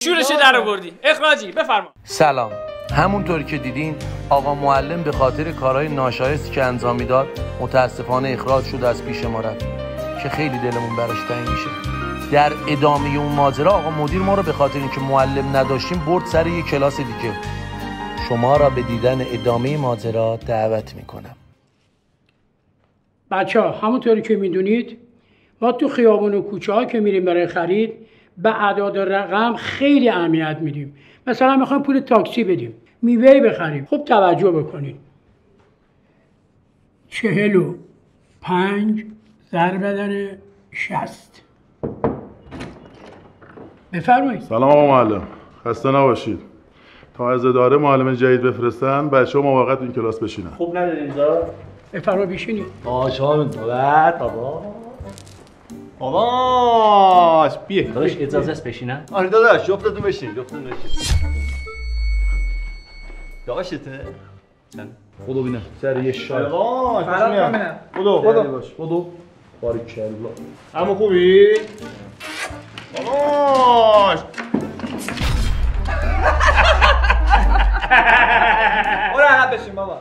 شورش در آوردی. اخراجی. بفرما. سلام. همونطور که دیدین آقا معلم به خاطر کارهای ناشایستی که انجام میداد متاسفانه اخراج شد از پیش ما رفت که خیلی دلمون براش تنگ میشه. در ادامه اون ماجرا آقا مدیر ما رو به خاطر اینکه معلم نداشتیم برد سر یک کلاس دیگه. شما را به دیدن ادامه ماجرا دعوت میکنم. بچه‌ها همونطوری که میدونید ما تو خیابون و کوچه ها که میریم برای خرید به اعداد رقم خیلی اهمیت میدیم. مثلا میخوایم پول تاکسی بدیم، میوه بخریم. خوب توجه بکنید. 45 ضرب در 60. بفرمایید. سلام آقا معلم، خسته نباشید. تا از اداره معلم جدید بفرستن بچه‌ها موقت این کلاس بشینن. خوب نداری اینجا؟ بفرما بشینید. آشام دولت باباش بیه. داداش اجازه است بشینم؟ آره داداش جفتتون بشین. داشته؟ خودو بینه سر یه شای. باش خودو باریکلا. همون خوبی؟ باش برو عقب بشین بابا.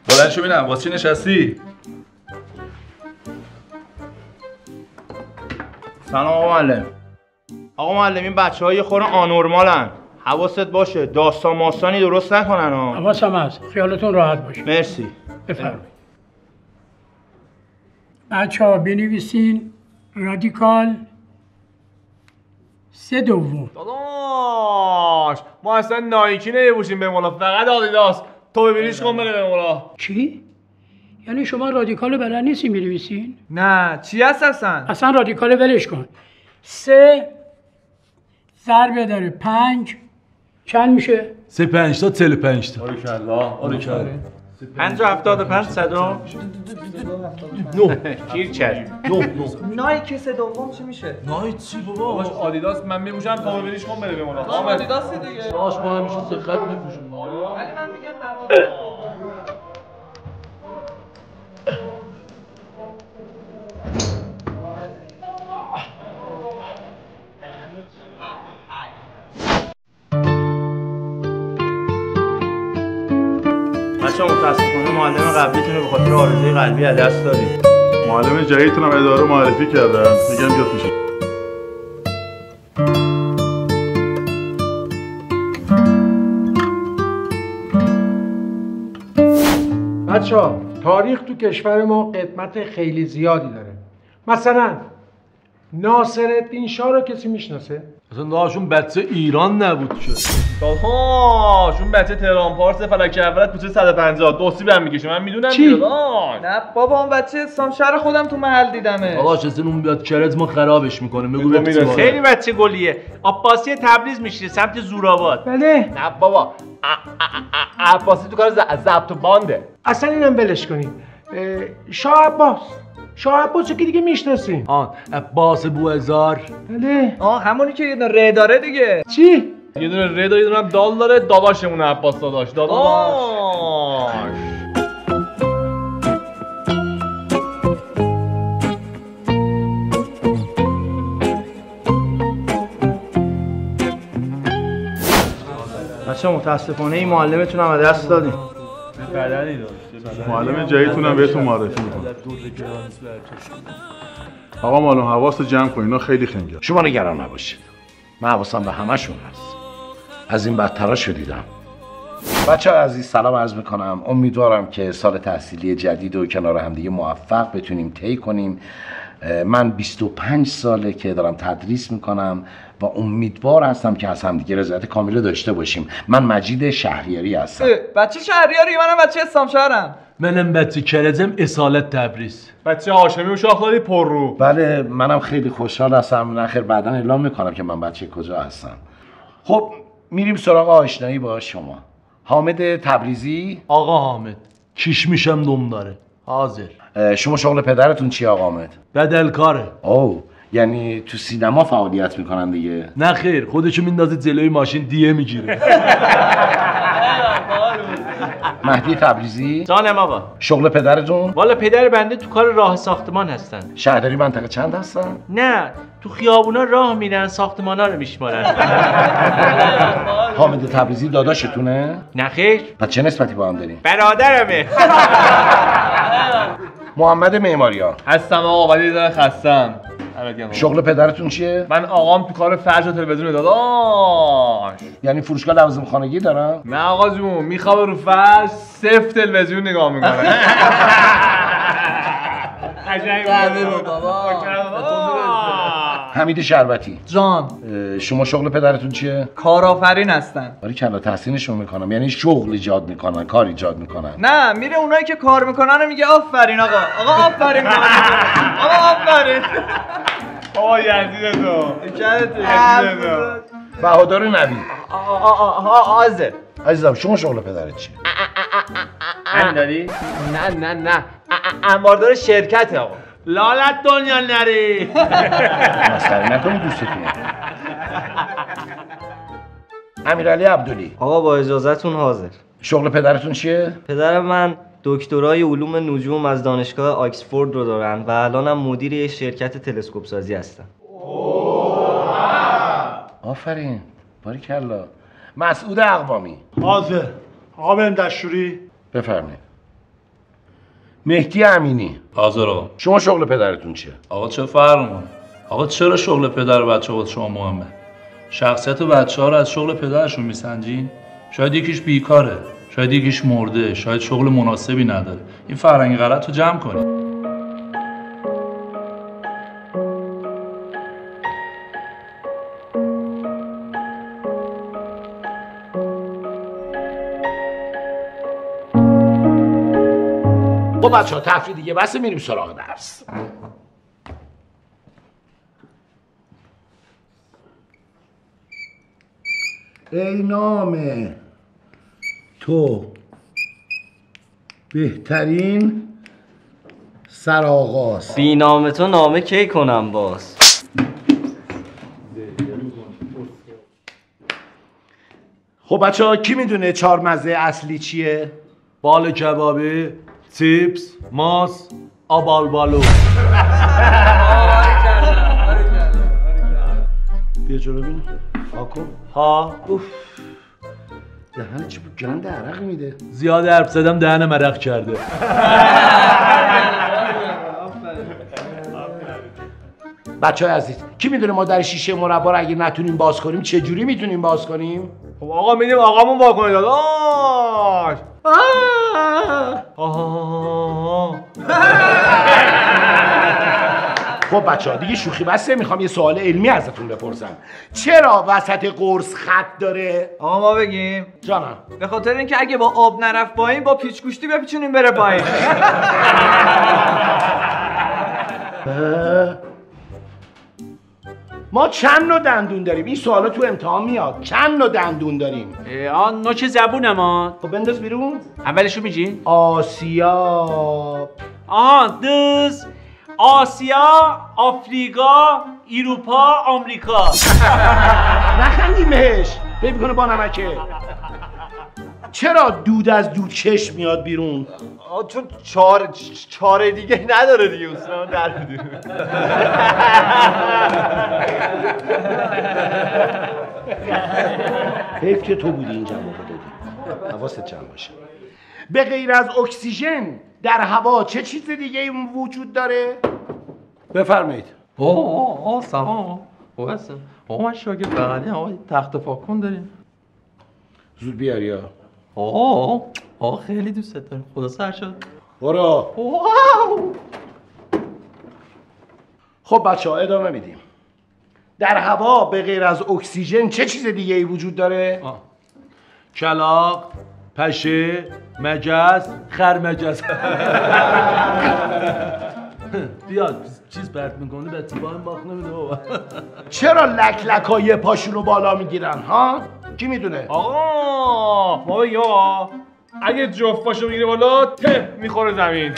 بلند شو ببینم واسه چی نشستی؟ سلام آقا معلم. آقا معلم این بچه‌ها یه خورده آنورمالن. حواست باشه داستان ماستانی درست نکنن ها. حواسم هست. خیالتون راحت باشه. مرسی. بفرمایید. بچه‌ها بنویسین رادیکال 3 دوم. داداش ما اصلا نایکی نمی‌پوشیم به مولا، فقط آدیداس. تو ببینیش کن بره به مولا. چی؟ یعنی شما رادیکال بلد نیستی می‌نویسین؟ نه چی هست اصلا رادیکال ولش کن. 3 ضرب در 5 چند میشه؟ 3 5 تا 45 تا. باریکلا. 5 و 75 صدام. گیر کرد. نایک سه دوم چی میشه؟ نایت چی بابا؟ آدیداس من میپوشم تو ببینیش کن بره به مولا. آدیداس دیگه. داش ما همیشه سخت میپوشیم. ولی من میگم بچه‌ها متاسفانه معلم قبلیتون رو به خاطر آرزوی قلبی از دست دادیم. معلم جدیدتون هم اداره معرفی کردن. میگم بیاد پیش. بچه‌ها تاریخ تو کشور ما قدمت خیلی زیادی داره. مثلا ناصرالدین شاه رو کسی میشناسه؟ اصلا داشون بچه ایران نبود که. داداش اون بچه تهران پارس فلک اولت پوچه 150 دوستی بهم میکشه من میدونم. چی؟ داداش نه بابا اون بچه سامشهر خودم تو محل دیدمه. داداش اصلا اون بیاد کرز ما خرابش میکنه. بگو بپیچ. خیلی بچه گلیه. عباسی تبریز میشه سمت زورآباد. بله. نه بابا عباسی تو کار ضبط و بانده. اصلا اینم ولش کنید. شاه عباس که دیگه میشناسین. عباس بوهزار. بله. همونی که یه دونه ره داره دیگه. چی؟ یه دونه ره داره یه دونه هم دال داره. داداشمونه عباس داداش. بچه متاسفانه این معلمتون هم دست دادیم. معلم جدیدتون هم بهتون معرفی میکنم. آقا معلم حواس جمع کن، اینا خیلی خنگه. شما نگران نباشید. من حواسم به همشون هست. از این بدترا شدیدم. بچه عزیز سلام عرض میکنم. امیدوارم که سال تحصیلی جدید و کنار همدیگه موفق بتونیم طی کنیم. من 25 ساله که دارم تدریس میکنم و امیدوار هستم که از همدیگه رضایت کامل داشته باشیم. من مجید شهریاری هستم. بچه شهریاری؟ منم بچه سامشهرم. منم بچه کرزم اصالت تبریز. بچه هاشمی و شاخداری پر رو. بله منم خیلی خوشحال هستم. نخیر بعدا اعلام میکنم که من بچه کجا هستم. خب میریم سراغ آشنایی با شما. حامد تبریزی. آقا حامد کیش میشم دوم داره. حاضر. شما شغل پدرتون چیه آقا حامد؟ بدلکاره. اوه یعنی تو سینما فعالیت میکنن دیگه؟ نه خیر خودشو میندازه جلوی ماشین دیه میگیره. مهدی تبریزی. جانم آقا. شغل پدرتون؟ والا پدر بنده تو کار راه ساختمان هستن. شهرداری منطقه چند هستن؟ نه تو خیابونا راه میرن ساختمانا رو میشمارن. حامد تبریزی داداشتونه؟ نه خیر. پس چه نسبتی با هم دارین؟ برادرمه. محمد معماریان. هستم آقا ولی دارم خستم. شغل پدرتون چیه؟ من آقام تو کار فرش و تلویزیون داداش. یعنی فروشگاه لوازم خانگی دارم؟ نه آقا جون میخوابه رو فرش صفر تلویزیون نگاه میکنه. حمید شربتی. جان شما شغل پدرتون چیه؟ کارآفرین هستن. ولی کلا تحسینشون میکنم، یعنی شغل ایجاد میکنن، کار ایجاد میکنن. نه میره اونایی که کار میکنن میگه آفرین آقا آفرین آقا آفرین. آقا یزید تو بهادر نبی. حاضر. عزیزم شما شغل پدرت چیه؟ همین داری؟ نه انباردار شرکت آقا. لالت دنیا نری. مسخره نکنید دوستتون. امیرعلی عبدلی. آقا با اجازهتون حاضر. شغل پدرتون چیه؟ پدر من دکترای علوم نجوم از دانشگاه آکسفورد رو دارن و الانم مدیر یه شرکت تلسکوپ سازی هستن. آفرین. باریکلا. مسعود اقوامی. حاضر. آقا بریم دستشویی. بفرمایید. مهدی امینی. حاضر آقا. شما شغل پدرتون چیه؟ آقا چه فرق میکنه؟ آقا چرا شغل پدر بچه ها شما مهمه؟ شخصیت بچه ها رو از شغل پدرشون میسنجین؟ شاید یکیش بیکاره، شاید یکیش مرده، شاید شغل مناسبی نداره. این فرهنگ غلط رو جمع کنید. خب بچه‌ها تفریح دیگه بس، میریم سراغ درس. ای نام تو بهترین سرآغاز. بی نام تو نامه کی کنم باز. خب بچه‌ها کی میدونه چهارمزه اصلی چیه؟ بال کبابی، چیپس، ماس، آبالبالو. بیا جلو ببین. آکو. ها. اوف. دهن چی بود؟ گند عرق میده. زیاد حرف زدم دهنم عرق کرده. بچه‌های عزیز کی میدونه ما در شیشه مربا رو اگه نتونیم باز کنیم چه جوری میتونیم باز کنیم؟ خب آقا میدیم آقامون با کنه داداش. خب بچه‌ها دیگه شوخی بسه، میخوام یه سوال علمی ازتون بپرسم. چرا وسط قرص خط داره؟ آقا ما بگیم جانم. به خاطر اینکه اگه با آب نرفت پایین با پیچ گوشتی بپیچونیم بره پایین. ما چند نوع دندون داریم؟ این سوالا تو امتحان میاد. چند نوع دندون داریم؟ نوک زبونم ها. خب بنداز بیرون. اولشو میگی؟ آسیا. دز آسیا، آفریقا، اروپا، آمریکا. نخندیمش. فکر میکنه با نمکه. چرا دود از دود چشم میاد بیرون؟ چون چاره دیگه نداره دیگه اصلا در بدیم. حیف که تو بودی این جواب دادی. حواست جمع باشه. به غیر از اکسیژن در هوا چه چیز دیگه وجود داره؟ بفرمایید. سلام. خوب هستم. من شاگرد بغلی تخت پاکن داریم. زود بیار یا. خیلی دوست دارم. خدا سر شد. برو. خب بچه‌ها ادامه میدیم. در هوا به غیر از اکسیژن چه چیز دیگه ای وجود داره؟ کلاغ، پشه، مگس، خرمگس. بیاد چیز پرت میکنه به اتباع باخت نمیده بابا. چرا لک‌لک‌های پاشون رو بالا میگیرن ها؟ کی میدونه؟ آقا ما بگیم آقا اگه جفتاشو میگیره بالا تپ میخوره زمین.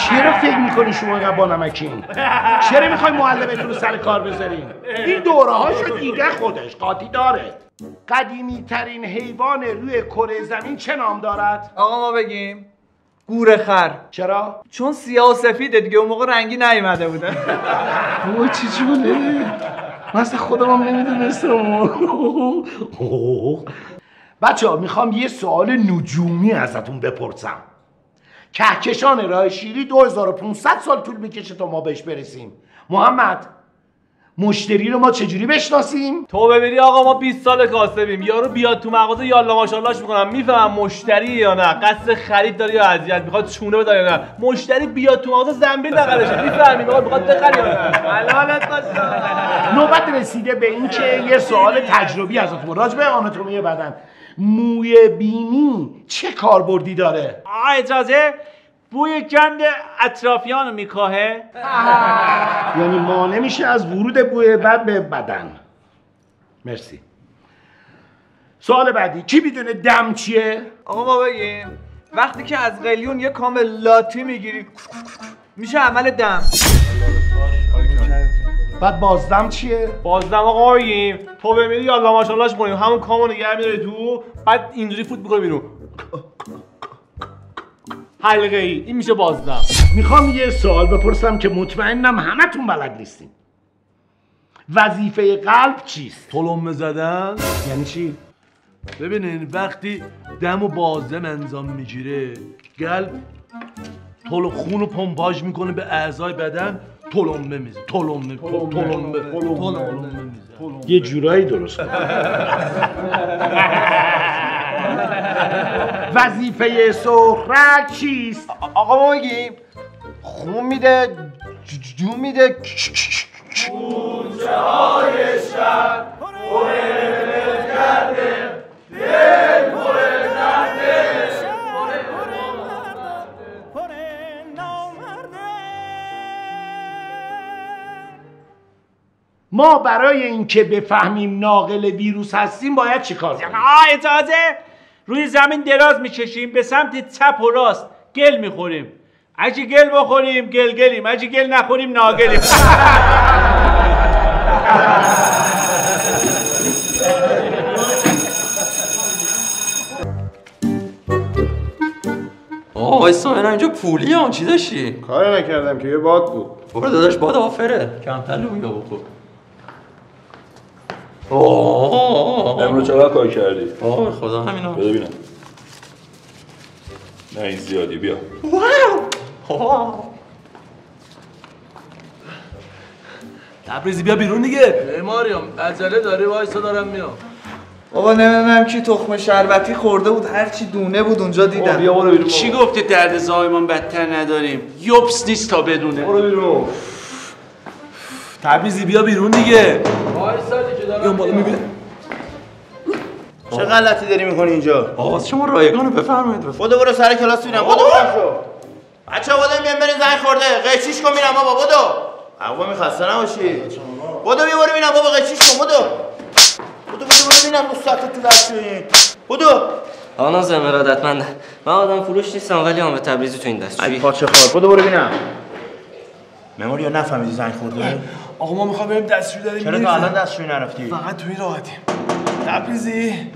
چرا فکر میکنی شما اینقدر با نمکین؟ چرا میخوای معلمتون رو سر کار بذارین؟ این دوره هاشو دیده خودش قاطی داره. قدیمی ترین حیوان روی کره زمین چه نام دارد؟ آقا ما بگیم گورخر. چرا؟ چون سیاه و سفیده دیگه، اون موقع رنگی نیومده بوده. اوه چی جونه؟ من اصلا خودم هم نمیدونستم. بچه‌ها میخوام یه سوال نجومی ازتون بپرسم. کهکشان راه شیری 2500 سال طول میکشه تا ما بهش برسیم. محمد، مشتری رو ما چجوری بشناسیم؟ تو ببینی آقا ما 20 سال کاسبیم، یارو بیاد تو مغازه یالا ماشاءاللهش میکنم میفهمم مشتری یا نه، قصد خرید داره یا اذیت میخواد چونه بده یا نه. مشتری بیاد تو مغازه زنبیل بغلشه میفهمی میخواد بخری یا نه. حلالت باشه. نوبت رسیده به این که یه سوال تجربی ازتون راجع به آناتومی بدن. موی بینی چه کاربردی داره؟ اجازه بوی گند اطرافیان رو میکاهه؟ یعنی مانع میشه از ورود بوی بد به بدن. مرسی. سوال بعدی، کی میدونه دم چیه؟ آقا ما بگیم وقتی که از قلیون یه کام لاتی میگیری میشه عمل دم. بعد بازدم چیه؟ بازدم آقا بگیم تو بمیری یالا ماشاءاللهش کنیم، همون کامو نگه میداری تو، بعد اینجوری فوت میکنه بیرون حلقه ای، این میشه بازدم. میخوام یه سوال بپرسم که مطمئنم همتون بلد نیستین. وظیفه قلب چیست؟ تلمبه زدن؟ یعنی چی؟ ببینین وقتی دم و بازدم انجام میگیره قلب خون رو پمپاژ میکنه به اعضای بدن، تلمبه میزه. تلمبه یه جورایی درست کن. وظیفه سخرک چیست؟ آقا ما بگیم خون میده جون میده. کوچه های شهر پر کرده، دل پر کرده، ما برای اینکه بفهمیم ناقل ویروس هستیم باید چیکار کنیم؟ اجازه روی زمین دراز میکشیم به سمت چپ و راست گل میخوریم. اگه گل بخوریم گلیم، اگه گل نخوریم ناگلیم. وایسا اینا اینجا پولی ها چی داشتی؟ کاری نکردم که یه باد بود. برو داداش باد آفره کمتر لوبیا بخور. امروز چقدر کار کردی؟ خدا همینا. بده ببینم. نه این زیادی بیا. واو. تبریزی بیا بیرون دیگه. معماریام عجله داری وایسا دارم میام. بابا نمیدونم کی تخم شربتی خورده بود، هرچی دونه بود اونجا دیدم. بیا برو بیرون. چی گفتی درد زایمان بدتر نداریم؟ یوبس نیست تا بدونه. برو بیرون. تبریزی بیا بیرون دیگه. وایسا دیگه دارم. بیام بالا میبینم. چه غلطی داری میکنی اینجا؟ آقا شما رایگانو بفرمایید. بدو برو سر کلاس ببینم. بدو برو. بچه‌ها بدو میام بریم زنگ خورده. قیچیش کن میرم بابا بدو. آقا میخواسته نباشی. بدو بیا برو ببینم بابا قیچیش کن بدو. بدو ببینم مستعد تو دستشویی. بدو. آقا ناظم ارادتمند، من آدم فروش نیستم ولی هم به تبریزی تو این دستشویی. ای پاچه خور. بدو برو ببینم. مموریا نفهمیدی زنگ خورده؟ آقا ما میخوام بریم دستشویی داریم. چرا تا الان دستشویی نرفتی؟ فقط تو این راحتیم. تبریزی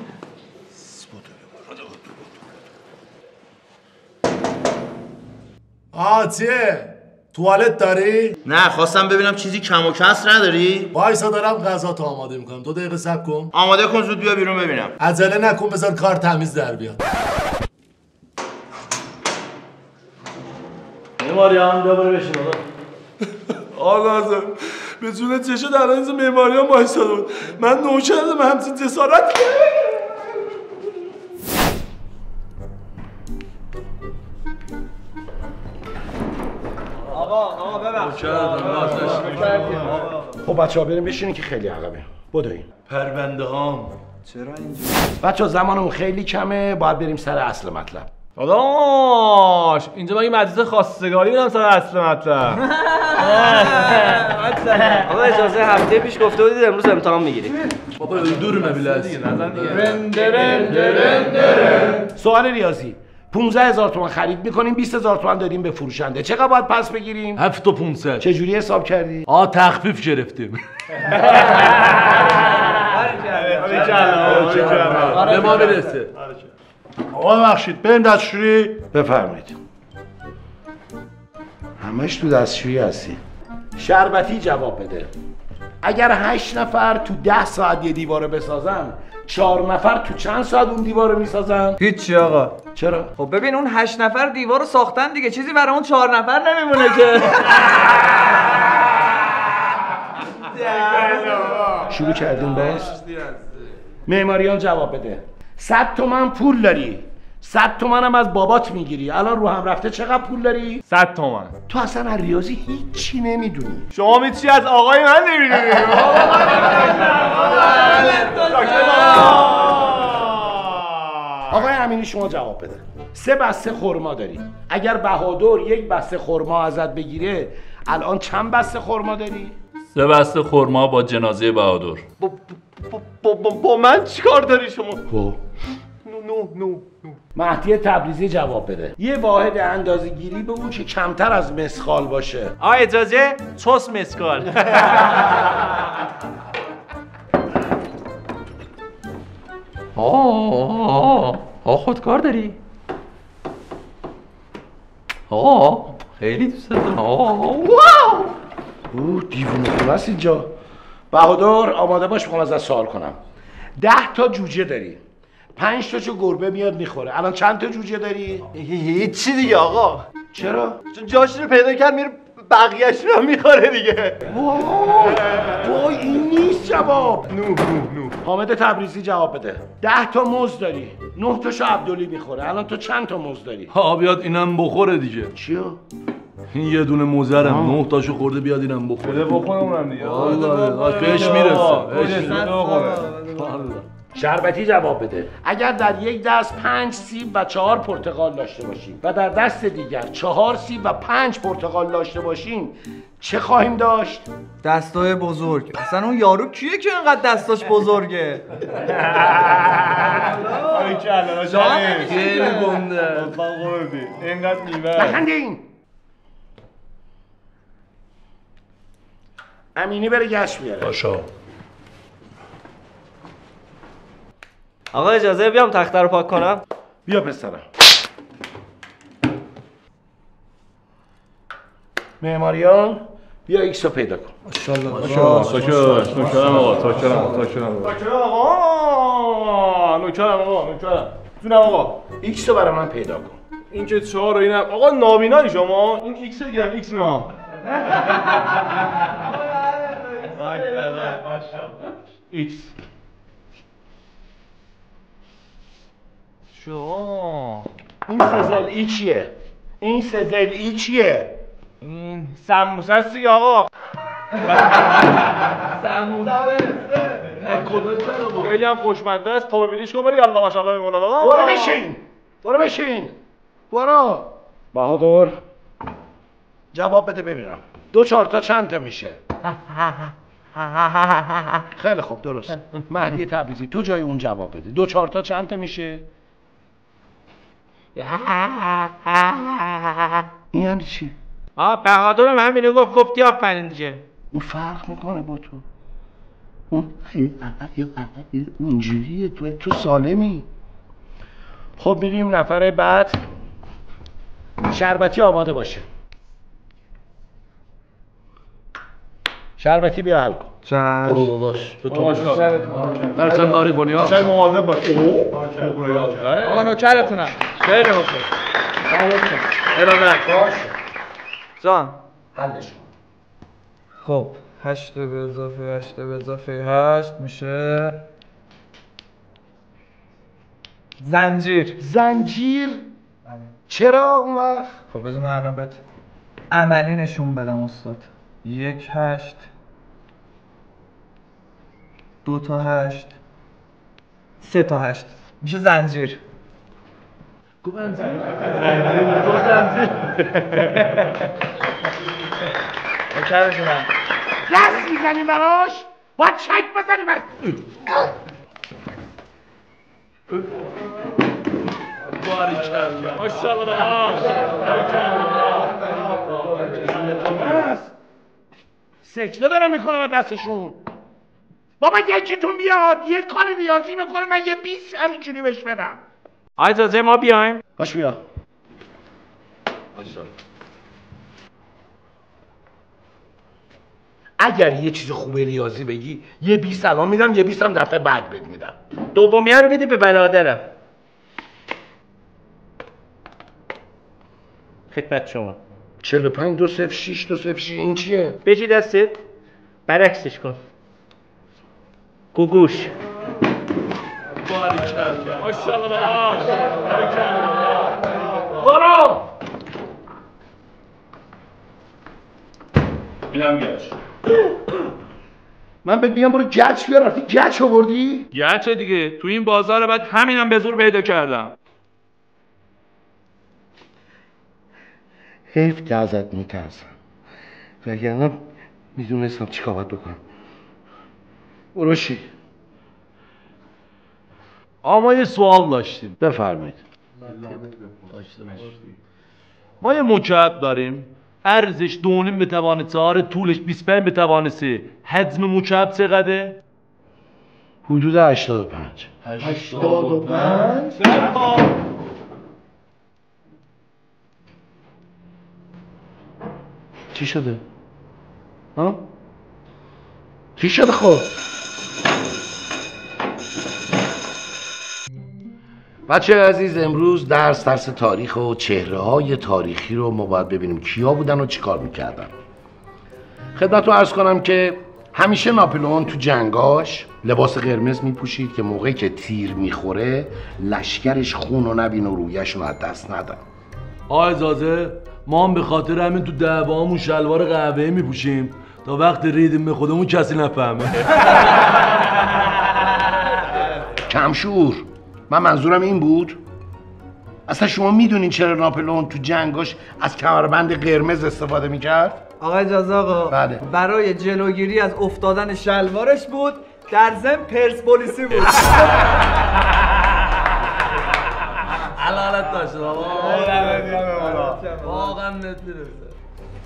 چیه؟ توالت داری؟ نه خواستم ببینم چیزی کم و کس نداری؟ وایسا دارم غذا تو آماده میکنم. 2 دقیقه صبر کن. آماده کن زود بیا بیرون ببینم. عجله نکن بذار کار تمیز در بیاد. معماریام بیا برو بشین آقا لازم به جون چشه در اینجا معماریام وایساده بود. من نوکردم همچین جسارت. آقا ببخشید. خب بچه‌ها بریم بشینین که خیلی عقبه. بدوین. پرونده هام. چرا اینجوری؟ بچه‌ها زمانمون خیلی کمه، باید بریم سر اصل مطلب. داداش اینجا مگه مدرسه خواستگاری بودم سر اصل مطلب. آقا اجازه هفته پیش گفته بودید امروز امتحان میگیرید. بابا öldürme bile. سوال ریاضی 15,000 تومان خرید میکنیم 20,000 تومان دادیم به فروشنده چقدر باید پس بگیریم؟ 7500. چجوری حساب کردی؟ تخفیف گرفتیم. به ما برسه. آقا بخشید بریم دستشویی. بفرمایید. همش تو دستشویی هستی. شربتی جواب بده. اگر 8 نفر تو 10 ساعت یه دیواره بسازن 4 نفر تو چند ساعت اون دیواره میسازن؟ هیچی آقا. چرا؟ خب ببین اون 8 نفر دیوار رو ساختن دیگه چیزی برای اون 4 نفر نمیمونه که. شروع کردیم باز؟ معماریان جواب بده. 100 تومن پول داری 100 تومن هم از بابات میگیری الان رو هم رفته چقدر پول داری؟ 100 تومن. تو اصلا از ریاضی هیچی نمیدونی. شما هیچی از آقای من نمیدونی. آقای امینی شما جواب بده. 3 بسته خرما داری اگر بهادر 1 بسته خرما ازت بگیره الان چند بسته خرما داری؟ 3 بسته خرما با جنازه بهادر. با من چیکار داری شما؟ نو مهدی تبریزی جواب بده. یه واحد اندازه‌گیری به اون که کمتر از مسخال باشه. اجازه چوس مسکال. خودکار داری؟ خیلی دوست دارم. دیوونه خونه است اینجا. بهادر آماده باش میخوام ازت سوال کنم. 10 تا جوجه داری 5 تاشو گربه میاد میخوره الان چند تا جوجه داری؟ هیچی دیگه آقا. چرا؟ چون جاش رو پیدا کرد میره بقیه‌اش رو میخوره دیگه. وای این نیست جواب. نو حامد تبریزی جواب بده. 10 تا موز داری 9 تاشو عبدلی میخوره الان تو چند تا موز داری؟ بیاد اینم بخوره دیگه. چیو؟ این یه دونه موزرم 9 تاشو خورده بیاد اینم بخوره. بده بخوره اونم دیگه. بهش میرسه. شربتی جواب بده. اگر در یک دست 5 سیب و 4 پرتقال داشته باشیم و در دست دیگر 4 سیب و 5 پرتقال داشته باشیم چه خواهیم داشت؟ دستای بزرگ. اصلا اون یارو کیه که اینقدر دستاش بزرگه؟ خیلی گنده. اینقدر میوه. نخندین. امینی بره گشت بیاره. باشا. آقا اجازه بیام تخته رو پاک کنم؟ بیا پسرم. معماریان بیا ایکس رو پیدا کن. ماشاءالله. نوکرم آقا. جونم آقا. ایکس رو برای من پیدا کن. این که 4 و اینم آقا نابینایی شما این ایکس دیگه ایکس ما. ایکس شو این سزل ای چیه؟ این سزل ای چیه؟ این سموسه است دیگه آقا. سموسه خیلی هم خوشمزه است. تا ببینیش کن بری الله ماشاءالله میمونه. برو بشین. برو. بهادر جواب بده ببینم 2 4 تا چند تا میشه؟ خیلی خوب درست. مهدی تبریزی تو جای اون جواب بده 2 4 تا چند تا میشه؟ این یعنی چی؟ بهادر من همینو گفتی آفرین دیگه. اون فرق میکنه با تو. اون اونجوریه تو سالمی. خب میریم نفر بعد. شربتی آماده باشه. شربتی بیا حل کن. برو داداش. برسن داری بنیا. چای مواظب باش. آقا نوکرتونم. خیلی خوب. ارادت باش. جان حلش کن. خب 8 به اضافه 8 به اضافه 8 میشه زنجیر. چرا اون وقت؟ خب بذار من الان بهت عملی نشون بدم استاد. 1 8 2 تا 8 3 تا 8 میشه زنجیر. دست میزنیم براش؟ باید چک بزنی من. باریکلا ماشاءالله. سکته دارم میکنم دستشون. بابا یکیتون بیاد یه کار ریاضی میکنه من یه 20 همینجوری بهش بدم. اجازه ما بیایم؟ باش بیا. اگر یه چیز خوبه ریاضی بگی یه 20 الان میدم، یه 20 هم دفعه بعد بهت میدم. دومیه رو بده به برادرم. خدمت شما. 45 206 206 این چیه؟ بجی دستت برعکسش کن. گوگوش. باریکلا ماشاءالله. برو. اینم گچ. من بهت میگم برو گچ بیار، رفتی گچ آوردی؟ گچ دیگه تو این بازار بعد همینم به زور پیدا کردم. حیف که ازت میترسم، وگرنه میدونستم چیکار باید بکنم. بروشی. ما یه سوال داشتیم. بفرمایید. ما یه مکعب داریم، عرضش 2.5 به توان 4، طولش 25 به توان 3. حجم مکعب چقدره؟ حدود 85. 85؟ چی شده؟ ها؟ چی شده خب؟ بچه عزیز امروز درس تاریخ و چهره‌های تاریخی رو ما باید ببینیم کیا بودن و چی کار میکردن. خدمت رو عرض کنم که همیشه ناپلئون تو جنگاش لباس قرمز میپوشید که موقعی که تیر میخوره لشکرش خون و نبین و رویشون از دست ندن. اجازه ما هم به خاطر همین تو دعوامون شلوار قهوه‌ای میپوشیم تا وقت ریدیم به خودمون کسی نفهمه. کمشور، من منظورم این بود. اصلا شما میدونین چرا ناپلئون تو جنگاش از کمربند قرمز استفاده میکرد؟ آقا اجازه آقا. بله. برای جلوگیری از افتادن شلوارش بود، در ضمن پرسپولیسی بود. علالت داشت واقعا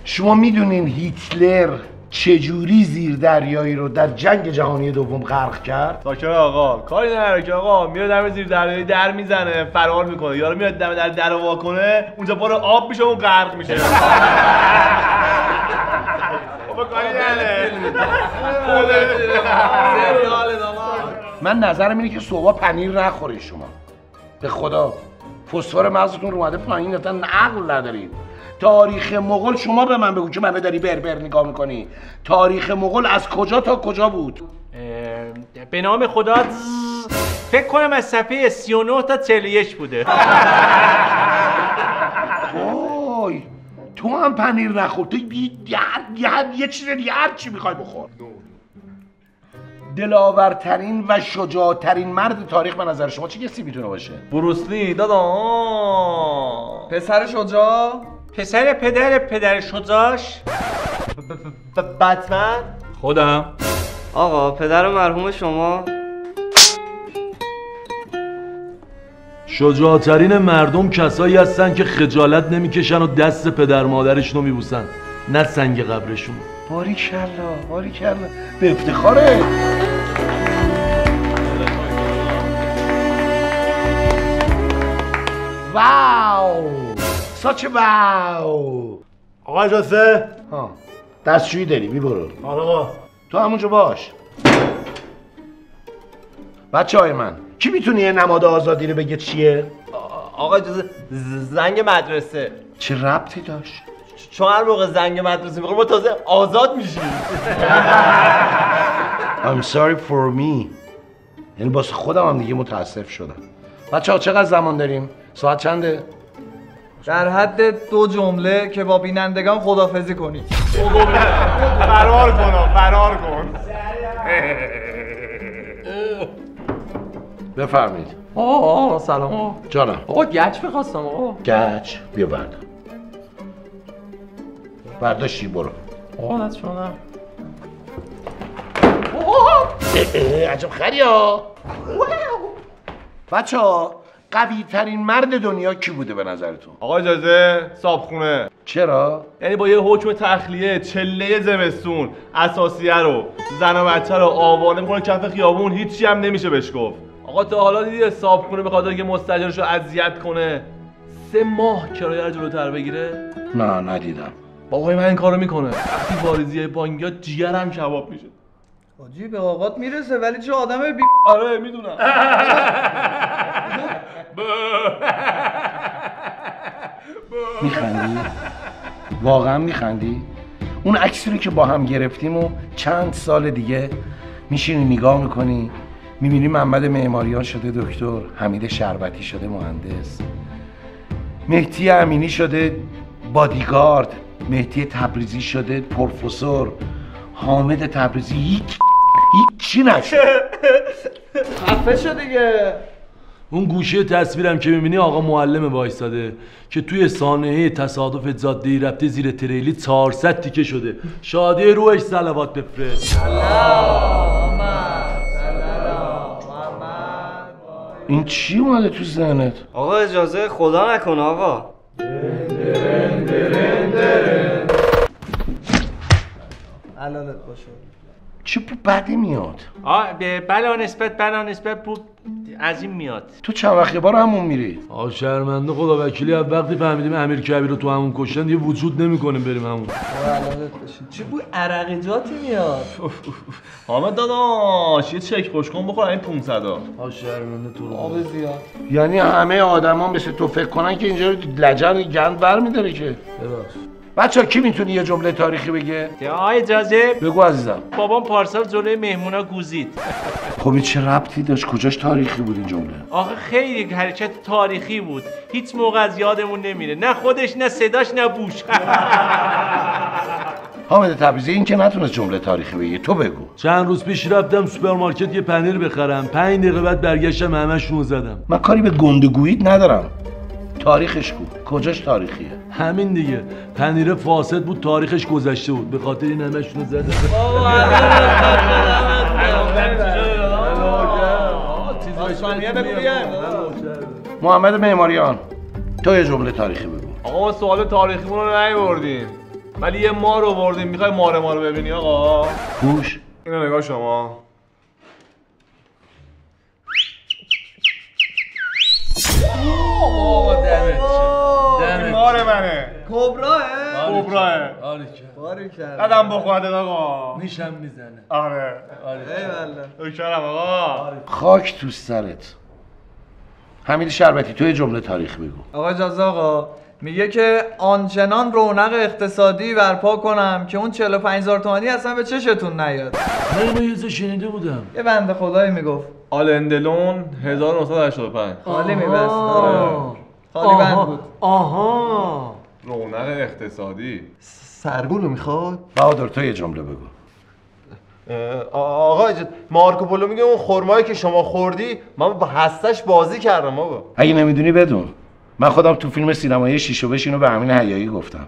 شما میدونین هیتلر چجوری زیر دریایی رو در جنگ جهانی دوم غرق کرد؟ ساکت آقا، کاری نداره که آقا میاد دم زیر دریایی در میزنه فرار میکنه، یارو میاد دم در وا کنه اونجا پر آب میشه و غرق میشه. بابا کاری نداره. من نظرم اینه که صبح پنیر نخورید شما. به خدا فسفر مغزتون رو اومده پایین، اصلا عقل ندارید. تاریخ مغول شما به من بگو که منو داری بربر نگاه میکنی. تاریخ مغول از کجا تا کجا بود؟ به نام خدا فکر کنم از صفحه 39 تا 41 بوده. وای تو هم پنیر نخور، تو یه چیز دیگه هر چی میخوای بخور. دلاورترین و شجاعترین مرد تاریخ به نظر شما چه کسی میتونه باشه؟ بروسلی دادا. پسر شجاع؟ پسر پدر شجاعش؟ بتمن؟ خودم. آقا پدر مرحوم شما؟ شجاعترین مردم کسایی هستن که خجالت نمیکشن و دست پدر مادرشون رو میبوسن، نه سنگ قبرشون. باریکلا باریکلا، به افتخاره. واو ساچ واو. آقا اجازه؟ ها دستشویی داری میبرو. آقا تو همونجا باش. بچه های من کی میتونه یه نماد آزادی رو بگه چیه؟ آقا اجازه زنگ مدرسه. چه ربطی داشت؟ چون هر موقع زنگ مدرسه میخوره ما تازه آزاد میشیم. I'm sorry for me. یعنی واسه خودم هم دیگه متاسف شدم. بچه ها چقدر زمان داریم؟ ساعت چنده؟ در حد 2 جمله که با بینندگان خداحافظی کنید. فرار کن. بفرمایید. آقا سلام. جانم. آقا گچ می‌خواستم آقا. گچ بیا بردار. برداشتی برو. آقا نت شدم. عجب خریا. بچه‌ها قوی ترین مرد دنیا کی بوده به نظرتون؟ آقا اجازه صابخونه. چرا؟ یعنی با یه حکم تخلیه چله زمستون اساسیه رو زن و بچه رو آواره میکنه کف خیابون، هیچی هم نمیشه بهش گفت. آقا تا حالا دیدی صابخونه به خاطر که مستاجرش رو اذیت کنه 3 ماه کرایه رو جلوتر بگیره؟ نه ندیدم. بابای من این کارو میکنه. وقتی واریزی بانگیات جیگرم کباب میشه. حاجی به آقات میرسه ولی چه آدم بی... آره میدونم. میخندی؟ واقعا میخندی؟ اون عکسی رو که با هم گرفتیم و چند سال دیگه میشینی نگاه میکنی میبینی محمد معماریان شده دکتر، حمید شربتی شده مهندس، مهدی امینی شده بادیگارد، مهدی تبریزی شده پروفسور، حامد تبریزی هیچی نشد. خفه شد دیگه. اون گوشه تصویرم که میبینی آقا معلم وایستاده که توی سانحه تصادف جاده‌ای رفته زیر تریلی 400 تیکه شده. شادی روحش صلوات بفرست. این چی اومده تو ذهنت؟ آقا اجازه خدا نکنه آقا. علالت باشه. چی بدی میاد؟ بلا نسبت بود از این میاد. تو چند وقت بار همون میری؟ شرمنده خدا وکیلی از وقتی فهمیدیم امیر کبیر رو تو همون کشتن دیگه وجود نمیکنیم بریم همون. علالت باشه. چی بوی عرقیجاتی میاد؟ حامد داداش یه چک خوش کن بخور این 500 شرمنده تو رو. آب زیاد. یعنی همه آدما مثل تو فکر کنن که اینجا لجن گند برمی‌داره که. بچه‌ها کی میتونه یه جمله تاریخی بگه؟ آقا اجازه بگو عزیزم. بابام پارسال جلوی مهمونا گوزید. خب این چه ربطی داشت؟ کجاش تاریخی بود این جمله؟ آخه خیلی حرکت تاریخی بود. هیچ موقع از یادمون نمیره. نه خودش نه صداش نه بوش. حامد تبریزی این که نتونست جمله تاریخی بگه، تو بگو. چند روز پیش رفتم سوپرمارکت یه پنیر بخرم، 5 دقیقه بعد برگشتم همه‌شون رو زدم. من کاری به گندگوییت ندارم. تاریخش کو؟ کجاش تاریخیه؟ همین دیگه. پنیر فاسد بود، تاریخش گذشته بود، به خاطر این همه‌شون رو زدم. محمد معماریان تو یه جمله تاریخی بگو. آقا ما سوال تاریخیمون رو نیاوردیم ولی یه مار رو آوردیم. میخوای مار ما رو ببینی آقا؟ گوش اینو نگاه شما. این مار منه. کبراه؟ کبراه. قدم بخورده آقا. میشم میزنه. آره. ایوالله. اوکرم آقا. خاک تو سرت. حمید شربتی تو یه جمله تاریخی بگو. آقا اجازه آقا میگه که آنچنان رونق اقتصادی برپا کنم که اون 45,000 تومانی اصلا به چشتون نیاد. من اینو یه ذره شنیده بودم. یه بنده خدایی میگفت آلندلون 1985 خالی میبست. خالی بند بود. آها رونق اقتصادی. سرگولو میخواد؟ بهادر تو یه جمله بگو. آقا مارکو پولو میگه اون خرمایی که شما خوردی من با هستش بازی کردم بابا. اگه نمیدونی بدون. من خودم تو فیلم سینمایی شیش و بش اینو به امین حیایی گفتم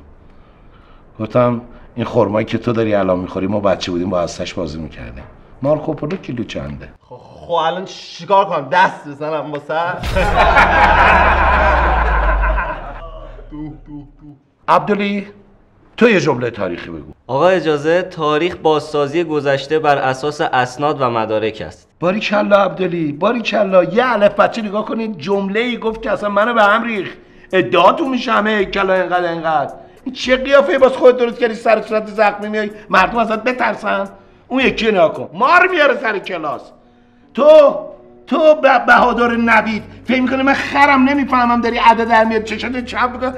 این خرمایی که تو داری الان میخوری ما بچه بودیم با هستش بازی میکردیم. مارکو پولو کیلو چنده؟ خب الان چیکار کنم؟ دست بزنم با سر؟ عبدالی تو یه جمله تاریخی بگو. آقا اجازه تاریخ بازسازی گذشته بر اساس اسناد و مدارک است. باریکلا عبدالی باریکلا. یه الف بچه نگاه کنید جمله ای گفت که اصلا منو به هم ریخت. ادعاتون میشه همه کلا اینقدر این چه قیافه باز خودت درست کردی سر صورت زخمی میای مردم ازت بترسن. اون یکی نگاه کن مار میاره سر کلاس. تو بهادر نوید فکر میکنی من خرم نمیفهمم داری عدد در میاد چشات چپ میکنه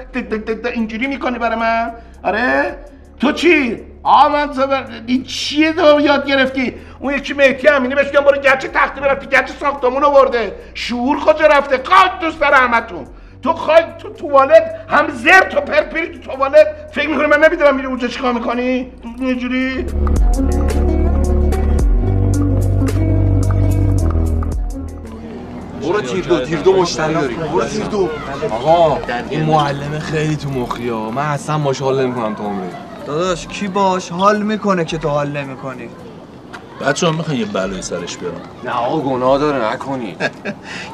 اینجوری میکنی برای من؟ آره تو چی؟ من این چیه تو یاد گرفتی؟ اون یکی مهدی امینی بهش میگم برو گچه تختی برفتی گچه ساختمون آورده. شعور کجا رفته؟ خاک دوست داره همتون. تو خاک تو توالت هم زرت و پرپری تو توالت فکر میکنی من نمیدونم میری اونجا چیکار میکنی؟ اینجوری برو تیردو مشتری داری. برو تیردو. آقا این معلم خیلی تو مخی ها. من اصلا باش حال نمیکنم تو عمری. داداش کی باش حال میکنه که تو حال نمیکنی؟ بچه‌ها میخوان یه بلای سرش بیارم. نه آقا گناه داره نکنی.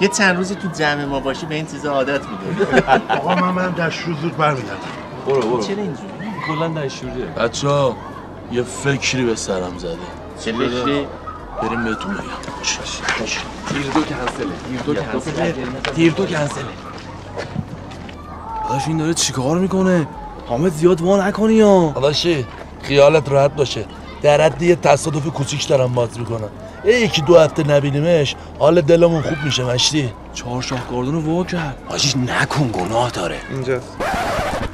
یه چند روزی تو جمع ما باشی به این چیزا عادت می‌کنی. آقا من برم دستشویی زود برمیگردم. برو. چرا اینجوری؟ کلا دستشوییه. بچه‌ها یه فکری به سرم زده. چه فکری؟ بریم بهتون بگم. دیر دو کنسله. داداش این داره چیکار میکنه؟ حامد زیاد وا نکنی یا داداشی خیالت راحت باشه. در حد یه تصادف کوچیک دارم باز میکنم. یکی دو هفته نبینیمش حال دلمون خوب میشه مشتی. 4 شاهکاردون وا کرد. حاجی نکن گناه داره. اینجاست.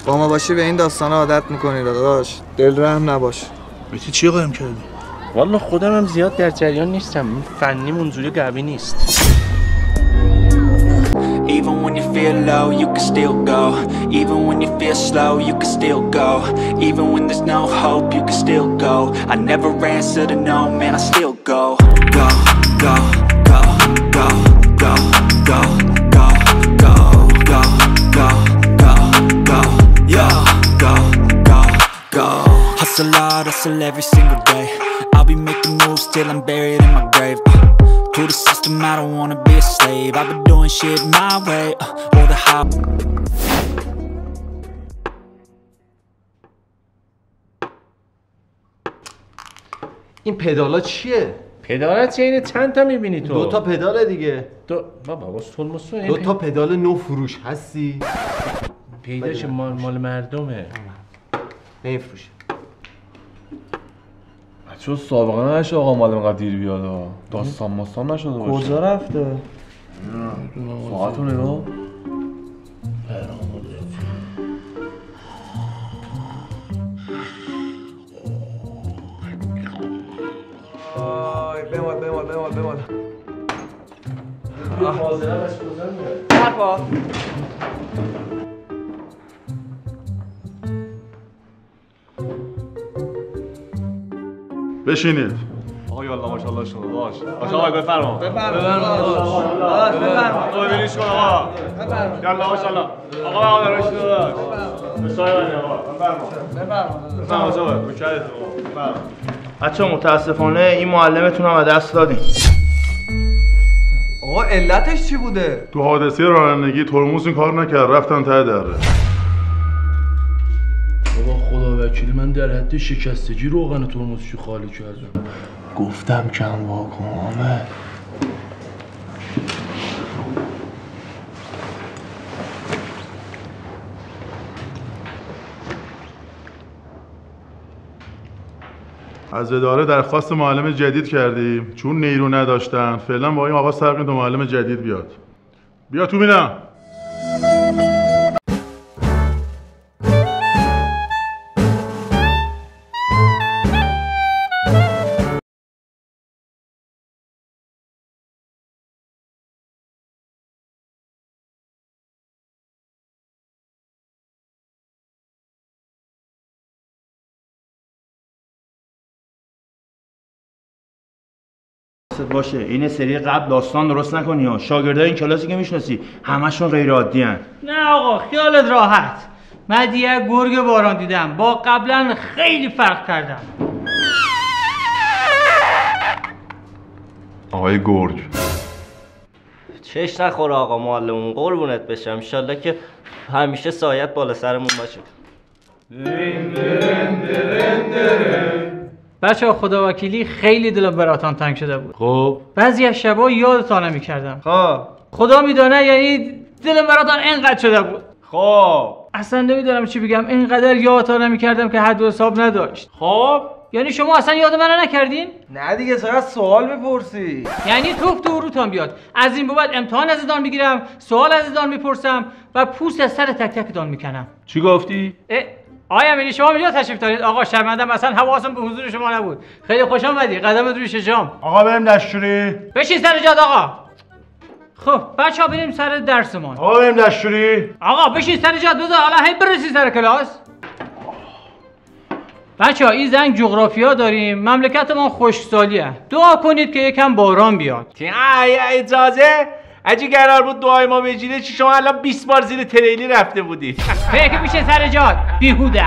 با ما باشی به این داستانا عادت میکنی داداش. دل رحم نباش. بیتی چی قایم کردی؟ والا خودم هم زیاد در جریان نیستم. فنی منظوری قوی نیست. Even when you feel low, you can still go. Even when you feel slow, you can still go. Even when there's no hope, you can still go. I never answer to no, man, I still go. Go, go, go, go, go, go, go, go, go, go, go, go, yo, go, go, go. Hustle hard, hustle every single day. I'll be making moves till I'm buried in my grave. To the system, I don't wanna be a slave. I've been doing shit my way, all the hop. این پدالا چیه؟ پدالت چه اینه چند تا میبینی تو؟ 2 تا پداله دیگه. بابا واسطول مستو 2 تا پدال نو فروش هستی؟ پیداش مال مردمه. نمیفروشه. بچه‌ها سابقه نشه آقا مال اینقدر دیر بیاد. داستان ماستان نشده باشه. کجا رفته؟ ساعتو نگاه. بمال بشینید. آقا یالا ماشاءالله شما باش. آقا بفرما. بفرما. ببینیش کن آقا. یالا ماشاءالله. آقا دراش داشت. بسایه آقا. بفرما. بفرما آقا. بفرما. بچه‌ها متاسفانه این معلمتون رو از دست دادیم. آقا علتش چی بوده؟ تو حادثه رانندگی ترمز این کار نکرد رفتن ته دره. بابا خدا وکیلی من در حد شکستگی روغن ترمزشو خالی کردم. گفتم کم واکن آمد. از اداره درخواست معلم جدید کردیم چون نیرو نداشتن فعلا با این آقا سرقین دو معلم جدید بیاد. بیا تو بینم. باشه این سری قبل داستان درست نکنی ها. شاگردای این کلاسی که میشناسی همشون غیر عادی ان. نه آقا خیالت راحت. من دیگه گرگ باران دیدم با قبلا خیلی فرق کردم. آقای گرگ چش نخوره آقا معلمون قربونت بشم. انشالله که همیشه سایت بالا سرمون باشه. بچه ها خدا وکیلی خیلی دلم براتان تنگ شده بود. خب بعضی از شبا یادتان نمی‌کردم. خب خدا میدونه یعنی دلم براتان اینقدر شده بود. خب اصلا نمیدونم چی بگم. اینقدر یادتان نمی‌کردم که حد و حساب نداشت. خب یعنی شما اصلا یاد منو نکردین؟ نه دیگه چقدر سوال میپرسی. یعنی توف تو روتان بیاد. از این بعد امتحان از دان میگیرم، سوال از دان میپرسم و پوست از سر تک تک دان میکنم. چی گفتی؟ آیا امیری شما اینجا تشریف دارید؟ آقا شرمندم اصلا حواسم به حضور شما نبود. خیلی خوش آمدی. قدمت روی شجام. آقا بریم دستشویی. بشین سر جات آقا. خب بچه‌ها بریم سر درسمون. آقا بریم دستشویی. آقا بشین سر جات بذار حالا هی برسی سر کلاس. بچه‌ها این زنگ جغرافیا داریم. مملکتمون خشکسالیه. دعا کنید که یکم باران بیاد. اجازه اگه قرار بود دعای ما بجیره چی شما الان 20 بار زیر تریلی رفته بودید. فکر میشه سر جات بیهوده.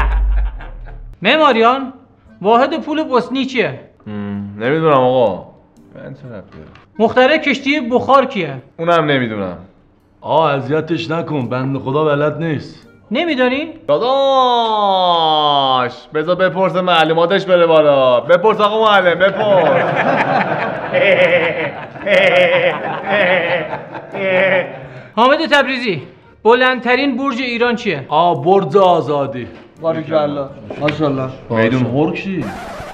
معماریان واحد پول بوسنی چیه؟ نمیدونم آقا. من چه ربطی؟ مخترع کشتی بخار کیه؟ اونم نمیدونم. اذیتش نکن، بنده خدا بلد نیست. نمیدونین؟ داداش بذار بپرسه معلوماتش بره بالا. بپرس آقا معلم، بپرس. حامد تبریزی، بلندترین برج ایران چیه؟ برج آزادی. باریکالله. ماشاءالله. میدون هورکی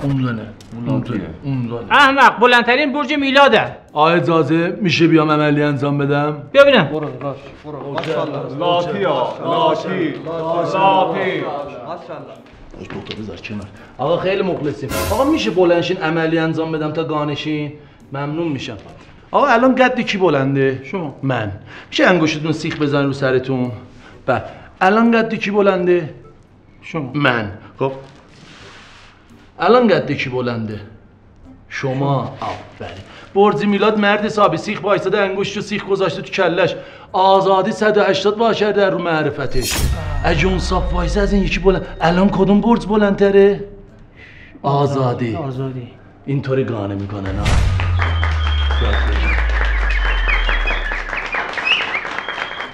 اون احمق، بلندترین برج میلاده. اجازه میشه بیام عملی انجام بدم؟ بیا ببینم. برو ماشاءالله. لاتی ها، لاتی. ماشاءالله. دکتر بذار کنار. آقا خیلی مخلصیم. آقا میشه بلندشین عملی انجام بدم تا گانشین؟ ممنون میشم. آقا الان قد کی بلنده؟ شما. من. میشه انگشتتون سیخ بزنید رو سرتون؟ بعد الان قد کی بلنده؟ شما. من. خب الان قد کی بلنده؟ شما. آفرین. برج میلاد مرد حسابی سیخ وایساده انگشتو سیخ گذاشته تو کلش. آزادی 180 باشه در رو معرفتش. اگه اون صاف وایسه از این یکی بلند. الان کدوم برج بلندتره؟ آزادی. آزادی. اینطوری گانه میکنه نه.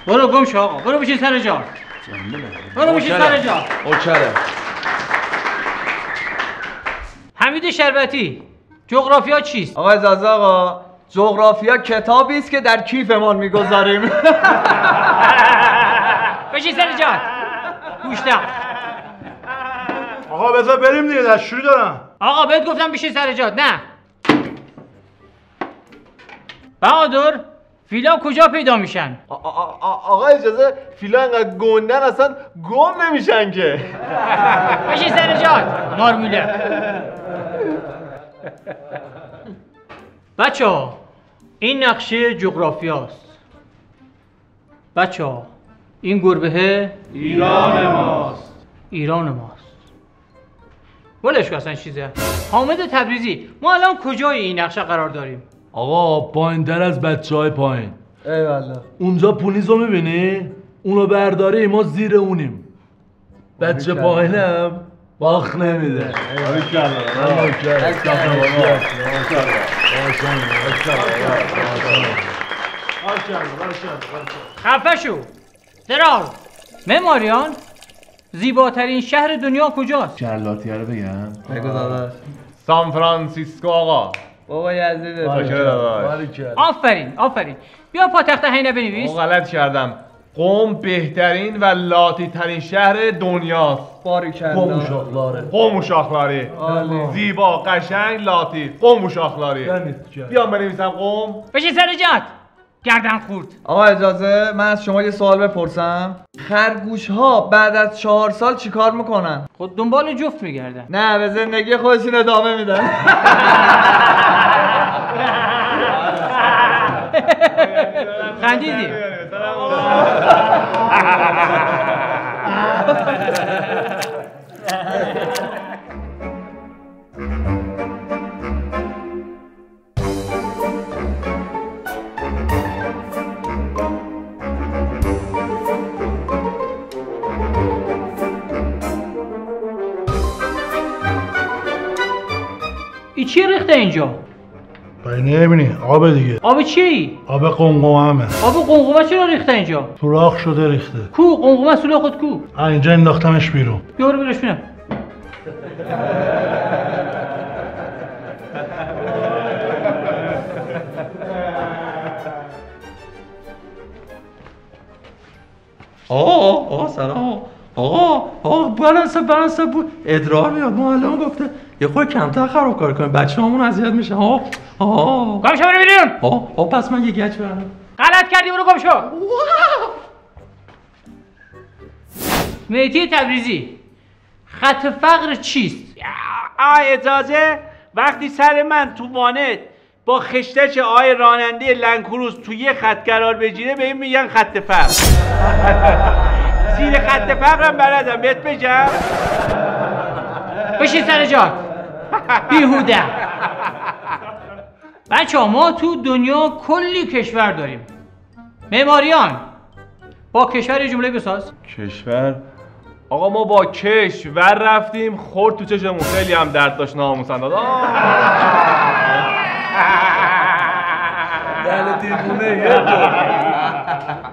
برو گم شو آقا، برو بشین سر جا. برو بشین سر جا. اوکره. حمید شربتی، جغرافیا چیست؟ آقا اجازه آقا، جغرافیا کتابی است که در کیفمان میگذاریم. بشین سر جا. گوشتم. آقا بذار بریم دیگه، دستشویی دارم. آقا بهت گفتم بشین سر جات. نه. بهادر، فیلا کجا پیدا میشن؟ آقا اجازه، فیلا انقدر گندن اصلا گم نمیشن که. بشین سر جات مارموله. بچه‌ها این نقشه جغرافیاست. بچه‌ها این گربه ایران ماست. ایران ماست. ولش کن اصلا چیزه. حامد تبریزی، ما الان کجای این نقشه قرار داریم؟ آقا پایین تر از بچه‌های پایین. ایوالله. اونجا پونیزو میبینی؟ اونو برداری ما زیر اونیم. بچه پایینم باخ نمیده. خفه شو. دراز. معماریان، زیباترین شهر دنیا کجاست؟ جلاتیه رو بگم؟ بگو داداش. سان فرانسیسکو آقا. بابا یزیده. آفرین آفرین. بیا پاتخت هینه بنویس. غلط کردم. قم بهترین و لاتی ترین شهر دنیاست. باریکالله. قم و شاخلاره. قم و شاخلاری. زیبا، قشنگ، لاتی. قم و شاخلاری. بیام بنویسم قم. بشین سر جات. گردن خورد. آقا اجازه من از شما یه سوال بپرسم. خرگوش ها بعد از 4 سال چیکار میکنن؟ خود دنبال جفت میگردن. نه، به زندگی خودشون ادامه میدن. خندیدی. ای چی ریخته اینجا؟ برای نمیبینی آب دیگه. آب چی؟ آب قمقمه. آب قمقمه چرا ریخته اینجا؟ سوراخ شده ریخته. کو قمقمه سوله خود کو؟ اینجا انداختمش بیرون. بیارو برش بینم. آقا سلام. آقا بالانس بود. ادرار میاد. معلم گفته یه خورده کمتر خرابکاری کنیم، بچه‌هامون اذیت میشن. گم شو برو بیرون. پس من یه گچ برم. غلط کردی، برو گم شو. مهدی تبریزی، خط فقر چیست؟ اجازه، وقتی سر من تو وانت با خشتش آی راننده لنکروز تو یه خط قرار بگیره به این میگن خط فقر. زیر خط فقرم بلدم بهت بگم. بشین سر جات. بیهوده. بچه‌ها ما تو دنیا کلی کشور داریم. معماریان با کشور یه جمله بساز. کشور آقا ما با کش ور رفتیم خورد تو چشمون، خیلی هم درد داشت ناموسن داد.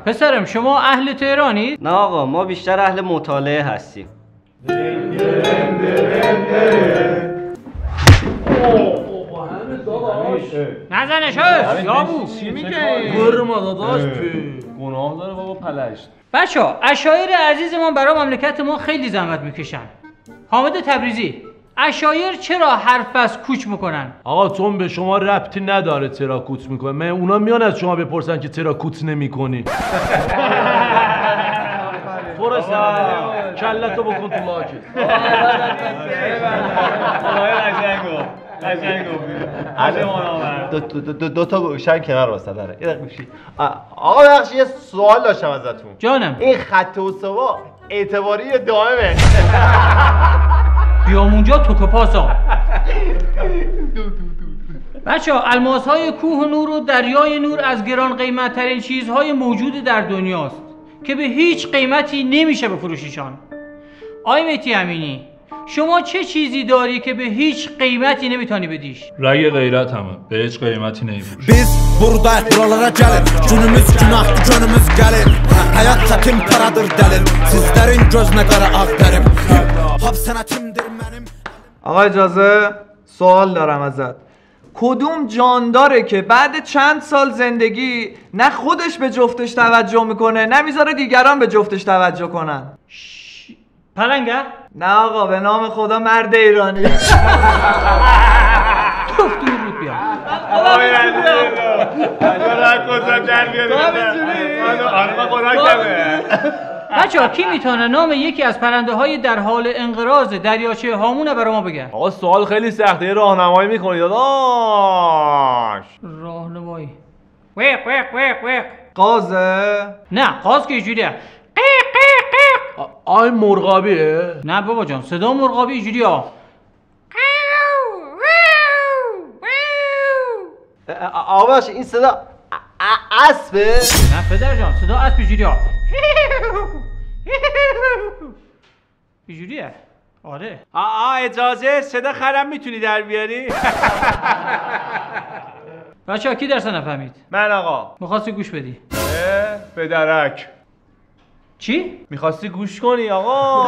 پسرم شما اهل تهرانید؟ نه آقا، ما بیشتر اهل مطالعه هستیم. نزنش یابو چی میگه؟ گرما داداش گناه داره بابا پلشت. بچه‌ها عشایر عزیزمان برای مملکت ما خیلی زحمت میکشن. حامد تبریزی، عشایر چرا حرف از کوچ میکنن؟ آقا چون به شما ربطی نداره چرا کوچ میکنه. من اونا میان از شما بپرسن که چرا کوچ نمیکنی. کلتو بکن تو لاکت. دو تا گوشن کنار واسه داره. یه دقیقه گوشی. آقا بخش یه سوال داشتم ازتون. جانم. این خط استوا اعتباری دائمه. بیام اونجا تو کپاسا. بچه‌ها الماس‌های کوه نور و دریای نور از گران قیمت‌ترین چیزهای موجود در دنیاست که به هیچ قیمتی نمیشه بفروشیشان. آی مهدی امینی، شما چه چیزی داری که به هیç قیمتی نمیتونی بدیش؟ رأی غیرت همه به هیچ قیمتی نمیفروش. Biz buradayıq buralara gəlin. Günümüz günahdır, günümüz gəlin. Həyat çətin paradır dəlil. Sizlərin gözünə qara ağ dərim. Hap sənətimdir mənim. آقا اجازه سوال دارم ازت. کدوم جانداره که بعد چند سال زندگی نه خودش به جفتش توجه میکنه نه میذاره دیگران به جفتش توجه کنن؟ پلنگه؟ نه آقا به نام خدا مرد ایرانی. توف درود بیا. آقا بچه‌ها کی میتونه نام یکی از پرنده های در حال انقراض دریاچه هامون برای ما بگه؟ آقا سوال خیلی سخته، راهنمایی میکنید داداش. راهنمایی ویق ویق ویق ویق. قازه؟ نه قاز که اینجوریه. آی مرغابیه؟ نه بابا جان صدا مرغابی اینجوریه. آقا باشه این صدا اسبه؟ نه پدر جان صدا اسب اینجوریه. اینجوریه. آره. اجازه صدا خرم میتونی در بیاری؟ بچه‌ها کی درس نفهمید؟ من آقا. می‌خواستی گوش بدی؟ به درک. چی؟ می‌خواستی گوش کنی آقا؟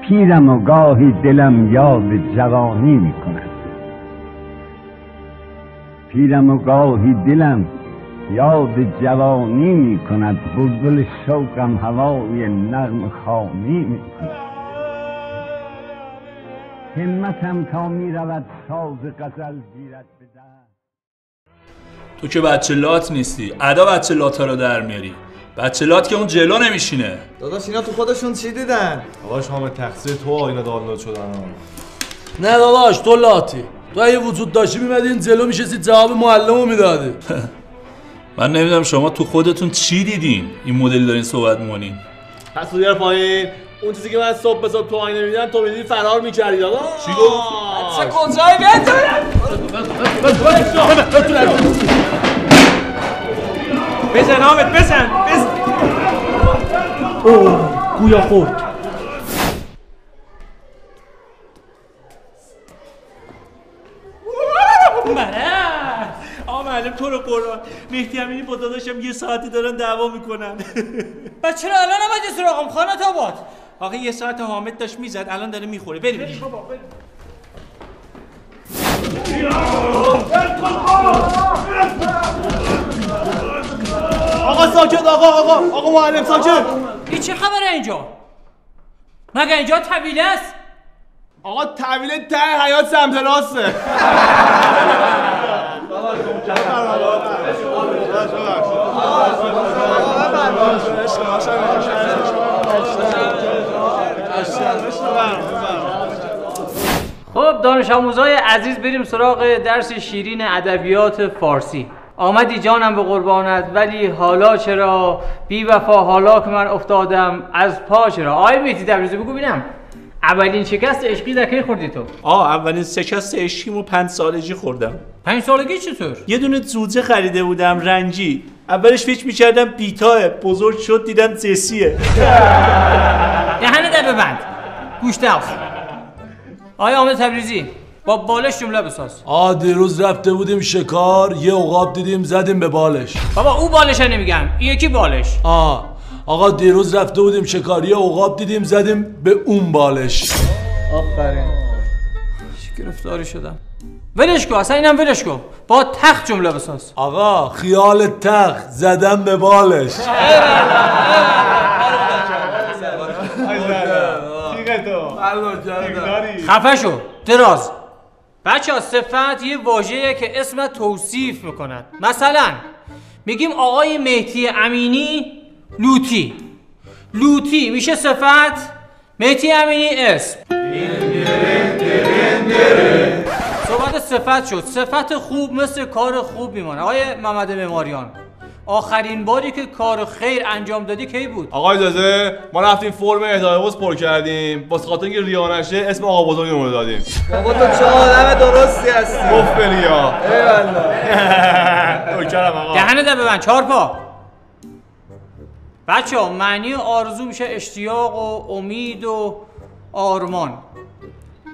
پیرم و گاهی دلم یاد جوانی میکند. پیرم و گاهی دلم یاد جوانی میکند. بلبل شوقم هوای نغم خوانی میکند. همتم تا میرود ساز غزل گیرد به دست. تو که بچه لات نیستی، ادا بچه لاتا رو در میاری. بچه لات که اون جلو نمیشینه. داداش اینا تو خودشون چی دیدن؟ داداش حامد تقصیر تو اینا دانلود شدن. نه داداش تو لاتی. تو اگه وجود داشتی میمدی این جلو میشستی جواب معلمو میدادی. من نمیدونم شما تو خودتون چی دیدین این مدلی دارین صحبت می‌کنین. پس تو بیار پایین. اون چیزی که من صبح به صبح تو آینه می‌دیدم تو می‌دیدی فرار می‌کردی داداش. چی گفت؟ چه کنجای بزن حامد بزن. اوه گویا خورد. آقا معلم تو رو قرآن مهدی امینی با داداشم یه ساعتی دارن دعوا میکنن. بچه چرا الان نمید سراغم خانت آباد؟ آقا یه ساعت حامد داشت میزد الان داره میخوره. بریم آقا ساکت آقا معلم ساکت. این چه خبره اینجا؟ مگه اینجا طویله است؟ آقا طویله ته حیات سمت راسته. خب دانش آموزای عزیز بریم سراغ درس شیرین ادبیات فارسی. آمدی جانم به قربانت ولی حالا چرا بی وفا حالا که من افتادم از پا چرا؟ آی مهدی تبریزی بگو ببینم اولین شکست عشقی در کی خوردی تو؟ اولین شکست عشقیمو 5 سالگی خوردم. 5 سالگی چطور؟ یه دونه زوزه خریده بودم رنگی. اولش فکر می‌کردم پیتاه، بزرگ شد دیدم زسیه. دهنه در ببند. گوش دلخ. آیا حامد تبریزی با بالش جمله بساز. دیروز رفته بودیم شکار، یه عقاب دیدیم زدیم به بالش. بابا او بالش نمیگم، یکی بالش. آقا دیروز رفته بودیم شکار، یه عقاب دیدیم زدیم به اون بالش. آفرین. گرفتاری شدم. ولش کن، اصلا اینم ولش کن. با تخت جمله بساز. آقا خیال تخت زدم به بالش. خفه شو دراز. بچه‌ها صفت یه واژه‌ایه که اسم توصیف میکنن. مثلا میگیم آقای مهدی امینی لوتی میشه صفت، مهدی امینی اسم. صحبت صفت شد. صفت خوب مثل کار خوب میمونه. آقای محمد معماریان، آخرین باری که کار خیر انجام دادی کی بود؟ آقا اجازه ما رفتیم فرم اهدای عضو پر کردیم، واسه خاطر اینکه ریا نشه اسم آقا بزرگمون رو دادیم. بابا تو چه آدم درستی هستی. گفتلیا. ایوالله. نوکرم آقا. دهنه در ببند. 4 پا. بچه‌ها معنی آرزو میشه اشتیاق و امید و آرمان.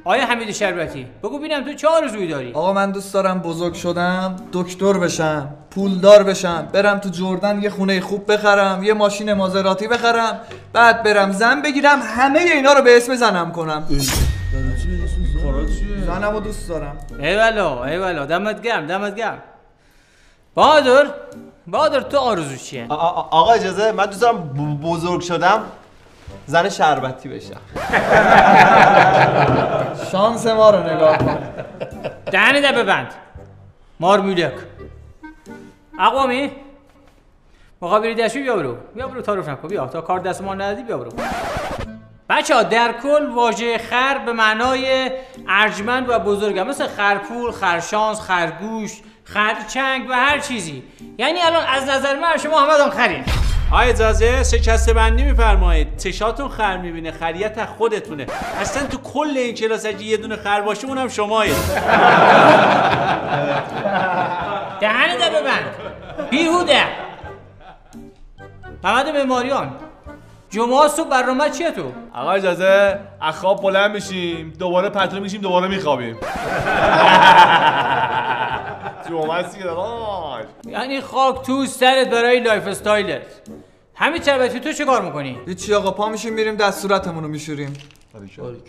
آیا حمید شربتی بگو ببینم تو چه آرزویی داری؟ آقا من دوست دارم بزرگ شدم دکتر بشم، پولدار بشم، برم تو جردن یه خونه خوب بخرم، یه ماشین مازراتی بخرم، بعد برم زن بگیرم، همه اینا رو به اسم زنم کنم. زنمو دوست دارم. ایوالا دمت گرم. بهادر تو آرزو چیه؟ آقا اجازه من دوست دارم بزرگ شدم زن شربتی بشم. شانس ما رو نگاه کن. دهنه در ببند. مارمولک. اقوامی مقابلی دستشوی بیا برو تعارف نکن. بیا تا کار دست ما ندادی بیا برو. بچه‌ها در کل واژه خر به معنای ارجمند و بزرگه، مثل خرپول، خرشانس، خرگوش، خرچنگ و هر چیزی. یعنی الان از نظر من شما همتون خرین. اجازه شکسته بندی میفرمایید. چشاتون خر میبینه، خریت از خودتونه. اصلا تو کل این کلاس اگه یه دونه خر باشه اونم شمایید. دهنه در ببند. بیهوده. محمد معماریان، جمعه صبح برنامه چیه تو؟ آقا اجازه از خواب بلند میشیم، دوباره پتو میشیم، دوباره میخوابیم. جمعه سی داداش. یعنی خاک تو سرت برای لایف استایلت. همین چربتی تو چه کار میکنی؟ هیچی آقا، پا میشیم میریم دستورتمون رو میشوریم.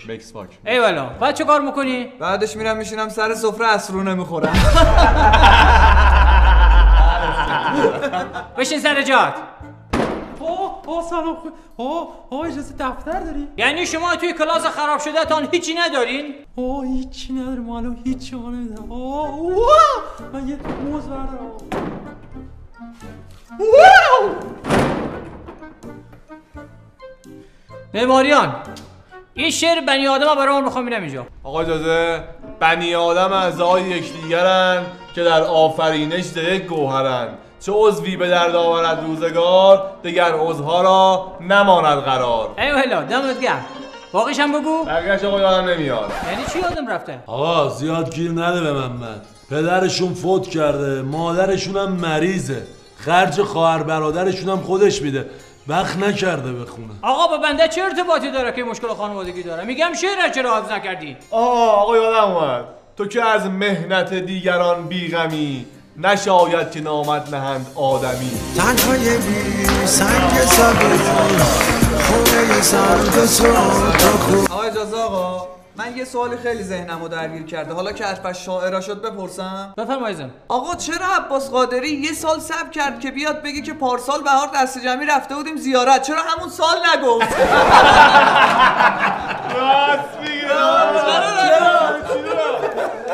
مکس فاک. ایوالا. بعد چه کار میکنی؟ بعدش میرم میشینم سر سفره عصرونه میخورم. بشین سر جات. سلام. اجازه دفتر داری؟ یعنی شما توی کلاس خراب شده تان هیچی ندارین؟ هیچی نداریم، الان هیچی نمیدونم. من یه موز بردارم. معماریان، این شعر بنی آدم برام میخوام ببینم اینجا. آقا اجازه بنی آدم اعضای یکدیگرن که در آفرینش ز یک گوهرن، چه عضوی به درد آورد روزگار، دگر عضوها را نماند قرار. ایوالا دمت گرم. باقیش هم بگو. بقیه‌اش آقا یادم نمیاد. یعنی چی یادم رفته؟ آقا زیاد گیر نده به من. پدرشون فوت کرده، مادرشون هم مریضه، خرج خواهر برادرشون هم خودش میده، وقت نکرده بخونه. آقا با بنده چه ارتباطی داره که مشکل خانوادگی داره؟ میگم شعر چرا حفظ نکردی؟ آقا یادم اومد. تو که از مهنت دیگران بیغمی، نشاید که نامد نهند آدمی. تنهای بی سنگ صبور خونه سرد آقا اجازه آقا، من یه سوالی خیلی ذهنمو درگیر کرده، حالا که اشپش شاعرا شد بپرسم؟ بفرمایید. آقا چرا عباس قادری یه سال صبر کرد که بیاد بگی که پارسال بهار دست جمعی رفته بودیم زیارت، چرا همون سال نگفت؟ راست میگه.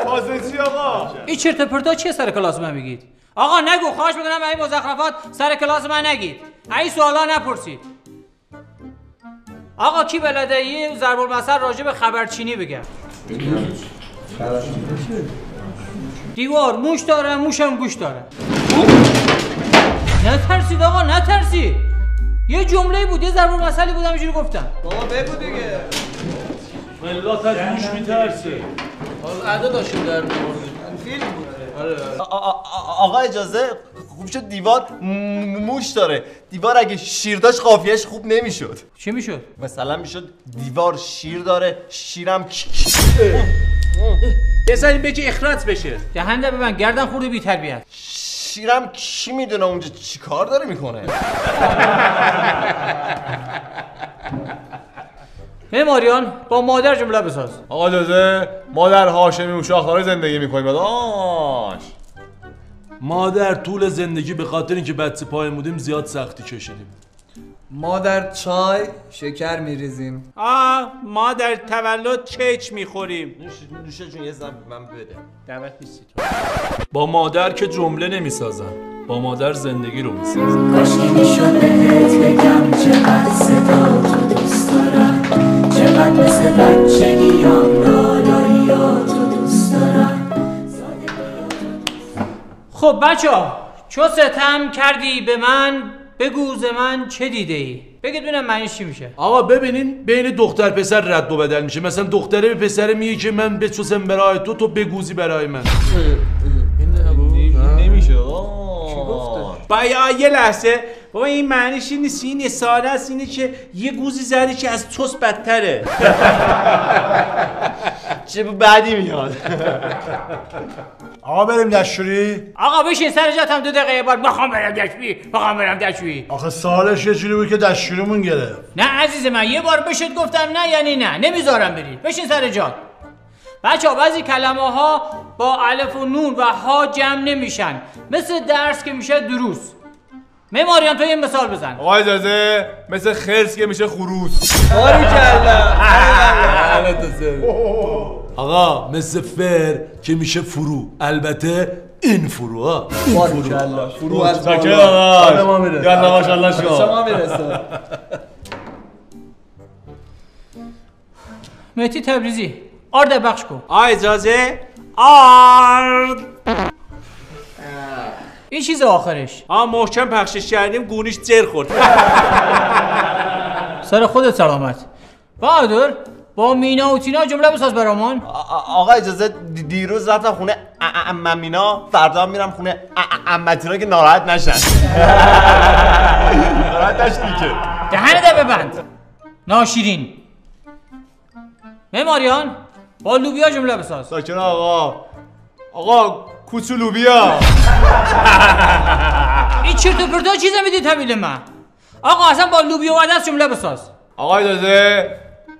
واسه چی آقا؟ این چرت و پرتا چیه سر کلاس من میگید؟ آقا نگو، خواهش میکنم این مزخرفات سر کلاس من نگید. این سوالا نپرسید. آقا کی بلده یه ضرب المثل راجع به خبرچینی بگم؟ دیوار موش داره، موشم گوش داره. نترسید آقا، نترسید. یه جمله بود، یه ضرب المثلی بود، همینجوری گفتم. بابا بگو دیگه. ملت از موش میترسه. ادا داشتیم در می‌بردیم. فیلم بود. آقا اجازه خوب شد دیوار موش داره. دیوار اگه شیر داشت قافیه‌اش خوب نمیشد. چی میشد؟ مثلا میشد دیوار شیر داره، شیرم بذاریم بگی اخراج بشه. دهنده ببند گردن خورده بی تربیت. شیرم کی میدونه اونجا چی کار داره میکنه؟ معماریان با مادر جمله بساز. آقا اجازه ما در هاشمی و شاخدار زندگی میکنیم داداش. ما در طول زندگی به خاطر اینکه بچه پای بودیم زیاد سختی کشیدیم. ما در چای شکر میریزیم. ما در تولد کیک میخوریم. نوشه جون یه زن من بده. دعوت نیستی تو. با مادر که جمله نمیسازن، با مادر زندگی رو میسازن. کاشکی میشد بهت بگم چقدر صدا تو دوست دارم، چقدر مثل بچگیام لالاییاتو دوست دارم. خب بچه‌ها چو ستم کردی به من بگو ز من چه دیده ای؟ بگید ببینم معنیش چی میشه. آقا ببینین بین دختر پسر رد و بدل میشه. مثلا دختره به پسر میگه که من بچوسم برای تو بگوزی برای من. نمیشه. بایا یه لحظه بابا این معنیش این نیست، این ساده است، اینه که یه گوزی زدی که از توس بدتره. چه بعدی میاد. آقا بریم دستشویی. آقا بشین سر جاتم 2 دقیقه بعد بخوام برم دستشویی. آخه سالش یه جوری بود که دستشوییمون گرفت. نه عزیز من یه بار بهت گفتم نه یعنی نه، نمیذارم برید. بشین سر جات. بچه‌ها بعضی کلمه ها با الف و نون و ها جمع نمیشن، مثل درس که میشه دروس. معماریان تو یه مثال بزن. آقا اجازه مثل خرس که میشه خروس. آقا مثل فر که میشه فرو. البته این فرو ها. فرو از بالا. ما میرسه. یالا ماشاءالله شما میرسه. مهدی تبریزی آرد بخش کن. اجازه آرد. این چیز آخرش. محکم پخشش کردیم گونیش جر خورد. سر خودت سلامت. بهادر با مینا و تینا جمله بساز برامون. آقا اجازه دیروز رفتم خونه عمم مینا، فردا میرم خونه عمم تینا که ناراحت نشن. ناراحت نشدی که. دهنت ببند. ناشیرین. معماریان با لوبیا جمله بساز. ساکن آقا کوچو لوبیا. این چرت و پرتا چیزا میدی طویل من. آقا اصلا با لوبیا و عدس جمله بساز. آقا اجازه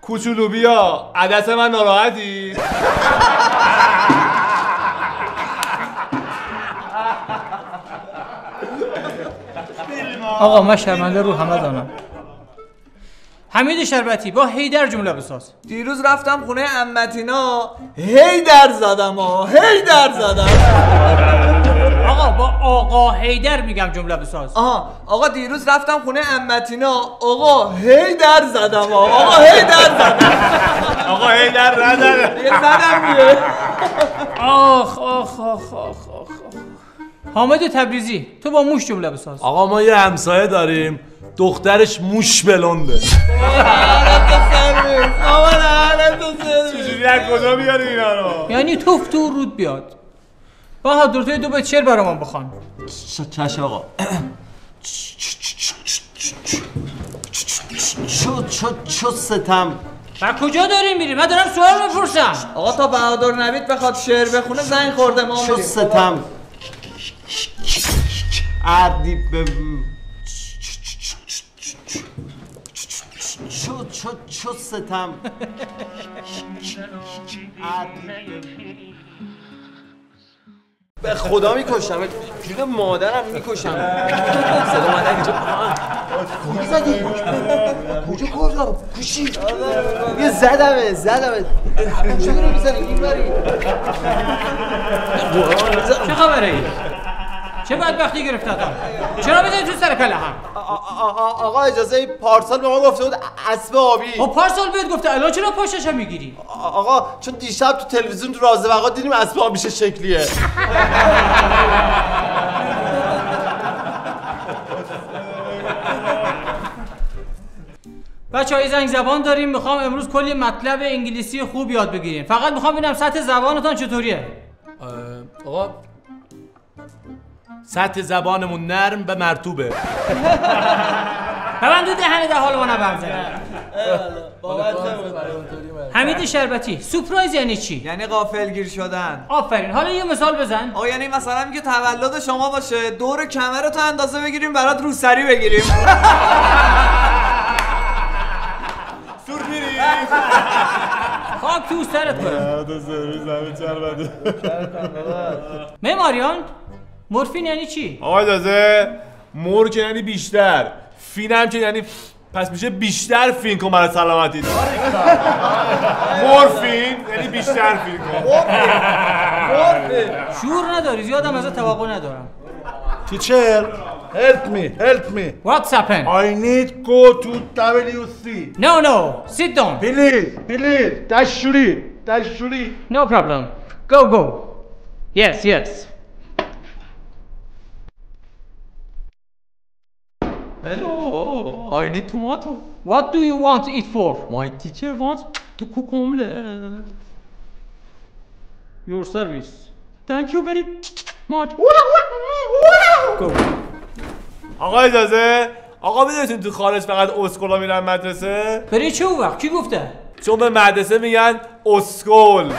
کوچو لوبیا عدس من ناراحتی؟ آقا من شرمنده رو همه دانم. حمید شربتی با هیدر جمله بساز. دیروز رفتم خونه عمتینا هیدر زدم. آقا با آقا هیدر میگم جمله بساز. آقا دیروز رفتم خونه عمتینا آقا هیدر زدم. آقا هیدر نزده. یه زدم میه. آخ حامد تبریزی تو با موش جمله بساز. آقا ما یه همسایه داریم دخترش موش بلنده. چجوری از کجا بیاری اینا رو؟ یعنی توف تو رود بیاد. بهادر توی 2 بیت شعر برامون بخوان. چشم آقا. چو ستم. و کجا داریم میریم؟ من دارم سوال میپرسم. آقا تا بهادر نوید بخواد شعر بخونه زنگ خورده ما چو ستم عردی به چو ستم به خدا میکشم، جون مادرم میکشم. صدا مادر اینجا کجا زدی؟ کجا کار دارم؟ کشی؟ یه زدمه کجا داری میزنی؟ این بری چه خبره ای؟ چه بدبختی گرفته تا؟ چرا میزنی تو سر کله هم؟ آقا اجازه پارسال به ما گفته بود اسب آبی. پارسال بهت گفته الان چرا پاشش هم میگیری؟ آقا چون دیشب تو تلویزیون تو راز وقا دیدیم اسب آبی چه شکلیه. بچه‌ها زنگ زبان داریم، میخوام امروز کلی مطلب انگلیسی خوب یاد بگیریم. فقط میخوام ببینم سطح زبانتون چطوریه. آقا سطح زبانمون نرم به مرطوبه. ببندو دهنه حال ما نبرزنه. حمید شربتی، سورپرایز یعنی چی؟ یعنی غافلگیر شدن. آفرین. حالا یه مثال بزن. یعنی مثلا میگه تولد شما باشه، دور کمرتو اندازه بگیریم برات روسری بگیریم. خاک تو سرت کنم. معماریان، مورفین یعنی چی؟ آقای دازه مور که یعنی بیشتر، فین هم که یعنی پس میشه بیشتر فین کن برای سلامتی. مورفین یعنی بیشتر فین کن. شعور نداری، زیادم ازت توقع ندارم. Teacher, help me. What's happened? I need go to WC. No, sit down. Please, Dashuri. No problem. Go. Yes. Hello, I need tomato. What do you want it for? My teacher wants to cook omelette. Your service. Thank you very much. Go. آقا اجازه، آقا میدونید تو خارج فقط اسکولا میرن مدرسه؟ برای چه اون وقت؟ کی گفته؟ چون به مدرسه میگن اسکول.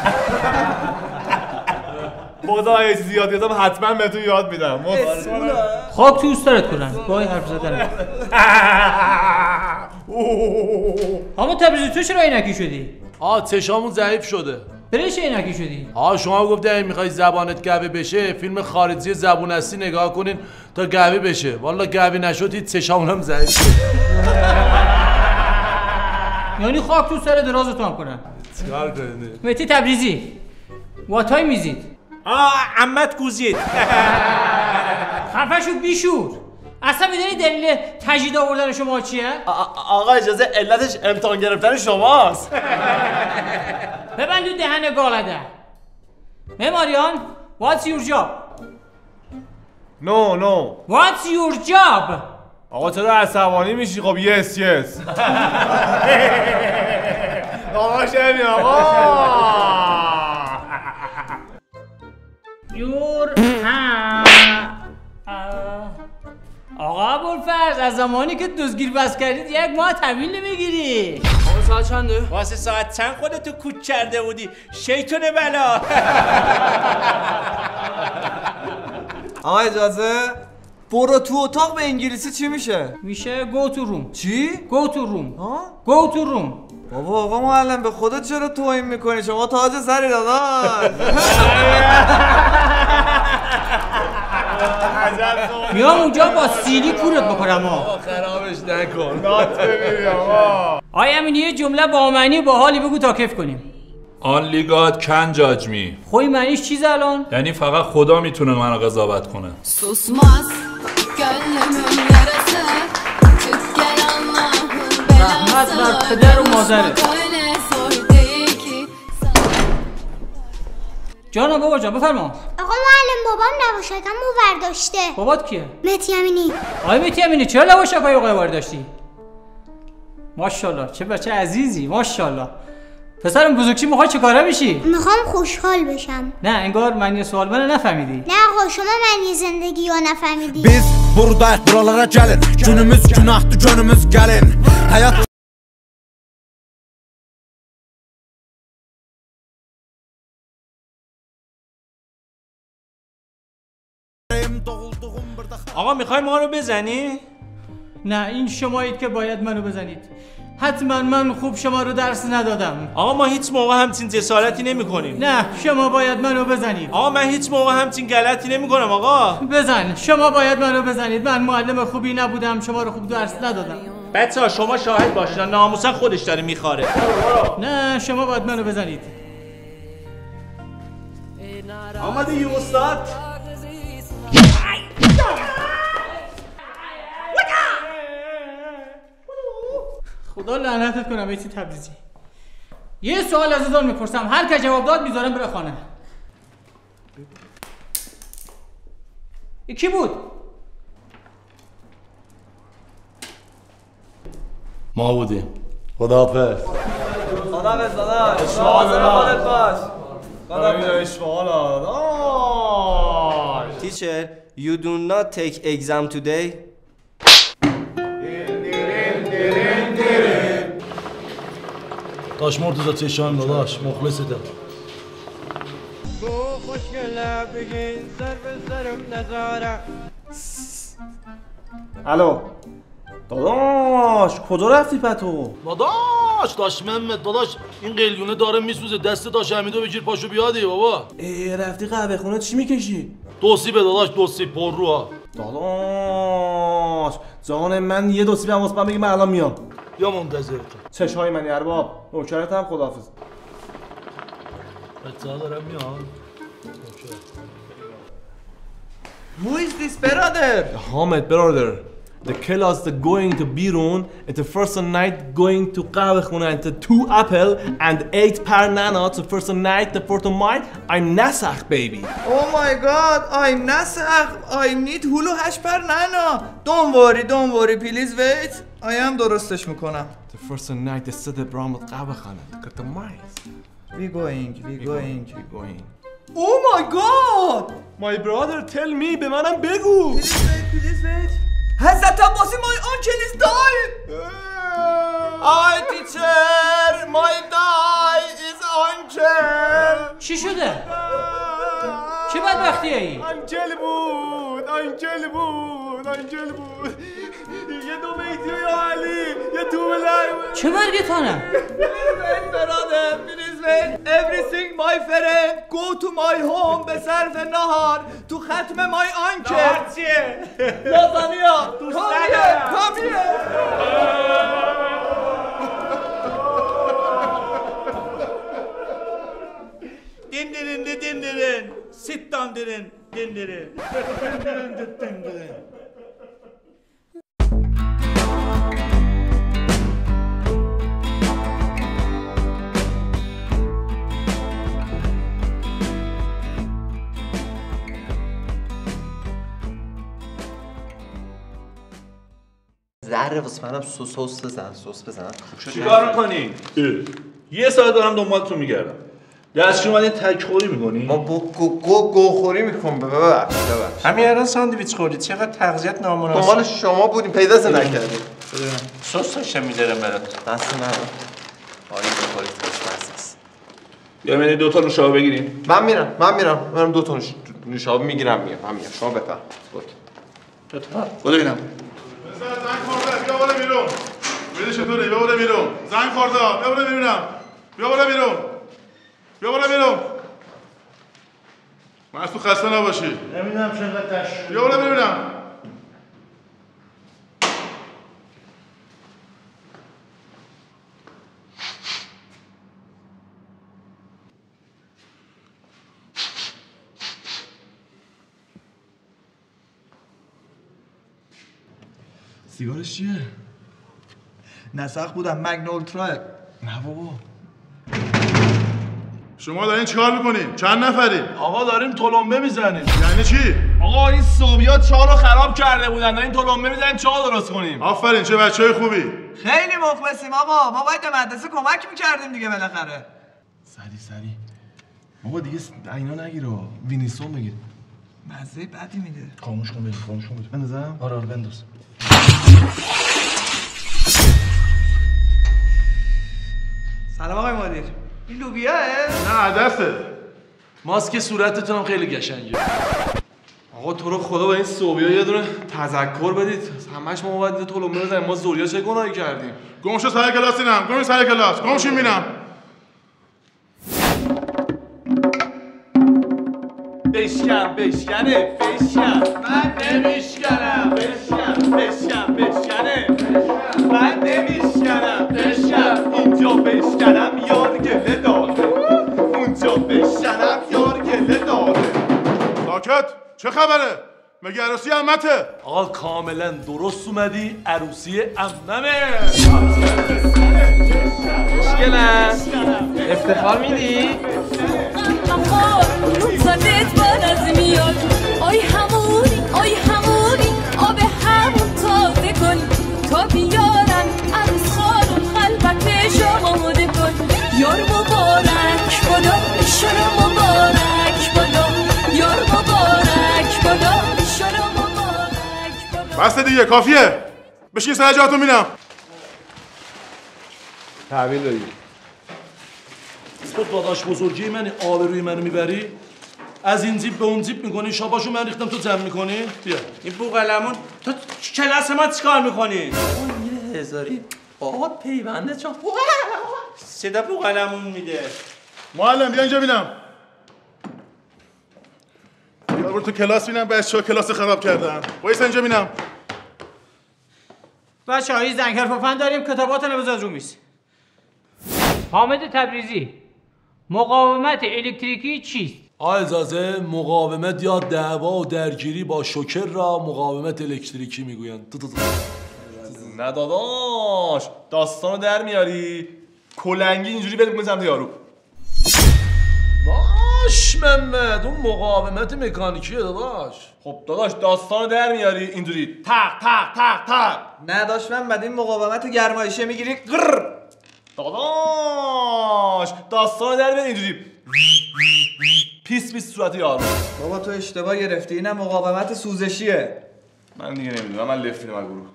بازم یه چیزی یاد گرفتم حتما بهتون یاد میدم. خاک تو استرت کنن. گاهی حرف زدن. اما تبریزی تو چرا عینکی شدی؟ چشامون ضعیف شده. برای چه عینکی شدی؟ شما گفتید میخوای زبانت قوی بشه فیلم خارجی زبون هستی نگاه کنین تا قوی بشه. والا قوی نشد هیچ چشامون هم ضعیف شد. یعنی خاک تو سر درازتون هم کنن. چیکار کنی؟ مهدی تبریزی. What time is it؟ عمت گوزید. خفه شو بیشور. اصلا میدونی دلیل تجدید آوردن شما چیه؟ آقا اجازه علتش امتحان گرفتن شماست. ببندو دهن گالده. معماریان، what's your job؟ No. What's your job؟ آقا چرا عصبانی میشی؟ خب yes. آقا شمی آقا. آقا ابوالفضل از زمانی که دزگیر بس کردید یک ماه تحویل نمیگیری. آقا ساعت چنده؟ واسه ساعت چند خودتو کوک کرده بودی شیطون بلا. آقا اجازه برو تو اتاق به انگلیسی چی میشه؟ میشه go to room. چی؟ go to room. go to room. بابا آقا معلم به خودت چرا توهین میکنی؟ شما تاج سری داداش. میام اونجا با سیلی کورت بکنم. خرابش نکن. نات ببینی آقا. آیا امینی یه جمله با معنی با حالی بگو تا کیف کنیم. Only God can judge me. خوی معنیش چیز الان؟ یعنی فقط خدا میتونه منو قضاوت کنه. Susmaz gönlümün yarası. Çık gel Allah'ın belası. رحمت بر پدر و مادرت. Öyle zor değil ki. جانم بابا جان بفرما. آقا معلم بابام لواشکمو برداشته. بابات کیه؟ مهدی امینی. آقای مهدی امینی چرا لواشکای آقای برداشتی؟ ماشاءالله چه بچه عزیزی ماشاءالله. پسرم بزرگشی میخوای چه کاره بشی؟ میخوام خوشحال بشم. نه انگار معنی سوال منو نفهمیدی. نه آقا شما معنی زندگی رو نفهمیدی. Biz buradayıq buralara gəlin. Günümüz günahdır gönümüz gəlin. Hayat آقا میخوای ما رو بزنی؟ نه این شمایید که باید منو بزنید. حتما من خوب شما رو درس ندادم. آقا ما هیچ موقع همچین جسارتی نمی کنیم. نه شما باید منو بزنید. آقا من هیچ موقع همچین غلطی نمی کنم آقا. بزن شما باید منو بزنید. من معلم خوبی نبودم شما رو خوب درس ندادم. بچه ها شما شاهد باشید ناموسا خودش داره میخاره. نه شما باید منو بزنید. آماده یه استاد؟ خدا لعنتت کنم مهدی تبریزی. یه سوال از ازان میپرسم هر که جواب داد میذارم بره خانه. کی بود؟ ما بودیم. خداحافظ. خداحافظ داداش. مواظب خودت باش. Teacher, you do not take exam today. داش مرتضی چشان داداش مخلصتم. خوشگله بگین سر به سرم نزاره. الو داداش کجا رفتی پتو؟ داش محمد داداش این قلیونه داره میسوزه دست داش حمیدو بگیر پاشو بیادی بابا. رفتی قهوه خونه چی میکشی؟ دوسی به داداش دوسی پر رو ها. داداش جان من یه دوسی هم واسه من بگی من الان میام. یا منتظرتم. چشای منی ارباب نوکرتم خداحافظ. بچه‌ها دارم میان. Who is this brother? Ahmed brother. The class going to بیرون. The first night going to قهوه خونه. The 2 apple and 8 banana. The first night the fourth night I'm نسخ baby. Oh my god, I'm نسخ. I need hulu hash banana. Don't worry please wait. I am درستش میکنم. The first night the set برام قهوه خونه. Got the mice. We going. Oh my god! My brother tell me به منم بگو. Please wait. حضرت عباسی my uncle is dying. I teacher my die is uncle. چی شده؟ چه بدبختیه ای؟ انکل بود. یه دو بیتی یا علی یه تو بلای. چه مرگتانه؟ Please wait. Everything my friend go to my home به صرف نهار تو ختم my uncle. نهار چیه؟ لازانیا. Come here. Dindirin. Sit down dindirin. ذره واسه منم سس بزن. چیکار میکنی؟ یه ساعت دارم دنبالتون میگردم. دستشو اومدین تک‌خوری میکنی؟ ما گوخوری میکنم. ببخش. همین الان ساندویچ خوردی چقدر تغذیت نامناسب. دنبال شما بودیم پیداش نکردیم. سس داشتم میذارم برات. دست من. آره بخوری خوشمزه. یا یعنی 2 تا نوشابه بگیریم؟ من میرم 2 تا نوشابه میگیرم میام. شما بفهم. بود ببینم. زنگ خورده بیا بالا بیرون. ببین چطوره بیا بالا بیرون. زنگ خورده بیا بالا ببینم. بیا بالا بیرون. من از تو خسته نباشی. نمیدونم چقدر تش. بیا بالا ببینم. سیگارش چیه؟ نسخ بودم مگنول ترای. نه بابا. شما دارین چیکار میکنین؟ چند نفرین؟ آقا داریم تلمبه میزنیم. یعنی چی؟ آقا این سوویات چاه رو خراب کرده بودن. دارین تلمبه میزنیم چاه درست کنیم. آفرین چه بچهای خوبی. خیلی مخلصیم آقا. ما باید به مدرسه کمک میکردیم دیگه بالاخره. سری. بابا دیگه اینا نگیر. وینیسون بگیر. مزه بدی میده. خاموش کن بندازم؟ آره بنداز. سلام آقای مدیر. این لوبیاه؟ نه عدسه. ماسک صورتتون هم خیلی قشنگه. آقا تو رو خدا با این سوبیا یه دونه تذکر بدید. همش ما باید تلمبه بزنیم. ما زوریا چه گناهی کردیم؟ گمشو سر کلاس اینم. گمشو میرم. بشکنه من نمیشکنم. بشکنه من نمیشکنم. اینجا بشکنم یار گله داره. اونجا بشکنم یار گله داره. ساکت. چه خبره؟ مگه عروسی عمته؟ آقا کاملا درست اومدی. عروسی عممه. مشکلم افتخار میدی؟ زدت بار از میاد. آی همونی آب همون تازه کن تا بیارن عروس بس دیگه کافیه. بشین سر جاتون میرم. تحویل داری. تو داداش بزرگی منی، آبروی منو میبری؟ از این زیپ به اون زیپ میکنی، شاباشو من ریختم تو جمع میکنی؟ بیا. این بوقلمون تو کلاس ما چیکار میکنی؟ یه هزاری آقا پیونده چون صدا بوقلمون میده. معلم بیا اینجا بینم. برو تو کلاس بینم بچه‌ها کلاس خراب کردن. وایس اینجا بینم. بچه‌ها این زنگار پفن داریم، کتابات رو بذار رو میز. حامد تبریزی، مقاومت الکتریکی چیست؟ اجازه مقاومت یا دعوا و درگیری با شوکر را مقاومت الکتریکی میگویند. نه داداش داستانو در میاری کلنگی اینجوری ول می‌کنی سمت یارو. باش محمد اون مقاومت مکانیکیه داداش. خب داداش داستانو در میاری اینجوری تق تق تق تق. نه داش محمد این مقاومت گرمایشه میگیری قر. داداش داستانو در میاری اینجوری پیس پیس صورت یارو. بابا تو اشتباه گرفتی، اینم مقاومت سوزشیه. من دیگه نمیدونم، من لفیدم از گروه.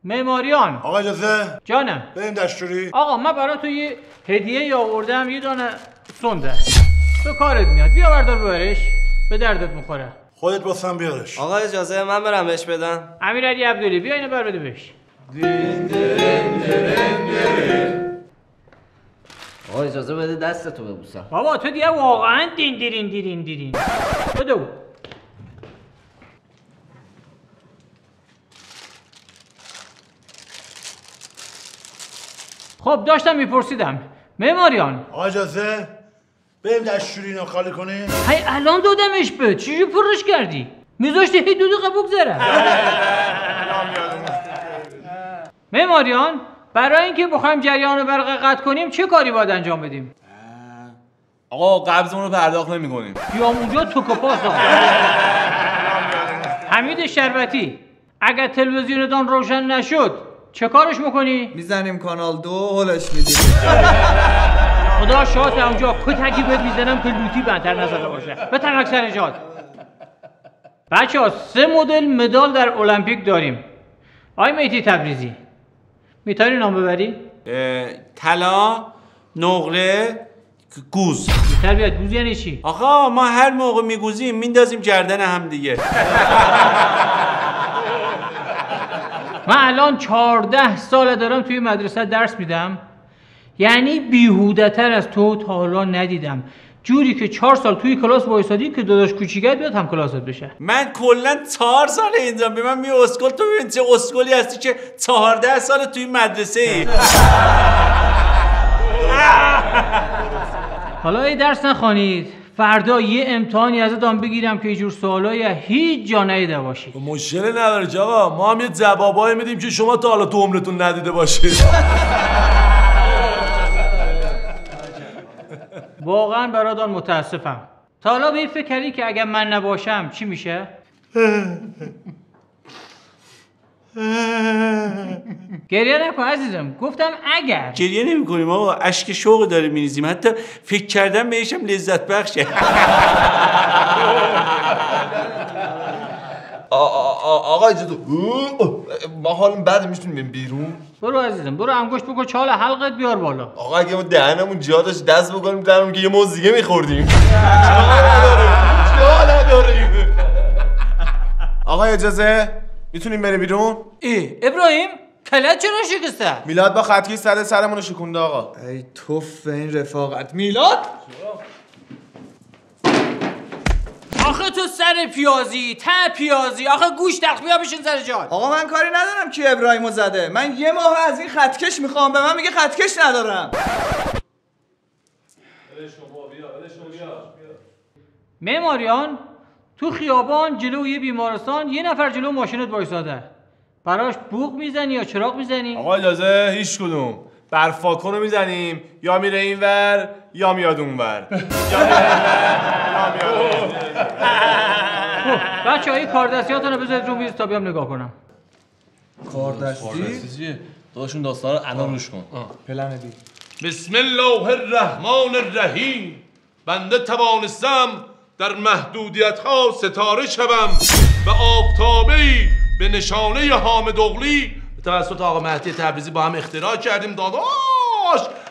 معماریان. آقا اجازه جانم. بریم دستوری. آقا من برای تو یه هدیه آوردم، یه دانه سنده. تو کارت میاد، بیا بردار ببرش، به دردت میخوره. خودت باسم بیارش. آقا اجازه من برم بهش بدم. امیرعلی عبدلی بیا اینو بر بده بهش. آقا اجازه بده دستتو ببوسم. بابا تو دیگه واقعا دین دیرین دیرین دیرین. بدو. خب داشتم میپرسیدم معماریان. آقا اجازه بریم دستوری اینو خالی کنیم. هی الان دادمش به چجوری پرش کردی؟ میذاشتی هی 2 دقیقه بگذره. معماریان برای اینکه بخوایم جریان برق قطع کنیم چه کاری باید انجام بدیم؟ آقا قبضمون رو پرداخت نمی‌کنیم. بیام اونجا توکوپاس آقا. حمید شربتی اگر تلویزیوندان روشن نشد چه کارش میکنی؟ میزنیم کانال 2 هلش میدیم. خدا شاد اونجا کتکی بهت میزنم که لوتی بنتر نزده باشه. به تنک سر جات. بچه‌ها 3 مدل مدال در المپیک داریم. آقای مهدی تبریزی میتونی نام ببری؟ طلا، نقره، گوز. بیشتر بیاد. گوز یعنی چی؟ آقا ما هر موقع میگوزیم میندازیم گردن هم دیگه. من الان 14 ساله دارم توی مدرسه درس میدم، یعنی بیهوده تر از تو تا حالا ندیدم. جوری که 4 سال توی کلاس وایسادی که داداش کوچیکت بیاد هم کلاست بشه. من کلا 4 سال اینجا، به من می اسکل. تو ببین چه اسکلی هستی که 14 سال توی مدرسه ای. حالا ای درس نخوانید، فردا یه امتحانی ازتون بگیرم که اینجور سوالای هیچ جا ندیده باشید. مشکلی نداره که آقا، ما هم یه جوابایی میدیم که شما تا حالا تو عمرتون ندیده باشید. واقعا برادان متاسفم. تا حالا به این فکر کردی که اگر من نباشم چی میشه؟ گریه نکن عزیزم، گفتم اگر. گریه نمی کنیم آقا، اشک شوق داره میریزیم، حتی فکر کردن بهشم لذت بخشه. آقا اجازه ما حالم بعد میتونیم بریم بیرون. برو عزیزم، برو انگشت بکن چال حلقت بیار بالا. آقا اگه ما دهنمون جا داشت دست بکنیم درمون که یه موز دیگه میخوردیم. آقا اجازه میتونیم بریم بیرون؟ ابراهیم کلت چرا شکسته؟ میلاد با خطکش زده سرمون رو شکونده آقا. ای توف این رفاقت. میلاد آخه تو سر پیازی، ته پیازی، آخه گوش تخت بیا بشین سر جات. آقا من کاری ندارم کی ابراهیمو زده. من یه ماه از این خطکش میخوام، به من میگه خطکش ندارم. معماریان تو خیابان جلو یه بیمارستان یه نفر جلو ماشینت وایساده. براش بوق میزنی یا چراغ میزنی؟ آقا اجازه هیچ کدوم. برفاکن رو میزنیم یا میره اینور یا میاد اونور. بچه‌ها این کاردستیاتونو بذارید رو میز تا بیام نگاه کنم. کاردستی؟ داداشون داستان رو الان روش کن. پلن بی. بسم الله الرحمن الرحیم. بنده توانستم در محدودیت ها ستاره شوم و آفتابه‌ای به نشانه حامد اغلی به توسط آقا مهدی تبریزی با هم اختراع کردیم داداش.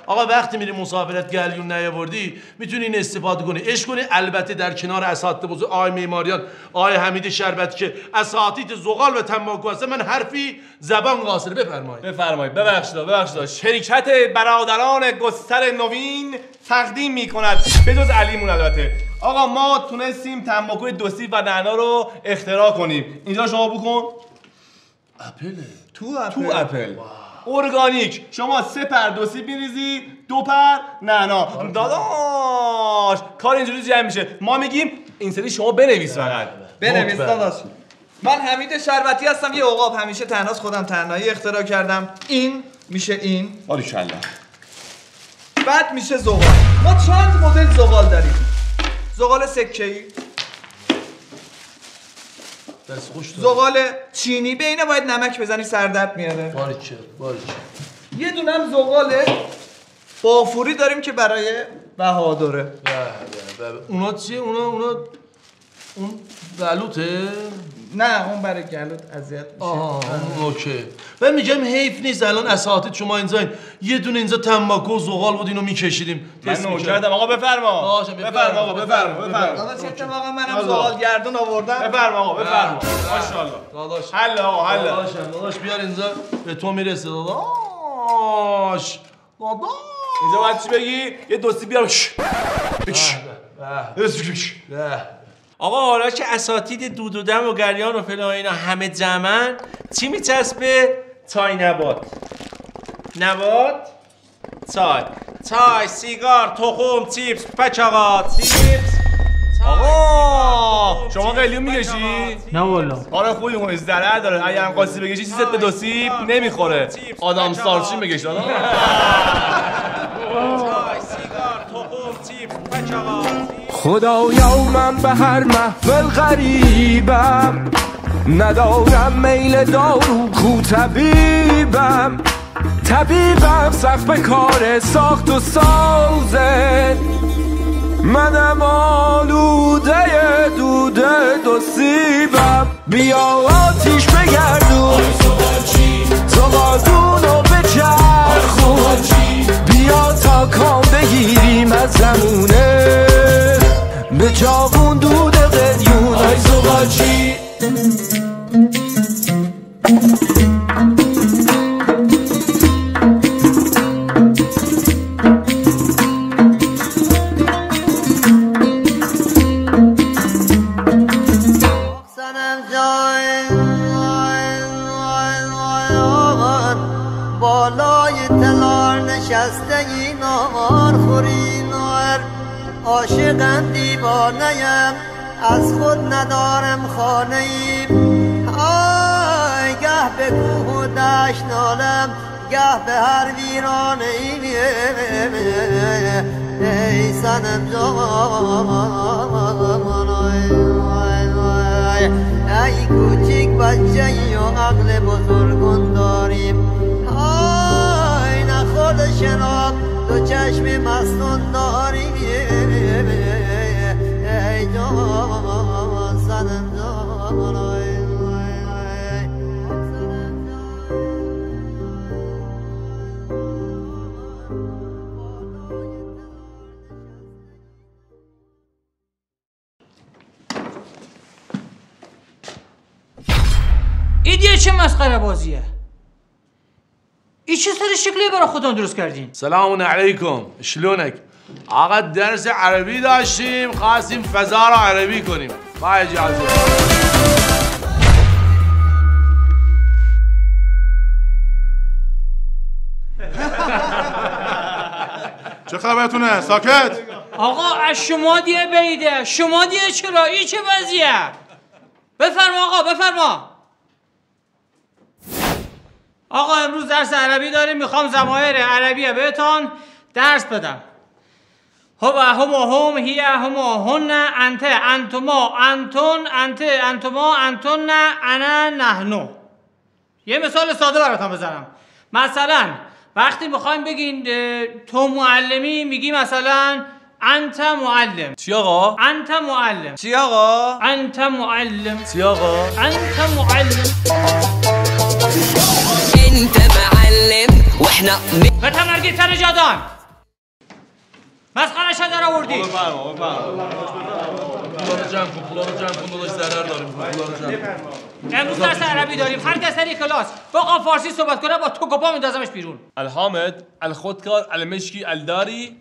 آقا وقتی میری مسافرت گلیون نیاوردی میتونی این استفاده کنی، عشق کنی. البته در کنار اساتید بزرگ آقای معماریان، آقای حمید شربتی که اساتید زغال و تنباکو هست، من حرفی زبان قاصر. بفرمایید. ببخشید شرکت برادران گستر نوین تقدیم میکند به جز علیمون. البته آقا ما تونستیم تنباکوی دوسیب و نعنا رو اختراع کنیم. اینجا شما بکن. اپله. تو اپل ارگانیک. شما 3 پر دوسیب میریزی، 2 پر نعنا. داداش کار اینجوری جمع میشه. ما میگیم این سری شما بنویس فقط. بنویس داداش. من حمید شربتی هستم. یه عقاب همیشه تنهاست، خودم تنهایی اختراع کردم. این میشه این. باریکلا. بعد میشه زغال. ما چند مدل زغال داریم. زغال سکه‌ای، زغال چینی. به اینه باید نمک بزنی سردرد میاره. باریکه. یه دونه هم زغال بافوری داریم که برای بهادره. اونا چیه؟ اونا اون بلوطه؟ نه اون برای گلوت اذیت میشه. اوکی. من میگم حیف نیست الان اساتید شما اینجا یه دونه اینجا تنباکو و زغال بود اینو میکشیدیم. من نوکردم. آقا بفرما. بفرما. داداش اتفاقا منم زغال گردون آوردم. بفرما آقا بفرما. ماشاءالله. داداش حل آقا حل. داداش بیار اینجا به تو میرسه داداش. اینجا باید چی بگی؟ یه دوستی بیار. آقا حالا که اساتید دودودم و گریان و فلان اینا همه جمعن، چی میچسبه؟ تای نبات، تای، سیگار، تخم، چیپس، پچاقا، آقا شما قلیون میکشی؟ نه والا. آره خوبی اون ضرر داره. اگه هم قاسی بکشی 3 به دوسیب نمیخوره. آدم سارچین بکش داداش. تای، سیگار، تخم، چیپس، پچاقا. خدایا من به هر محفل غریبم، ندارم میل دارو کو طبیبم سخت به کار ساخت و سازه، منم آلوده دوده دوسیبم. بیا آتیش بگردون زغالدونو بچرخون، بیا تا کام بگیریم از زمونه به جاغون دود قلیون. آی زغالچی بالای تلار نشسته این آوار خوری نار، عاشقم دیوانه‌ام از خود ندارم خانه‌ایم. آی گه به کوه و دشت نالم، گه به هر ویرانه‌ایم. ای صنم جان، ای کوچیک بچه‌ای و عقل بزرگان داریم. آی نخورد شراب دو چشم مستون داریم. ای جان صنم جان، این دیگه چه مسخره بازیه؟ این چه سر شکلی برای خودتون درست کردین؟ سلام علیکم، شلونک؟ آقا درس عربی داشتیم، خواستیم فضا رو عربی کنیم. با اجازه. چه خبرتونه؟ ساکت. آقا از شما دیگه بعیده. شما دیگه چرا؟ این چه وضعیه؟ بفرما آقا بفرما. آقا امروز درس عربی داریم، میخوام ضمایر عربیه بهتون درس بدم. هو هم هم هی هم هن انت انتما انتون انت انتما انتون انا نحنو. یه مثال ساده براتون بزنم. مثلا وقتی میخوایم بگین تو معلمی، میگی مثلا انت معلم. چی آقا؟ انت معلم. چی آقا؟ انت معلم. چی آقا؟ انت معلم. انت معلم واحنا بتمرگی تر جادان مسخره شده را وردی. امروز درس عربی داریم، هر کس سری کلاس بقا فارسی صحبت کنه با تو کپا میندازمش بیرون. الحامد الخودکار المشکی الداری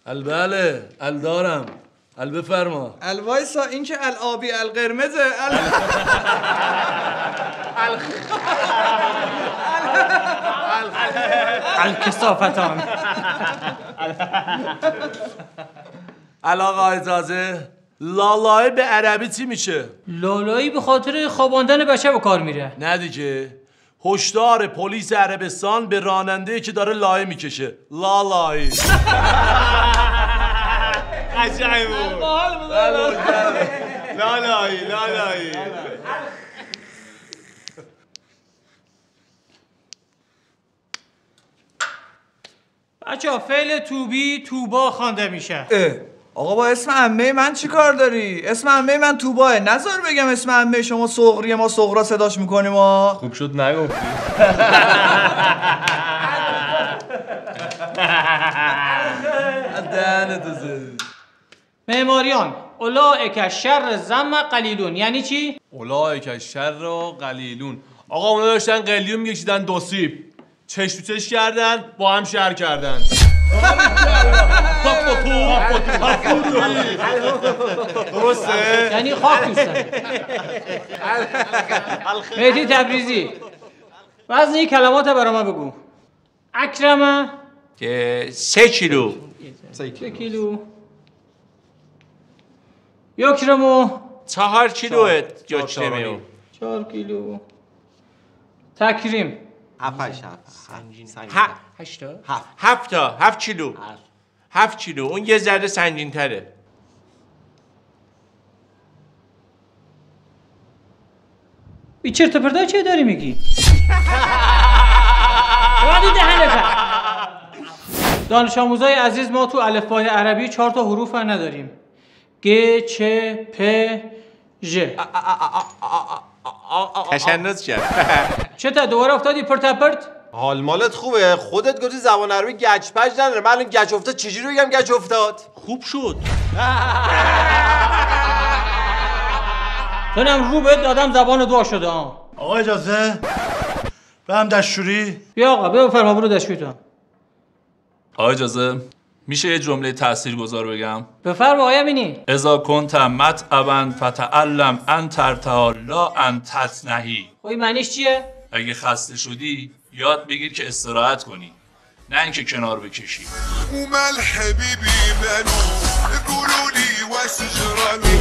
البله الدارم البفرما الوایسا این که الابی القرمزه الکسافتان. آقا اجازه لالایی به عربی چی میشه؟ لالایی به خاطر خواباندن بچه به کار میره. نه دیگه، هشدار پلیس عربستان به راننده که داره لایه میکشه. لالایی قشنگ بود. لالایی لالایی. بچه فعل توبی توبا خوانده میشه. آقا با اسم عمه من چی کار داری؟ اسم عمه من توباه. نذار بگم اسم عمه شما صغریه، ما صغرا صداش میکنیم ما. خوب شد نگفتی. معماریان اولئک شر زم قلیلون یعنی چی؟ اولئک شر قلیلون. آقا اونا داشتن قلیون میکشیدن دو سیب، چش تو چش کردن با هم شر کردن. درسته؟ یعنی خاک دوستن. مهدی تبریزی وزن این کلمات برای ما بگو. اکرمه که 3 کیلو. 3 کیلو. یکرمو 4 کیلو جاچمه. 4 کیلو. تکریم 7 کیلو. 7 کیلو. اون یه ذره سنگین تره. بی چرت و پرتا چه داری میگی؟ وادی دهنه. دانش آموزای عزیز، ما تو الفبای عربی 4 تا حروف نداریم. گ، چ، پ، ژ. تشنج کرد. چطور دوباره افتادی پرت؟ حال مالت خوبه؟ خودت گفتی زبان عربی گچ پج نداره. من الان گچ افتاد چجوری بگم گچ افتاد؟ خوب شد. تونم رو بهت دادم زبان دعا شده. آقا اجازه برم دستشویی؟ بیا آقا بفرما برو دستشویی تو. آقا اجازه میشه یه جمله تاثیرگذار بگم؟ بفرما آقای امینی. اذا كنت متعبا فتعلم ان ترتاح لا ان تتنهی. خب این معنیش چیه؟ اگه خسته شدی یاد بگیر که استراحت کنی، نه اینکه کنار بکشی. ومال حبيبي مالو قولوا لي واش جرالي.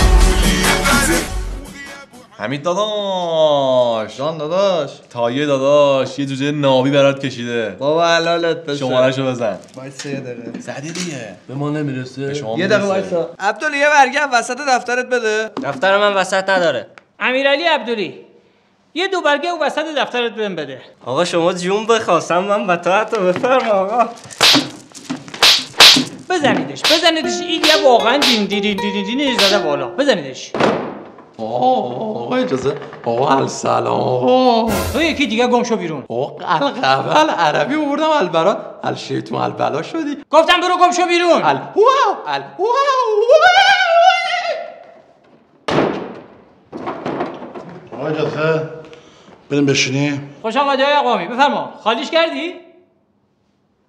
حمید داداش، جان داداش، تایه داداش یه جوجه نابی برات کشیده. بابا حلالت بشه. شمارهشو بزن. وایسا یه دقیقه. زدی دیگه. به ما نمیرسه. به شما یه دقیقه وایسا. عبدالله یه برگه وسط دفترت بده. دفتر من وسط نداره. امیرعلی عبدولی یه 2 برگه و وسط دفترت بهم بده. آقا شما جون بخواستم من بطاعت رو بفرما آقا. بزنیدش این یه واقعا دین زده بالا. بزنیدش. آقا اجازه. آقا السلام آقا. تو یکی دیگه گم شو بیرون. آقا القبل عربی آوردم البرا الشیطون البلا شدی. گفتم برو گم شو بیرون. آقا اجازه بریم بشینی؟ خوش آمدی آقای اقوامی. بفرما. خالیش کردی؟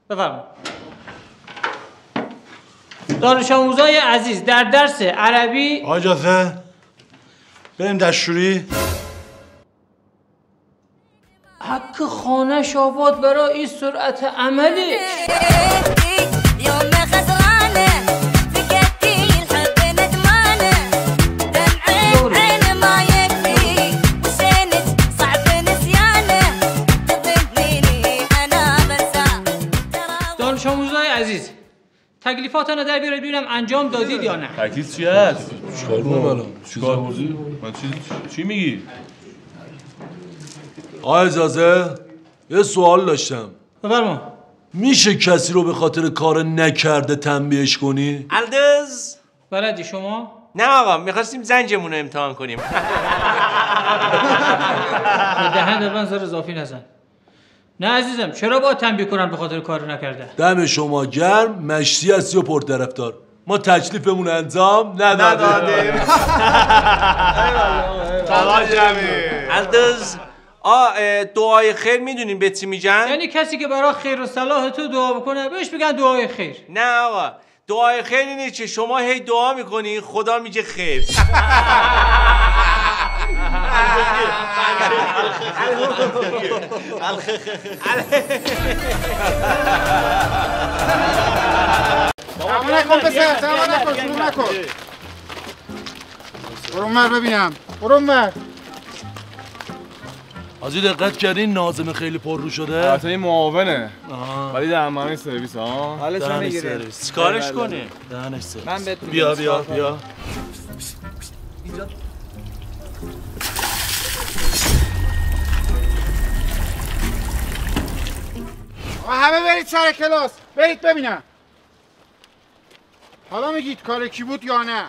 بفرما. دانش آموزای عزیز در درس عربی. آقا اجازه بریم دستشویی؟ حق خانه‌ش آباد برای این سرعت عملی. دانش آموزای عزیز تکلیفاتونو در بیارید ببینم انجام دادید یا نه. تکلیف چی هست؟ چیکار کنم الان؟ چیکار بردی؟ چی میگی؟ آقا اجازه یه سوال داشتم. بفرما. میشه کسی رو به خاطر کار نکرده تنبیهش کنی؟ الدز بلدی شما؟ نه آقا میخواستیم زنجمون رو امتحان کنیم. دهن من زار اضافی نزن. نه عزیزم چرا باید تنبیه کنن به خاطر کار نکرده؟ دم شما گرم، مشتی هستی و پرطرفدار. ما تکلیفمون انجام ندادیم. الدز دعای خیر میدونین به چی میگن؟ یعنی کسی که برای خیر و صلاح تو دعا بکنه بهش میگن دعای خیر. نه آقا دعای خیر اینه که شما هی دعا میکنی خدا میگه خیر. تمام نکن پسر، تمام نکن، شروع نکن. برو اونور ببینم، برو اونور. حاجی دقت کردین ناظم خیلی پررو شده؟ البته این معاونه ولی در همه سرویس ها. حالش رو میگیره. چیکارش کنه؟ دهنش سرویس. من بهت بیا بیا. اینجا همه برید سر کلاس، برید ببینم. حالا میگید کار کی بود یا نه؟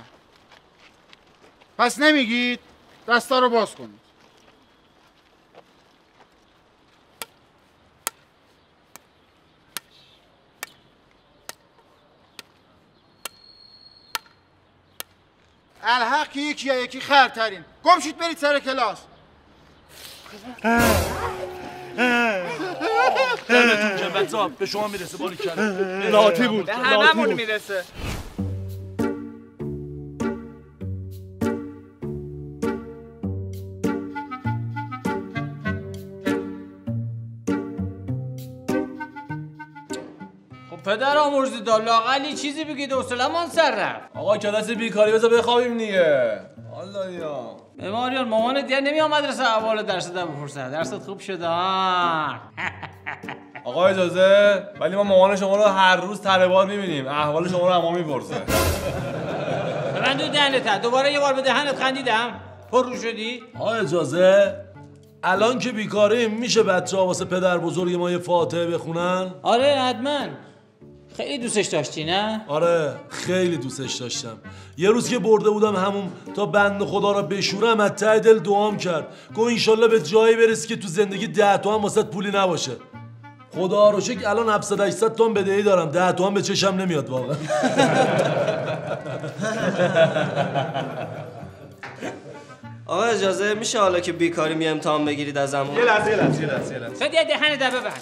پس نمیگید، دستا رو باز کنید. الحق که یکی یا یکی خرترین. گم شید برید سر کلاس. دمتون که بچه‌ها به شما میرسه باری کرده. لاتی بود. به هممون میرسه. پدر آمرزیدار لااقل چیزی بگید حوصله‌مان سر رفت. آقا کلاس بیکاری بذار بخوابیم دیگه. الله یا ماریان مامانت دیگه نمیاد مدرسه اول درس بپرسه. درست خوب شده ها. آقا اجازه ولی ما مامان شما رو هر روز تربار میبینیم. احوال شما رو هم میپرسه. من دو دهنت دوباره یه بار به دهنت خندیدم. پررو شدی؟ آقا اجازه الان که بیکاریم میشه بچه‌ها واسه پدر بزرگ ما یه فاتحه بخونن؟ آره حتما. خیلی دوستش داشتی نه؟ آره خیلی دوستش داشتم. یه روز که برده بودم همون تا بند خدا را بشورم از ته دل دعام کرد گفت انشالله به جایی برسی که تو زندگی 10 تومن واسط پولی نباشه. خدا رو شکر الان 700 800 تومن بدهی دارم. 10 تومن به چشم نمیاد واقعا. آقا اجازه میشه حالا که بیکاریم یه امتحان بگیرید ازمون؟ یه لحظه خد یه دهن ده ببند.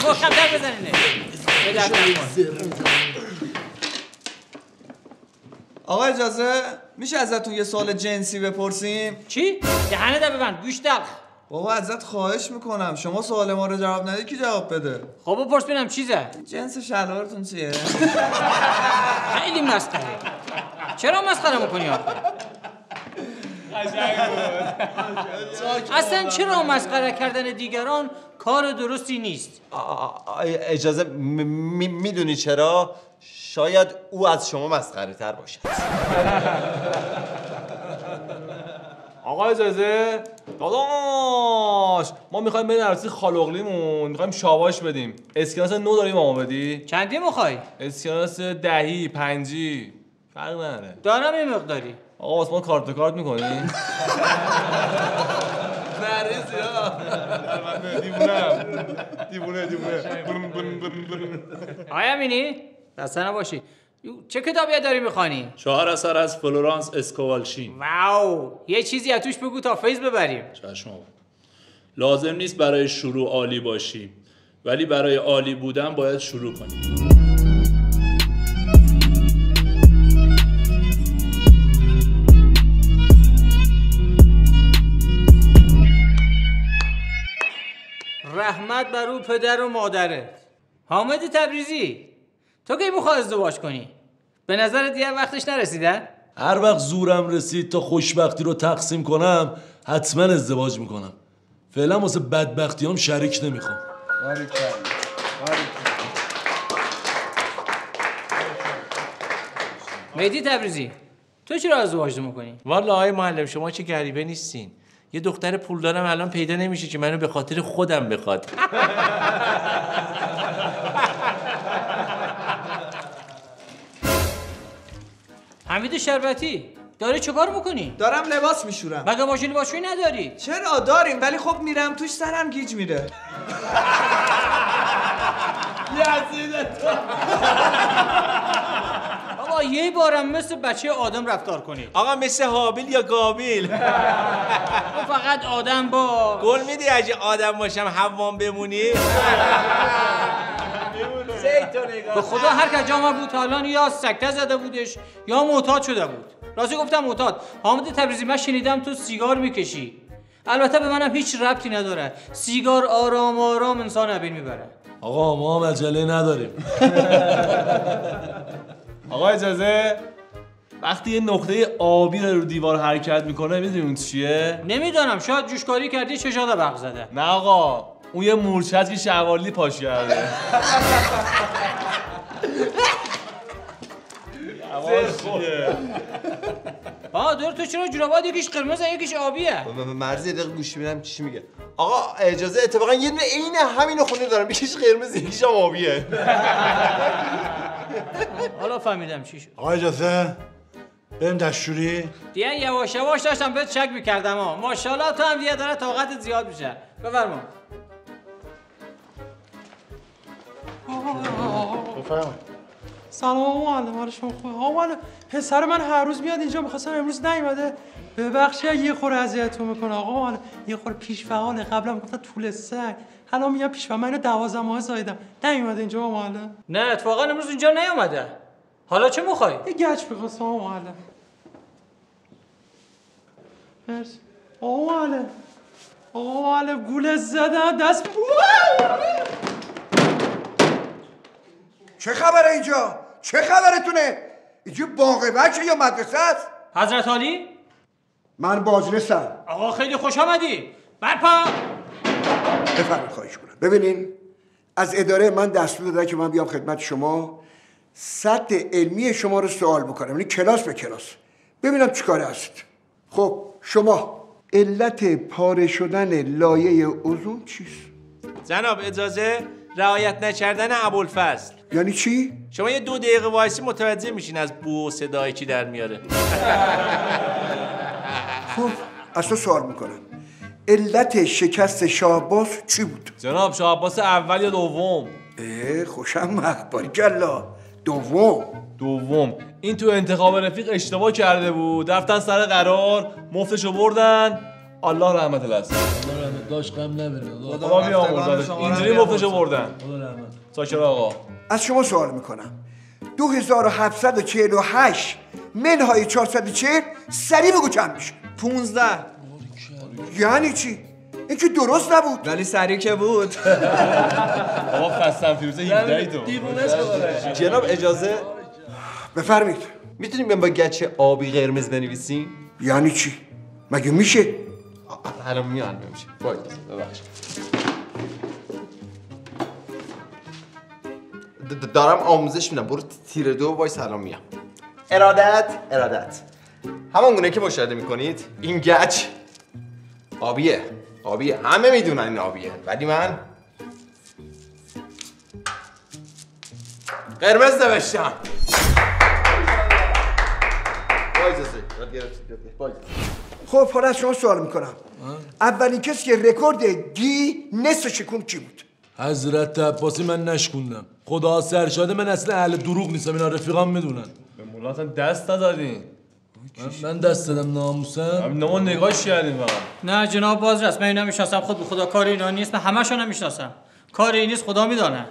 محکم‌تر بزنینه. آقا اجازه میشه ازتون یه سوال جنسی بپرسیم؟ چی؟ دهنه ده ببند گوش دلخ. بابا ازت خواهش میکنم شما سوال ما رو جواب ندی کی جواب بده؟ خب بپرس ببینم چیزه؟ جنس شلوارتون چیه؟ خیلی مسخره. چرا مسخره میکنی آخه؟ اصلا چرا مسخره کردن دیگران کار درستی نیست؟ اجازه میدونی چرا؟ شاید او از شما مسخره تر باشد. آقا اجازه داداش ما میخوایم بریم عروسی خالقلیمون میخوایم شاباش بدیم. اسکناس 9 داریم ما بدی؟ چندی میخوای؟ اسکناس 10 5 فرق نداره. دارم یه مقداری. آقا واسه ما کارت به کارت میکنی؟ نریز یا دیوونه آقای امینی دسته نباشی. چه کتابی داری میخوانی؟ 4 اثر از فلورانس اسکوالشین. واو یه چیزی از توش بگو تا فیض ببریم. چشم آقا. لازم نیست برای شروع عالی باشی ولی برای عالی بودن باید شروع کنی. رحمت بر او پدر و مادرت. حامد تبریزی تو کی میخوای ازدواج کنی؟ به نظرت دیگه وقتش نرسیده؟ هر وقت زورم رسید تا خوشبختی رو تقسیم کنم حتما ازدواج میکنم. فعلا واسه بدبختیام شریک نمیخوام. مهدی تبریزی تو چرا ازدواج نمیکنی؟ والا آقای معلم شما چه غریبه نیستین. یه دختر پولدارم الان پیدا نمیشه که منو به خاطر خودم بخواد. حمید شربتی داری چه کار میکنی؟ دارم لباس میشورم. مگه ماشین باشویی نداری؟ چرا داریم، ولی خب میرم توش سرم گیج میره. آقا یه بارم مثل بچه آدم رفتار کنی. آقا مثل حابیل یا قابیل. تو فقط آدم با گل میدی اگه آدم باشم حوام بمونی؟ به خدا هر کجا بود حالا یا سکته زده بودش یا معتاد شده بود. راستی گفتم معتاد. حامد تبریزی من شنیدم تو سیگار میکشی. البته به منم هیچ ربطی نداره. سیگار آرام آرام انسان ابین میبره. آقا ما مجله نداریم. آقا اجازه، وقتی یه نقطه آبی رو دیوار حرکت میکنه میدونی چیه؟ نمیدونم، شاید جوشکاری کردی چشاده برق زده. نه آقا، اون یه مورچه هست که شوالی پاش کرده. دور تو چرا جورابات یکیش قرمزه یکیش آبیه؟ مرزی یه دقیقه گوش میدم چی میگه. آقا اجازه، اتفاقا یه دونه عین همینو خونه دارم، یکیش قرمز یکیش هم آبیه. حالا فهمیدم چی شد. آقا اجازه بریم دستشویی. دیگه یواش یواش داشتم بهت شک می‌کردم ها. ماشاءالله تو هم دیگه داره طاقتت زیاد میشه. بفرما. بفرما. سلام معلم، حال شما خوبه؟ معلم پسر من هر روز میاد اینجا، می‌خواستم امروز نیومده. ببخشید یه خورده اذیتتون میکنه آقا معلم. یه خورده پیش فعاله، قبلا میگفتن طول سگ، حالا میگم پیش فعال. من اینو 12 ماه زایدم، نیومده اینجا معلم. نه اتفاقا امروز اینجا نیومده. حالا چه می‌خوای؟ یه گچ می‌خواستم معلم. مرسی. آقا معلم گول زدن دست. چه خبره اینجا؟ چه خبرتونه؟ اینجا باغ بچه یا مدرسه است؟ حضرت علی؟ من بازرسم. آقا خیلی خوش آمدی. برپا. بفرمایید خواهش کنم. ببینین، از اداره من دستور دادن که من بیام خدمت شما سطح علمی شما رو سوال بکنم، یعنی کلاس به کلاس، ببینم چیکار هست. خب شما علت پاره شدن لایه اوزون چیست؟ جناب اجازه، رعایت نکردن ابوالفضل. یعنی چی؟ شما یه 2 دقیقه وایسی متوجه میشین از بو و صدای چی در میاره. خب از تو سوال میکنم، علت شکست شاه عباس چی بود؟ جناب شاه عباس اول یا دوم؟ خوشم باریکلا. دوم. این تو انتخاب رفیق اشتباه کرده بود، رفتن سر قرار، مفتشو بردن. الله رحمت الاسلام. الله رحمت داشت، غم نبینه. خدا بیامرزه. اینجوری مفتشو بردن. خدا رحمت. ساکر آقا. از شما سوال میکنم، 2748 منهای 440 سریع بگو چند میشه؟ 15. یعنی چی؟ این که درست نبود. ولی سریع که بود. بابا خستم فیروزه 17 تو. دیوونه است. جناب اجازه بفرمایید. میتونیم با گچ آبی قرمز بنویسیم؟ یعنی چی؟ مگه میشه؟ الان میان نمیشه. ببخشید. دارم آموزش میدم. برو تیر 2 وای سلام میام. ارادت. همون گونه که مشاهده میکنید این گچ آبیه. همه میدونن این آبیه، ولی من قرمز نوشتم. خب حالا از شما سوال میکنم، اولین کسی که رکورد گی نصف شکوند کی بود؟ حضرت عباسی. من نشکوندم. خدا سرشاده، من اصلا اهل دروغ نیستم، اینا رفیقام میدونن. به مولا اصلا دست ندادین. من دست دادم ناموسم. ما نگاهش کردیم فقط. نه جناب بازرس، من اینو میشناسم، خود به خدا کار اینا نیست. من همه‌شو نمیشناسم. کار این نیست، خدا میدونه.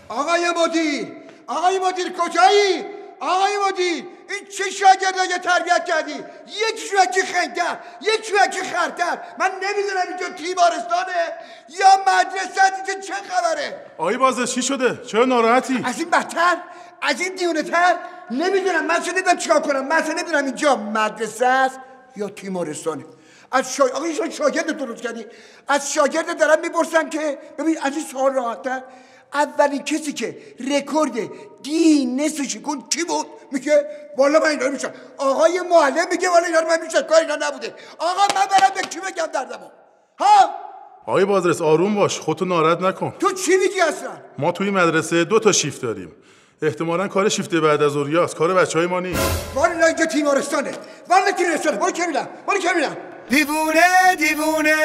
آقای مدیر کجایی؟ آقای مدیر، این چه شاگردایی تربیت کردی؟ یکی خنگ‌تر، یکی خرتر. من نمیدونم اینجا تیمارستانه یا مدرسه، اینجا چه خبره؟ آقای بازرس چی شده؟ چرا ناراحتی؟ از این بدتر؟ از این دیونه‌تر؟ نمیدونم، من اصلا نمیدونم چیکار کنم. من اصلا نمیدونم اینجا مدرسه است یا تیمارستانه. آقای شاگرد درست کردی. از شاگرد دارم میپرسم که ببین از این سوال راحت‌تر، اولین کسی که رکورد گینس شکون کی بود؟ میگه والا من اینا رو میشم. آقای معلم میگه والا اینا رو من میشم، کار اینا نبوده. آقا من برم به کی بگم دردمو؟ ها؟ آقای بازرس آروم باش، خودتو ناراحت نکن. تو چی میگی اصلا؟ ما توی مدرسه 2 تا شیفت داریم. احتمالاً کار شیفت بعد از ظهریاست، کار بچهای ما نیست. والا اینجا تیمارستانه. والا تیمارستانه. برو که میرم. برو که میرم. دیوونه دیوونه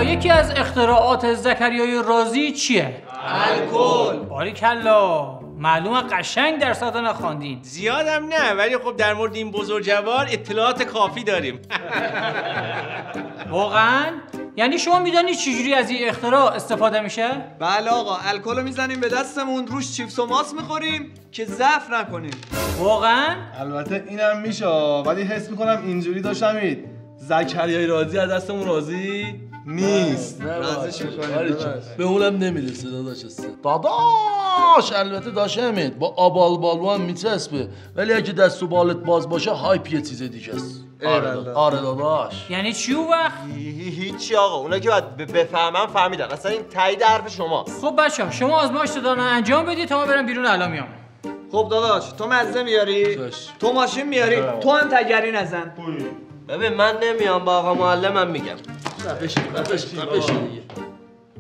یکی از اختراعات زکریای رازی چیه؟ الکل. باریکلا، معلومه قشنگ درساتو نخواندین. زیادم نه، ولی خب در مورد این بزرگوار اطلاعات کافی داریم. واقعا؟ یعنی شما میدونی چجوری از این اختراع استفاده میشه؟ بله آقا، الکل رو میزنیم به دستمون، روش چیپس و ماست میخوریم که ضعف نکنیم. واقعا؟ البته اینم میشه، ولی حس میکنم اینجوری داشتمید زکریای رازی از دستمون راضی نیست. رازیش میکنیم به اونم نمیرسه داداش. البته داشت همید با آبال بالو هم میچسبه، ولی اگه دست و بالت باز باشه هایپ یه چیز دیگه است. آره داداش. یعنی چی اون وقت؟ هیچی آقا، اونا که باید بفهمن فهمیدن. اصلا این تایید حرف شماست. خب بچه‌ها شما آزمایش دادن انجام بدید تا ما برم بیرون الان میام. خب داداش تو مزه میاری؟ تو ماشین میاری؟ تو هم تگری نزن. ببین من نمیام، با آقا معلمم میگم. بشین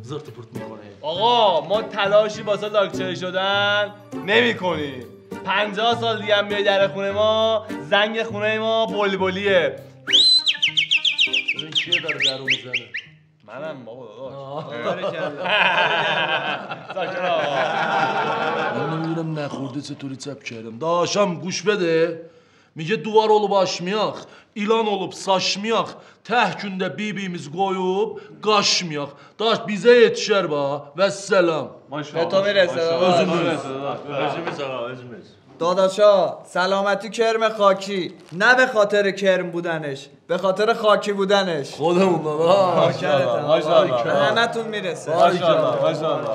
زرت پرت میکنه. آقا ما تلاشی واسه لاکچری شدن نمی‌کنیم. 50 سال دیگه هم بیای در خونه ما، زنگ خونه ما بلبلیه. این کیه داره درو میزنه؟ منم بابا من نمیدونم نخورده چطوری چپ کردم. داشتم گوش بده. میگه duvar olub aşmayaq, ilan olub saçmayaq, tək gündə bibimiz qoyub qaşmayaq. Daş bizə yetişər bax. Vəssalam. به تو میرسه. özümüz. داداشا سلامتی کرم خاکی، نه به خاطر کرم بودنش، به خاطر خاکی بودنش. خودمون داداش. ماشاءالله. همتون میرسه. ماشاءالله.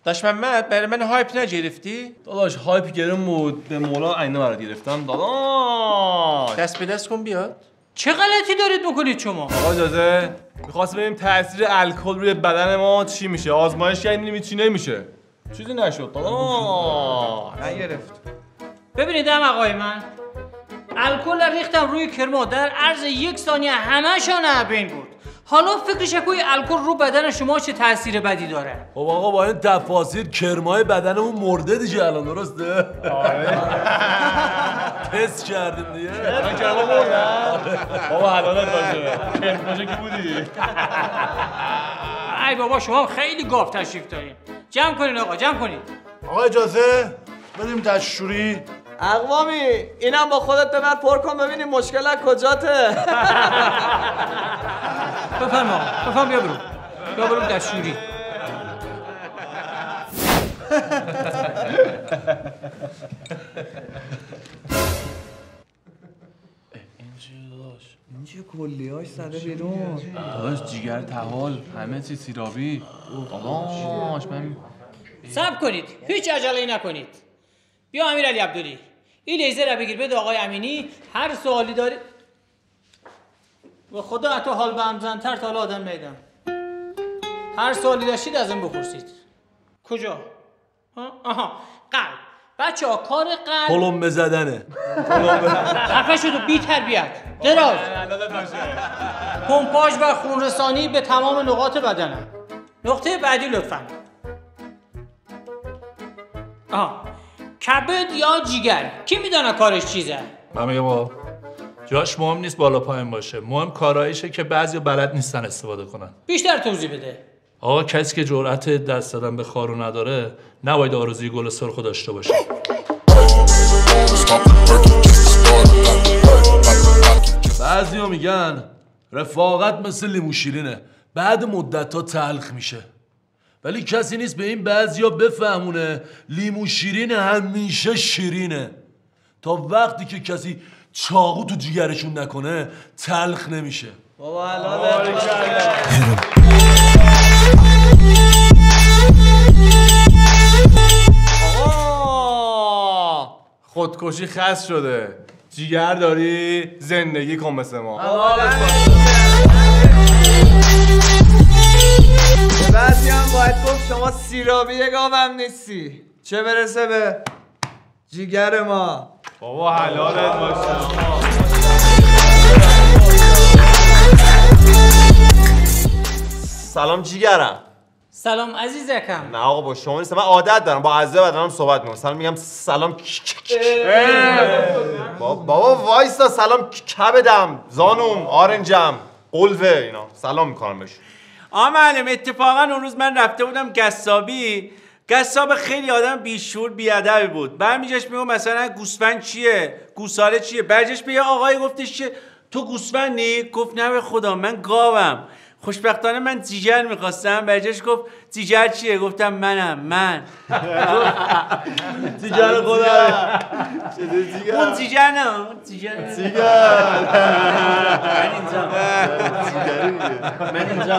داش محمد برای من هایپ نگرفتی؟ داداش هایپ گرم بود، به مولا عینه برات گرفتم داداش. دست به دست کن بیاد. چه غلطی دارید بکنید شما؟ آقا اجازه می‌خواستم ببینیم تاثیر الکل روی بدن ما چی میشه. آزمایش کردیم چی نمیشه. چیزی نشد داداش. نگرفت. ببینید آقای من، الکل ریختم روی کرما، در عرض 1 ثانیه همه‌شان بین بود. حالا فکرش کوی الکل رو بدن شما چه تاثیر بدی داره؟ خب آقا با این تفاصیل کرمای بدنمون مرده دیگه الان، درسته؟ آره. تست کردیم دیگه. من کرما مردم. بابا حلالت باشه. کرما کی بودی؟ ای بابا شما خیلی گاف تشریف دارین. جمع کنین آقا، جمع کنین. آقا اجازه بریم دستشوری. اقوامی اینم با خودت ببر پر کن ببینیم مشکل از کجاته. بفرم آقا، بفرم بیا برو دستشوری. اینجا کلیهاش زده بیرون. داداش جیگر تحال، همه چی سیرابی. داداش من صبر کنید، هیچ عجله‌ای نکنید. بیا امیرعلی عبدلی، این لیزر رو بگیر بده آقای امینی. هر سوالی داری و خدا حتی حال به همزن‌تر تا حالا آدم ندیدم. هر سوالی داشتید از این بپرسید. کجا؟ آها قلب. بچه‌ها کار قلب پلم بزدنه. خفه شد و بی تربیت دراز. پمپاژ و خونرسانی به تمام نقاط بدنه. نقطه بعدی لطفاً. کبد یا جیگر کی میدونه کارش چیزه؟ من میگم با جاش مهم نیست بالا پایین باشه، مهم کاراییشه که بعضی بلد نیستن استفاده کنن. بیشتر توضیح بده. آقا کسی که جرأت دست دادن به خارو نداره نباید آرزوی گل سرخو داشته باشه. بعضیا میگن رفاقت مثل لیمو شیرینه، بعد مدت‌ها تلخ میشه. ولی کسی نیست به این بعضیا بفهمونه لیمو شیرین همیشه شیرینه. تا وقتی که کسی چاقو تو جیگرشون نکنه تلخ نمیشه. بابا حلاله. خودکشی خاص شده. جیگر داری زندگی کن مثل ما. بعضی هم باید گفت شما سیرابی گاوم نیستی، چه برسه به جیگر ما. بابا حلالت باشه. سلام جیگرم. سلام عزیزکم. نه آقا با شما نیست، من عادت دارم با عزیزه بدنم صحبت میکنم. سلام میگم سلام بابا وایسا. سلام کبدم، زانوم، آرنجم، قلوه، اینا سلام میکنم بهش. معلم اتفاقا اون روز من رفته بودم قصابی. قصاب خیلی آدم بیشور بیادبی بود. برمیجاش میگم مثلا گوسفند چیه، گوساله چیه. برجاش به یه آقای گفتش که تو گوسفندی؟ گفت نه به خدا من گاوم. خوشبختانه من جیگر میخواستم. برجاش گفت جیگر چیه؟ گفتم من. جیگر خدا. اون جیگر نه، جیگر من اینجا.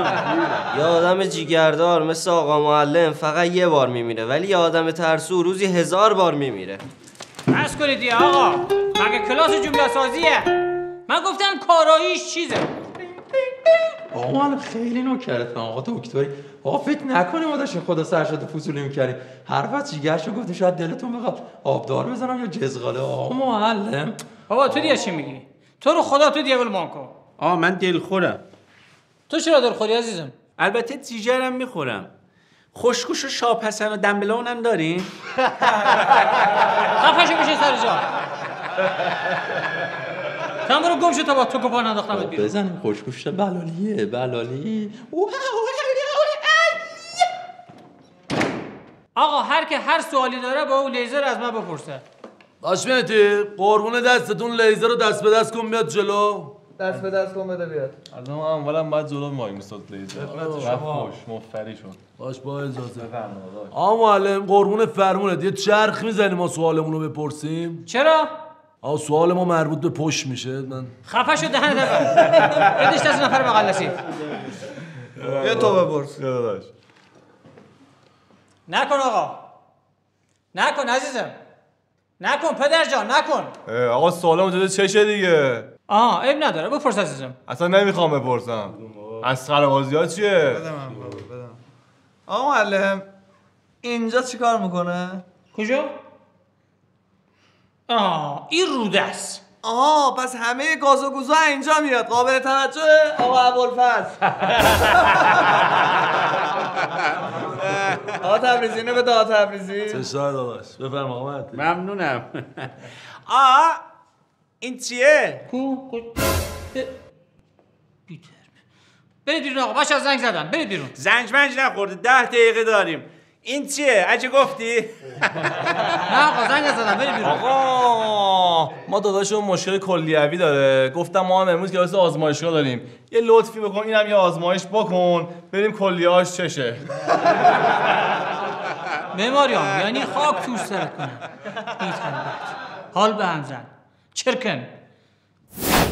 یه آدم جیگردار مثل آقا معلم فقط یه بار میمیره، ولی یه آدم ترسو روزی 1000 بار میمیره. بس کنید دیگه آقا، مگه کلاس جمله سازیه؟ من گفتم کاراییش چیزه. آقا من خیلی نوکرتم آقا دکتری. آقا فکر نکنیم ما داشتیم خدا سرشاد فضولی میکردیم. هر وقت جیگرشو گفتیم شاید دلتون بخواد آبدار بزنم یا جزغاله. آقا معلم بابا تو دیگه چی میگی؟ تو رو خدا تو دیگه ولمان کن. من دلخورم. تو چرا دلخوری عزیزم؟ البته جیگرم میخورم. خوشگوش و شاپسن و دنبلون هم دارین؟ خفشو بشه سر جا. تم برو گم شو تا با تو کپا ننداختم بیرون. بزنیم خوشگوشت بلالی. آقا هر که هر سوالی داره با اون لیزر از من بپرسه. آشمتی قربون دستتون لیزر رو دست به دست کن بیاد جلو. دست به دست کن بده بیاد. از ما اولا باید جلو وای میستاد لیزر. خوش مفری شد. باش با اجازه. معلم قربون فرمونت یه چرخ میزنیم ما سوالمون رو بپرسیم. چرا؟ سوال ما مربوط به پشت میشه. من خفه شو دهنت ببر. بدش دست نفر مقلسی. یه تو بپرس. نکن آقا. نکن عزیزم. نکن پدر جان نکن. آقا سوالمو جلوی چشه دیگه. عیب نداره بپرس عزیزم. اصلا نمیخوام بپرسم. اسخر بازی‌ها چیه؟ بدم. آقا معلم اینجا چیکار میکنه؟ کجا؟ این روده است. پس همه گاز و گوزا اینجا میاد. قابل توجه آقا ابوالفضل. آقا تبریزی اینو بده. آقا تبریزی چه شاید آقاش بفرم آقا مهدی. ممنونم. این چیه؟ برید بیرون آقا. بچه‌ها زنگ زدن. برید بیرون. زنگ نخورده 10 دقیقه داریم. این چیه؟ اگه گفتی؟ نه آقا زنگ نزدم. برید بیرون. آقا ما داداشمون مشکل کلیوی داره. گفتم ما هم امروز کلاس آزمایشگاه داریم. یه لطفی بکن اینم یه آزمایش بکن بریم کلیه‌اش چشه. معماریام یعنی خاک توش سرت کنم. حال به هم زن. چرکن.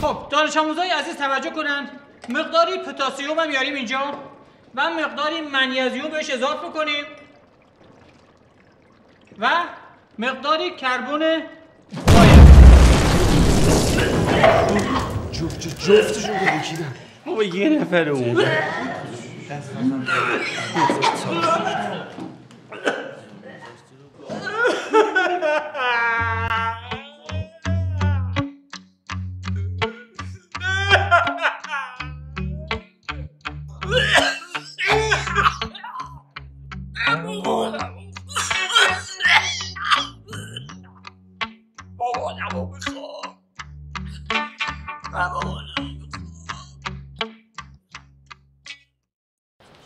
خب دانش آموزای عزیز توجه کنند. مقداری پتاسیم هم میاریم اینجا و مقداری منیزیم بهش اضافه کنیم و مقداری کربن جفتشون رو بکیدن. بابا یه نفر اون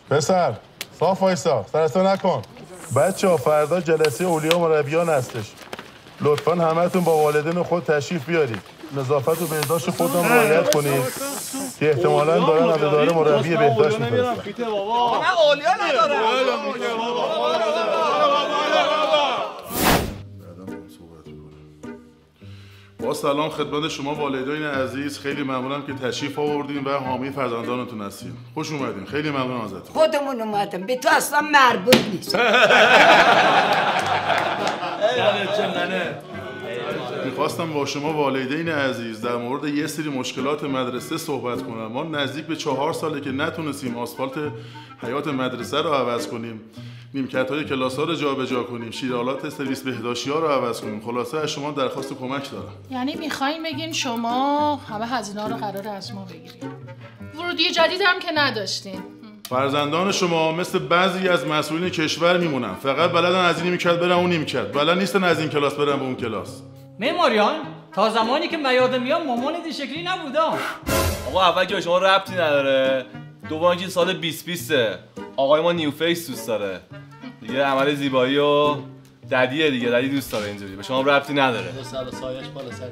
پسر صاف وایسا سرستا نکن. بچه‌ها فردا جلسه اولیا مربیان هستش. لطفاً همتون با والدین خود تشریف بیارید. نظافت و بهداشت خودتون رعایت کنید. که احتمالاً دارن از اداره مربی بهداشت می‌فرستن. من اولیا ندارم. با سلام خدمت شما والدین عزیز، خیلی ممنونم که تشریف آوردین و حامی فرزندانتون هستین. خوش اومدین. خیلی ممنون ازتون. خودمون اومدیم، به تو اصلا مربوط نیست. میخواستم با شما والدین عزیز در مورد یه سری مشکلات مدرسه صحبت کنم. ما نزدیک به 4 ساله که نتونستیم آسفالت حیاط مدرسه رو عوض کنیم، نیمکت‌های کلاس‌ها رو جابجا کنیم، شیرالات سرویس بهداشتی‌ها رو عوض کنیم. خلاصه از شما درخواست کمک دارم. یعنی میخواین بگین شما همه هزینه‌ها رو قراره از ما بگیرید. ورودی جدید هم که نداشتین. فرزندان شما مثل بعضی از مسئولین کشور میمونن، فقط بلدن از این نیمکت برن اون نیمکت، بلد نیستن از این کلاس برن به اون کلاس. معماریان تا زمانی که میادم میام مامانت این شکلی نبودم. آقا اول که شما ربطی نداره، دوم که سال 2020 آقای ما نیو فیس دوست داره دیگه، عمل زیبایی و ددیه دیگه، ددی دوست داره اینجوری، به شما ربطی نداره.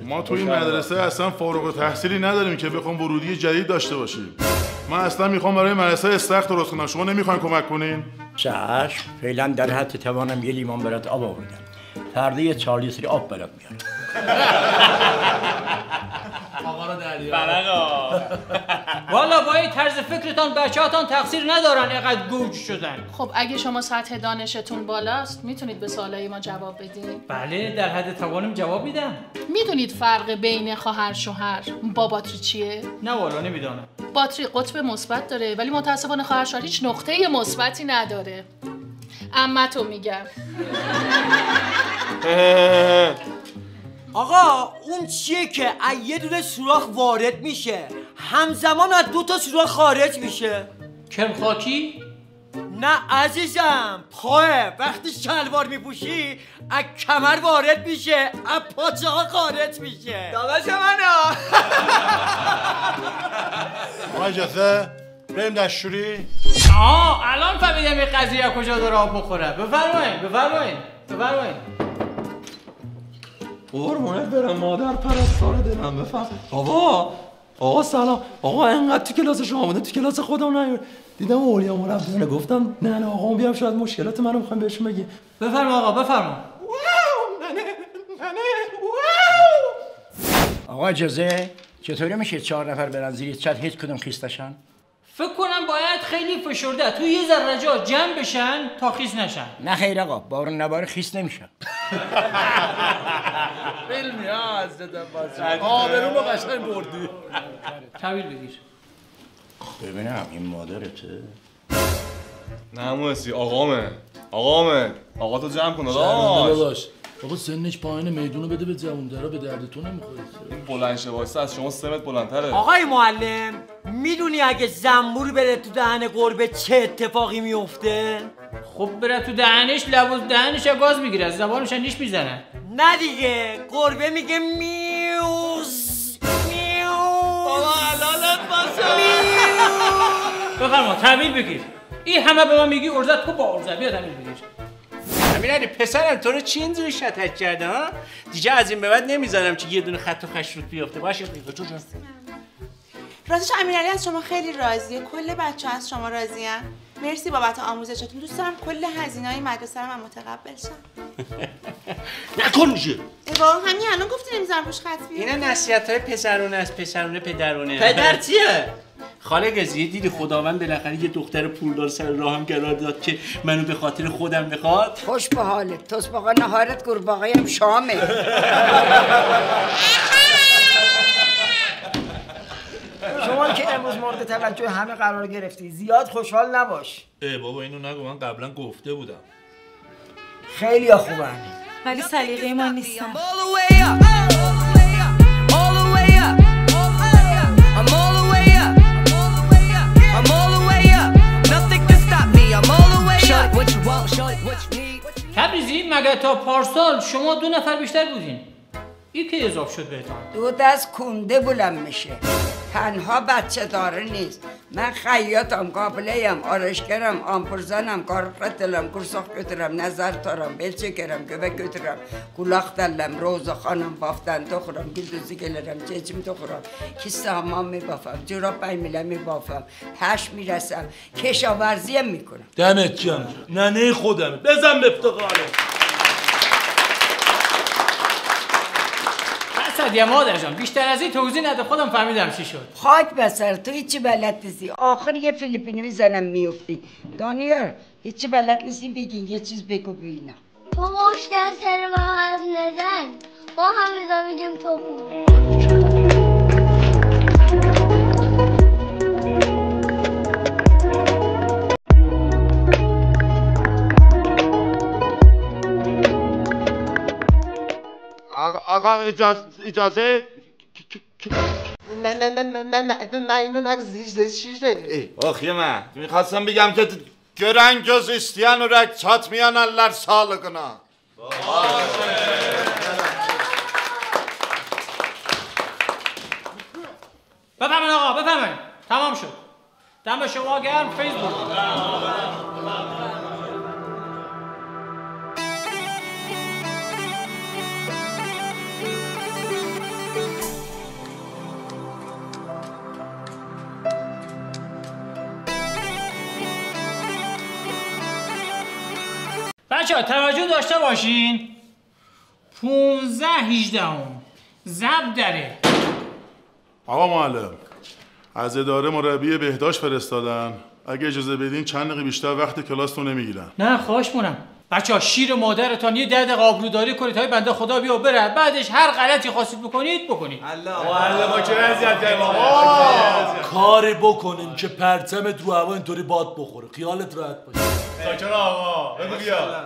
ما تو این مدرسه اصلا فارغ التحصیلی نداریم که بخوام ورودی جدید داشته باشیم. من اصلا میخوام برای مدرسه استخر درست کنم، شما نمیخواین کمک کنین؟ چشم، فعلا در حد توانم یه لیوان برات آب آوردم. فردا یه 4 لیتر آب برات میارم. آقا رو دریا. والا با این طرز فکرتان بچه‌هاتان تقصیر ندارن اینقدر گوج شدن. خب اگه شما سطح دانشتون بالاست میتونید به سوالای ما جواب بدین؟ بله در حد توانم جواب میدم. میدونید فرق بین خواهر شوهر با باتری چیه؟ نه والا نمیدونم. باتری قطب مثبت داره ولی متاسفانه خواهر شوهر هیچ نقطه مثبتی نداره. عمتو میگم. آقا اون چیه که از یه دونه سوراخ وارد میشه همزمان از 2 تا سوراخ خارج میشه؟ کم خاکی؟ نه عزیزم، پاه وقتی شلوار میپوشی از کمر وارد میشه، از پاچه ها خارج میشه. داداش منو. آقا اجازه بریم دستشویی؟ الان فهمیدم این قضیه کجا داره آب بخوره. بفرمایید. قربونت برم مادر پرستار دلم، بفهم. آقا سلام. آقا اینقدر تو کلاس شما بوده، تو کلاس خودم نیومد. دیدم اولیا مربیانه، گفتم نه آقا بیام شاید مشکلات منو میخوام بهشون بگی. بفرما آقا بفرما. آقا اجازه چطوری میشه 4 نفر برن زیر چت هیچ کدوم خیستشن؟ فکر کنم باید خیلی فشرده تو یه ذره جا جمع بشن تا خیس نشن. نه خیر آقا، بارون نباره خیس نمیشن. فیلمی ها از دادم باز آبرون رو قشنگ بردی. طویل بگیر. ببینم این مادرته؟ نه موسی آقا تو جمع کن داداش. آقا سنش پایینه، میدونو بده به جووندارا، به درد تو نمیخوره. این بلند شه واسه از شما 3 متر بلندتره. آقای معلم میدونی اگه زنبور بره تو دهن گربه چه اتفاقی میفته؟ خب بره تو دهنش، لب دهنش گاز میگیره، از زبانش نیش میزنه. نه دیگه، گربه میگه میوز. بابا حلالت باشه. بفرما طویل بگیر. این همه به من میگی ارزت کو با ارزت، بیا طویل بگیر. امیرعلی پسرم تو رو چی اینجوری شتک کرده ها؟ دیگه از این به بعد نمیذارم که یه دونه خط و خش رود بیفته. باشه راستش امیرعلی از شما خیلی راضیه، کل بچه‌ها از شما راضی‌ان. مرسی بابت آموزشتون. دوست دارم کل هزینه‌های مدرسه رو من متقبل شم. نکن میشه. ایوا همین الان گفتی نمیذارم روش خط بیاد. اینا نصیحت‌های پسرونه از پسرونه پدرونه. پدر چیه؟ خاله قضیه دیدی خداوند بالاخره یه دختر پولدار سر راهم قرار داد که منو به خاطر خودم بخواد. خوش به حالت. تسباقا نهارت قورباغه هم شامه. شما که امروز مورد توجه همه قرار گرفتی زیاد خوشحال نباش. بابا اینو نگو، من قبلا گفته بودم. خیلی خوبن ولی سلیقه ما نیستن. تبریزی مگه تا پارسال شما 2 نفر بیشتر بودین؟ این که اضافه شد بهتون؟ 2 دست کنده بلند میشه. تنها بچه داره نیست. من خیاطم، قابله‌ام، آرایشگرم، آمپرزنم، کارقتلم، kursak götürürüm, nazar tarım, bel çekerim, göbek götürürüm, kulak dellim, roza hanım, baftan dokurum, güldüzü gelirim, cecim dokurum, kisse hamam میبافم، جوراب بیمیله میبافم، پش میرسم، کشاورزی هم میکنم. دمت گرم ننه خودمه، بزن به افتقاره. حسد مادر جان، بیشتر از این توضیح نده، خودم فهمیدم چی شد. خاک بسر تو هیچی بلد نیستی، آخر یه فیلیپینی میزنم میفتی. دانیال هیچی بلد نیستی، بگین یه چیز بگو ببینم. تو مشکل سر ما حرف نزن، ما همیزا میگیم تو بود. آقا اجازه نه اینو نگذیشته من میخواستم بگم که görən göz isteyen ürək çatmayan eller sağlığına. بفهمین آقا بفهمین تمام شد. دم شما گرم. فیسبوک بچه ها توجه داشته باشین 15-18 زب داره. آقا معلم از اداره مربی بهداشت فرستادن، اگه اجازه بدین چند دقیقه بیشتر وقت کلاستون نمیگیرن. نه خواهش می‌کنم بچه ها شیر مادرتان یه 10 دقیقه آبروداری کنید تا بنده خدا بیا بره، بعدش هر غلطی خواستید بکنید بکنید. معلم ما چه وضعیت داریم کاری بکنیم که پرچمت رو هوا اینطوری باد بخوره، خیالت راحت باشه. ساکن آقا بگو بیا.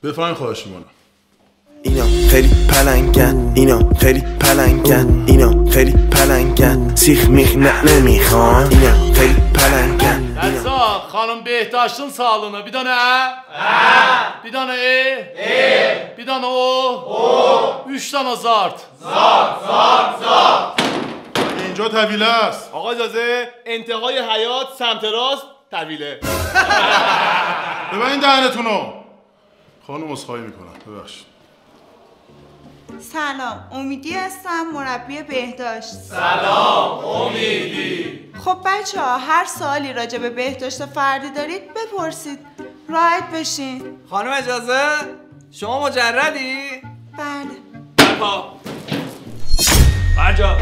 بفرمایید خواهش می‌کنم. اینا خیلی پلنگن، اینا خیلی پلنگن، اینا خیلی پلنگن، سیخ میخ نمیخوان، اینا خیلی پلنگن. Sağ hanım Behtaş'ın sağlığına bir tane bir tane bir tane o 3 tane zart. اینجا طویله است. آقا اجازه انتهای حیات سمت راست طویله. ببین دهنتونو. خانم عذرخواهی میکنم ببخشید. سلام امیدی هستم، مربی بهداشت. سلام امیدی. خب بچه ها هر سوالی راجع به بهداشت فردی دارید بپرسید، راحت بشین. خانم اجازه شما مجردی؟ بله. برپا برجا.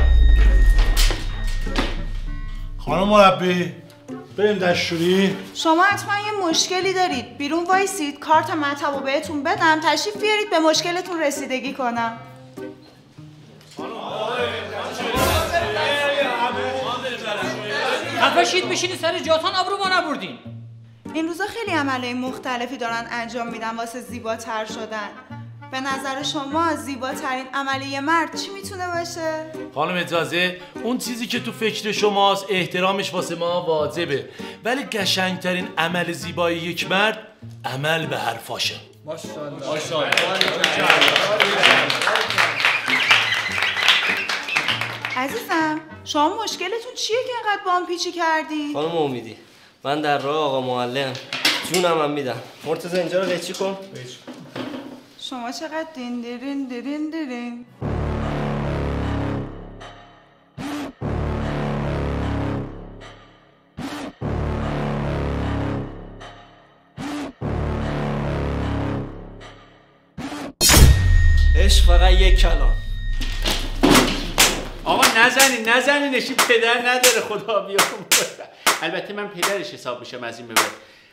خانم مربی بریم دستشویی. شما حتما یه مشکلی دارید، بیرون وایسید کارت مطبو بهتون بدم تشریف بیارید به مشکلتون رسیدگی کنم. خفشید بشینید سر جاتان، آبرو ما نبردین. این روزا خیلی عملهای مختلفی دارن انجام میدن واسه زیباتر شدن. به نظر شما زیباترین عملی مرد چی میتونه باشه؟ خانم اجازه اون چیزی که تو فکر شماست احترامش واسه ما واجبه، ولی قشنگترین عمل زیبای یک مرد عمل به حرفاشه. ماشاءالله. عزیزم شما مشکلتون چیه که اینقدر بام پیچی کردی؟ خانم امیدی من در راه آقا معلم جونم هم میدم. مرتضی اینجا رو قیچی کن. شما چقدر دین دیرین دیرین دیرین. عشق فقط یک کلام. آقا نزنینش، این پدر نداره خدا بیام. البته من پدرش حساب میشم از این به بعد.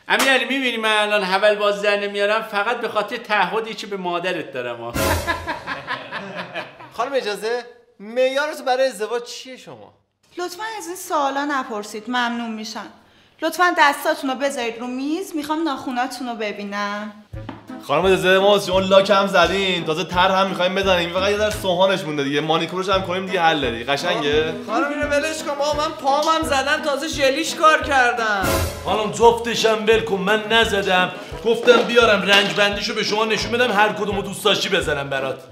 امیرعلی میبینی من الان حول باز زنه میارم فقط به خاطر تعهدی که به مادرت دارم. خانم اجازه معیارتون برای ازدواج چیه شما؟ لطفا از این سوالا نپرسید، ممنون میشم. لطفا دستاتون رو بذارید رو میز، میخوام ناخوناتون رو ببینم. خانم اجازه ما شما لاک هم زدین، تازه تر هم میخوایم بزنیم، فقط یه در سوهانش مونده دیگه، مانیکورش هم کنیم دیگه حل دیگه. قشنگه؟ خانم اینو ولش کن، من پامم زدم تازه ژلیش کار کردم. خانم جفتشم ول کن، من نزدم، گفتم بیارم رنج بندیشو به شما نشون بدم هر کدومو دوست داشتی بزنم برات.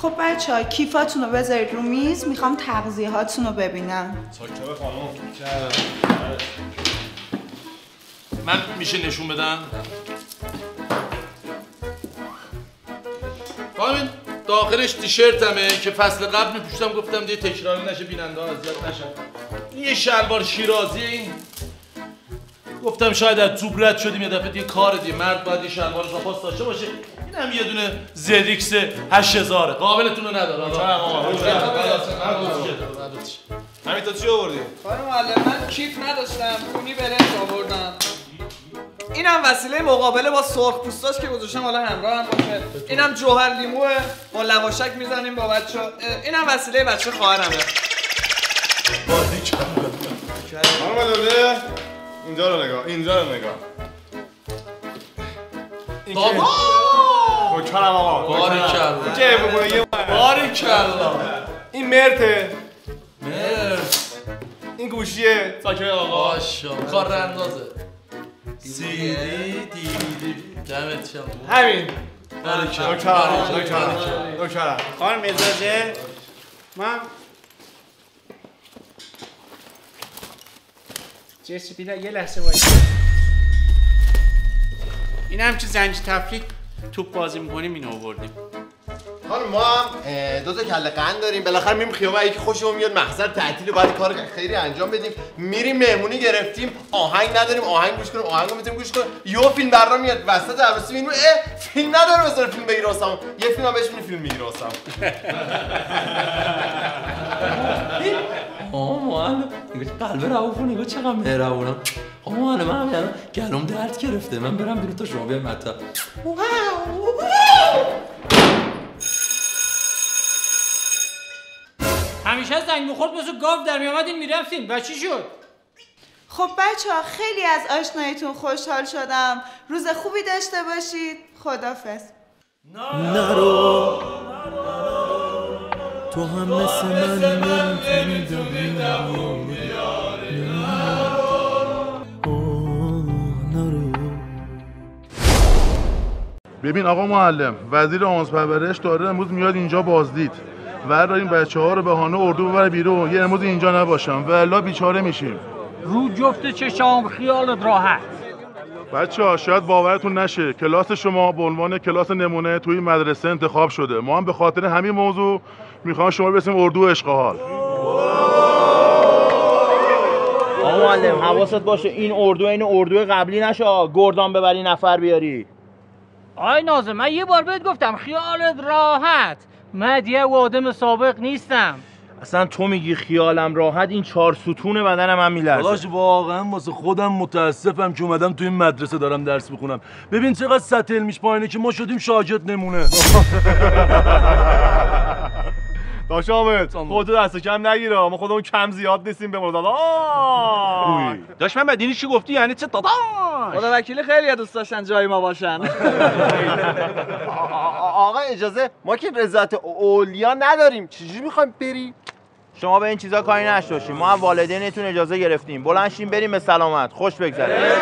خب بچه‌ها کیفاتون رو بذارید رو میز، میخوام تغذیه هاتون رو ببینم. ساکتابه خانم. من میشه نشون بدم؟ همین داخلش تیشرتمه که فصل قبل میپوشتم، گفتم دیگه تکراری نشه، بیننده ها اذیت نشن. یه شلوار شیرازی، این گفتم شاید از توپ رد شدیم یه دفعه دیگه کار دیگه، مرد باید یه شلوار زاپاس داشته باشه. این هم یه دونه زدیکس 8000 قابلتون رو نداره. همین تو چی آوردی؟ خانم معلم من کیف نداشتم، خونی برنج آوردم. اینم وسیله مقابله با سرخ پوستاش که گذاشتم حالا همراه هم باشه. اینم جوهر لیموه با لواشک میزنیم با بچه‌ها. اینم وسیله بچه خواهرمه. خانم معلم اینجا رو نگاه، اینجا رو نگاه. بابا! نوکرم آقا. باریکالله. چه بکنه یه باریکالله. این مرته. مرت. این گوشیه. ساکه آقا. ماشاءالله. کار اندازه. CD DVD دمت گرم. همین. باریکالله. نوکرم. خانم اجازه من جرسی بیلا یه لحظه وایس. این هم که زنجی تفریق توپ بازی میکنیم اینو آوردیم. خانم ما هم دو تا کله قند داریم، بالاخره میریم خیابون، یکی خوشمون میاد محضر تعطیل بعد کار خیلی انجام بدیم، میریم مهمونی گرفتیم، آهنگ نداریم، آهنگ گوش کنیم، آهنگو میتونیم گوش کنیم، یهو فیلم برام میاد وسط عروسی میبینیم فیلم نداره بذاره فیلم بگیره واسم، یه فیلم بهش میگه فیلم میگیره واسم. معلم نگاه قلب رؤوفو نگاه چقدر مهربونم. معلم من الان گلوم درد گرفته، من برم بیرون تا شما بیاین مطب. همیشه زنگ بخورد مثل گاو در میامدین میرفتین و چی شد؟ خب بچه‌ها خیلی از آشناییتون خوشحال شدم. روز خوبی داشته باشید. خدافظ. نرو تو هم مثل من نمیتونی ببین آقا معلم، وزیر آموزش پرورش داره امروز میاد اینجا بازدید. ور این بچه‌ها رو بهانه اردو ببره بیرون، یه امروز اینجا نباشن والا بیچاره میشیم. رو جفت چشام خیالت راحت. بچه‌ها شاید باورتون نشه کلاس شما به عنوان کلاس نمونه توی مدرسه انتخاب شده. ما هم به خاطر همین موضوع میخوام شما برسیم اردو اشغال. آقا معلم حواست باشه این اردو قبلی نشه، گردان ببری نفر بیاری. آی ناظم من یه بار بهت گفتم خیالت راحت، من دیگه آدم سابق نیستم. اصلا تو میگی خیالم راحت، این 4 ستون بدنم هم میلرزه. داداش واقعا واسه خودم متاسفم که اومدم تو این مدرسه دارم درس میخونم. ببین چقدر سطح علمیش پایینه که ما شدیم شاگرد نمونه. داش حامد خودتو دست کم نگیره، ما خودمون کم زیاد نیستیم به مورد. داش من بدینی چی گفتی یعنی چه داداش؟ خدا وکیلی خیلی دوست داشتن جای ما باشن. آقا اجازه ما که رضایت اولیا نداریم، چجوری میخوایم بریم؟ شما به این چیزا کاری نشوشین، ما هم والدینتون اجازه گرفتیم، بلند شین بریم به سلامت، خوش بگذره.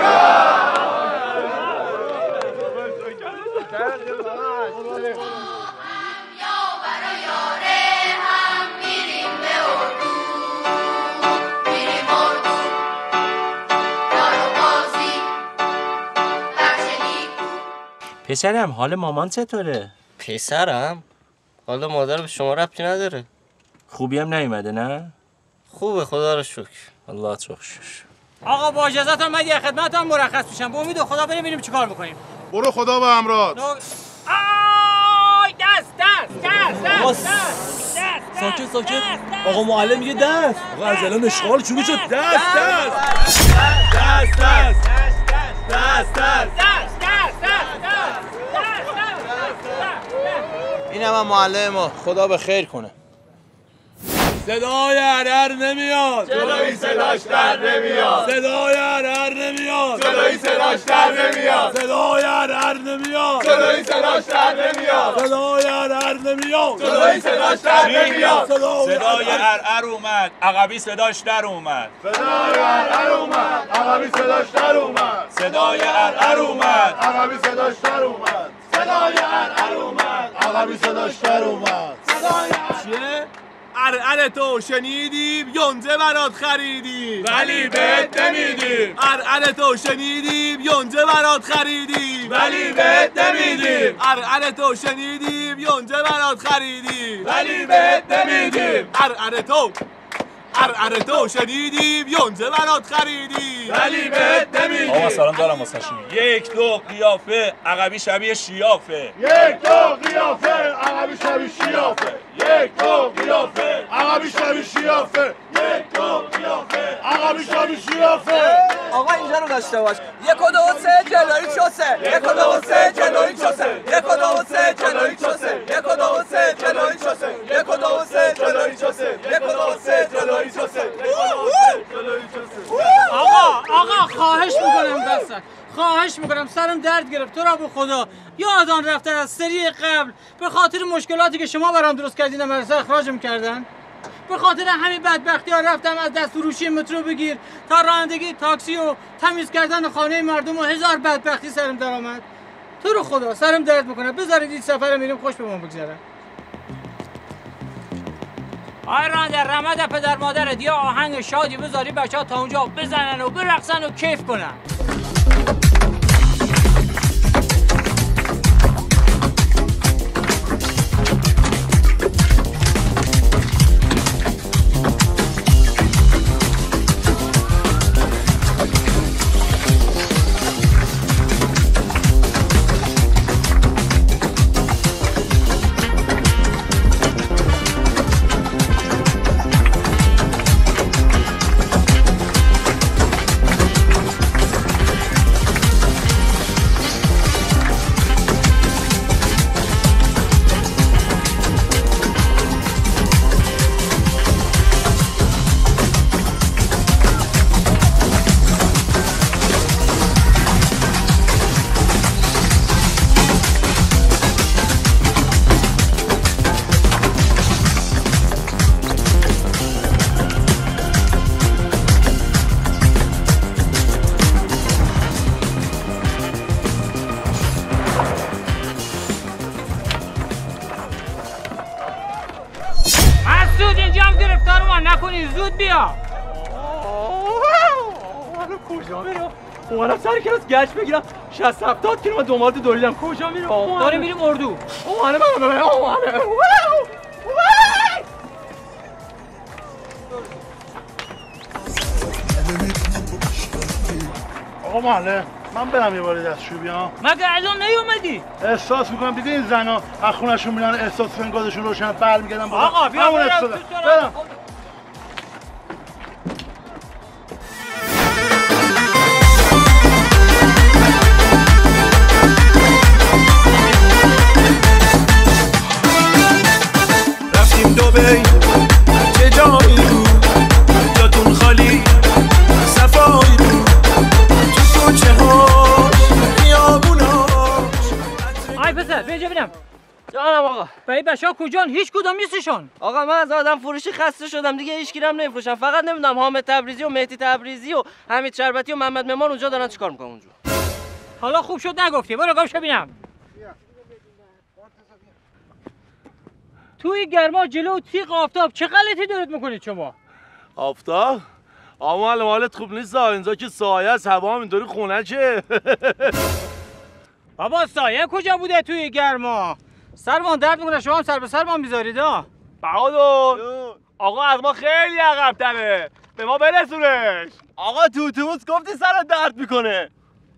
پسرم حال مامان چطوره؟ پسرم؟ حال مادر به شما ربطی نداره. خوبی هم نیومده نه؟ خوبه خدا رو شکر. الله تو شکر. آقا با اجازهتون من یه خدمتم مرخص میشم. به امید خدا بریم ببینیم چیکار میکنیم. برو خدا به همراهت. آی دست. ساکت. آقا معلم میگه دست. آقا از الان اشغال شروع شد. دست. اینم معلم ما، خدا به خیر کنه. صدای هرهر نمیاد. جلوی صداش در نمیاد. صدای هرهر نمیاد. جلوی صداش در نمیاد. صدای هرهر نمیاد. جلوی صداش در نمیاد. صدای هرهر نمیاد. جلوی صداش در نمیاد. صدای هرهر اومد، عقبی صداش در اومد. صدای هرهر اومد، عقبی صداش در اومد. صدای هرهر اومد، عقبی صداش در اومد. صدای ارعر اومد عقبی صداش در اومد چیه؟ ارعر تو شنیدیم یونجه برات خریدیم ولی بهت نمیدیم. ارعر تو شنیدیم یونجه برات خریدیم ولی بهت نمیدیم. ارعر تو شنیدیم یونجه برات خریدیم ولی بهت نمیدیم. ارعر تو شنیدیم یونجه برات خریدیم ولی بهت نمیدیم. آقا سلام دارم واسه شما. 1 2 قیافه عقبی شبیه شیافه. 1 2 قیافه عقبی شبیه شیافه. 1 2 قیافه عقبی شبیه شیافه. 1 2 قیافه عقبی شبیه شیافه. آقا اینجا رو داشته باش. 1 و 2 و 3 جلوی چوسه. 1 و 2 و 3 جلوی چوسه. 1 و 2 و 3 جلوی چوسه. 1 و 2 و 3 جلوی چوسه. 1 و 2 و 3 جلوی چوسه. 1 و 2 و 3 جلوی چوسه. آقا خواهش میکنم دستت، خواهش میکنم، سرم درد گرفت. تو را به خدا یادان رفته از سری قبل به خاطر مشکلاتی که شما برام درست کردین مدرسه اخراجم کردن. به خاطر همین بدبختی ها رفتم از دست فروشی مترو بگیر تا رانندگی تاکسی و تمیز کردن خانه مردم و هزار بدبختی سرم در آمد. تو رو خدا سرم درد میکنه. بذارید این سفر میریم خوش به ما بگذره. آی راننده رمد پدر مادرت یا آهنگ شادی بذاری بچه‌ها تا اونجا بزنن و برقصن و کیف کنن. زود بیا. کجا میرم؟ اومدم سر کلاس گشت بگیرم 60 70 کیلومتر دنبالت دوریدم. کجا میرم؟ داریم میریم اردو. آقا معلم من برم یه بار دستشویی بیام. مگه الان نیومدی؟ احساس میکنم دیدی این زنا از خونه‌شون میرن احساس فنگازشون روشن برمیگردن. آقا بیا برم. رفتیم دبی چه جایی بود جاتون خالی صفایی بود تو کوچه هاش خیابوناش. آی پسر بیا ببینم. جانم آقا. برای بچه‌ها کجان؟ هیچ کدوم نیستشون. آقا من از آدم فروشی خسته شدم دیگه، هیچ کیرم نمیفروشم. فقط نمیدونم حامد تبریزی و مهدی تبریزی و حمید شربتی و محمد ممان اونجا دارن چیکار میکنن اونجا. حالا خوب شد نگفتی. برو گامش ببینم. توی گرما جلو تیغ آفتاب چه غلطی دارید میکنید شما؟ آفتاب؟ آقا حالت خوب نیست اینجا که سایه است، هوا هم اینطوری خنکه. بابا سایه کجا بوده توی گرما؟ سرمان درد میکنه شما هم سر به سرمان میذارید ها؟ بهادر آقا از ما خیلی عقب‌تره، به ما برسونش. آقا توتوموس گفتی سرت درد میکنه.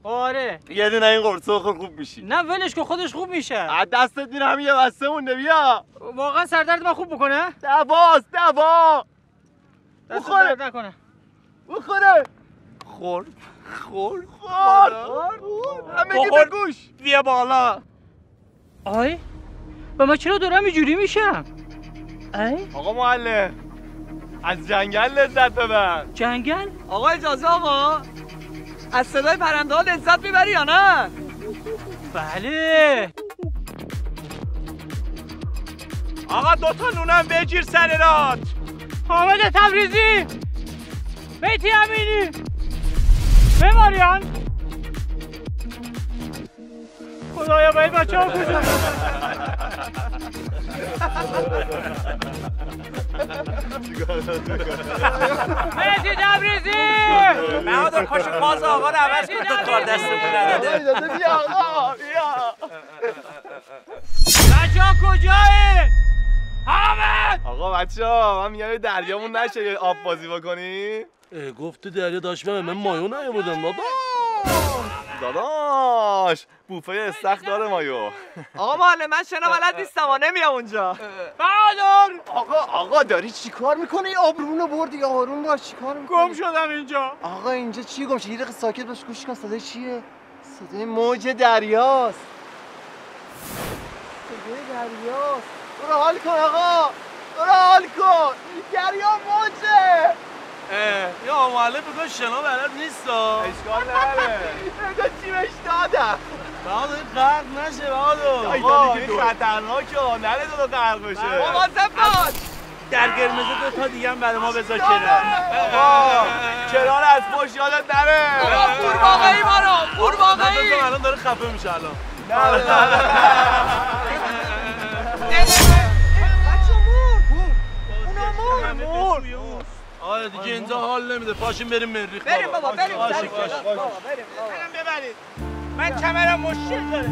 آره یه دونه این قرص خوب میشی. نه ولش که خودش خوب میشه. از دستت میرم یه بسته مونده بیا. واقعا سردرد من خوب بکنه؟ دواست دوا. بخوره نکنه. بخوره. خور. همه به گوش. بیا بالا. آی و من چرا دارم اینجوری میشم؟ آقا معلم از جنگل لذت ببر. جنگل؟ آقا اجازه آقا، از صدای پرنده ها لذت میبری یا نه؟ بله. آقا 2 تا نونم بگیر سر رات. حامد تبریزی، مهدی امینی، مماریان خدایا باید بچه ها کجا؟ مهدی تبریزی! بهادر پاش خواز آقا رو عوض کن تا کار دستمون نداده. بیا آقا بیا. بچه ها کجایی؟ حامد! آقا بچه ها من میگم دریامون نشه یه آب بازی بکنی؟ گفت دریا داشت من مایو نیاوردم داداش بوفه استخ داره مایو. آقا معلم من شنا بلد نیستم نمیام اونجا. بهادر! آقا داری چی کار میکنی؟ آبرونو بردی آروم باش چی کار میکنی؟ گم شدم اینجا. آقا اینجا چی گم شد؟ یه دقیقه ساکت باش گوش کن صدای چیه؟ صدای موج دریاست. صدای دریاست. برو حال کن آقا. برو حال کن. دریا موجه. یا معلم بگو شنا بلد نیستا. اشکال نداره. بگو چی بهش دادم. بهادر غرق نشه بهادر. آقا این خطرناکه نره تو غرق بشه. مواظب باش. در قرمز 2 تا دیگه هم برای ما بذار کنار. آقا کنار از پشت یادت نره. آقا قورباغه‌ای برام قورباغه‌ای. الان داره خفه میشه الان. مور. آره دیگه اینجا حال نمیده پاشیم بریم مریخ. بریم بابا بریم. منم ببرید. من کمرم مشکل داره.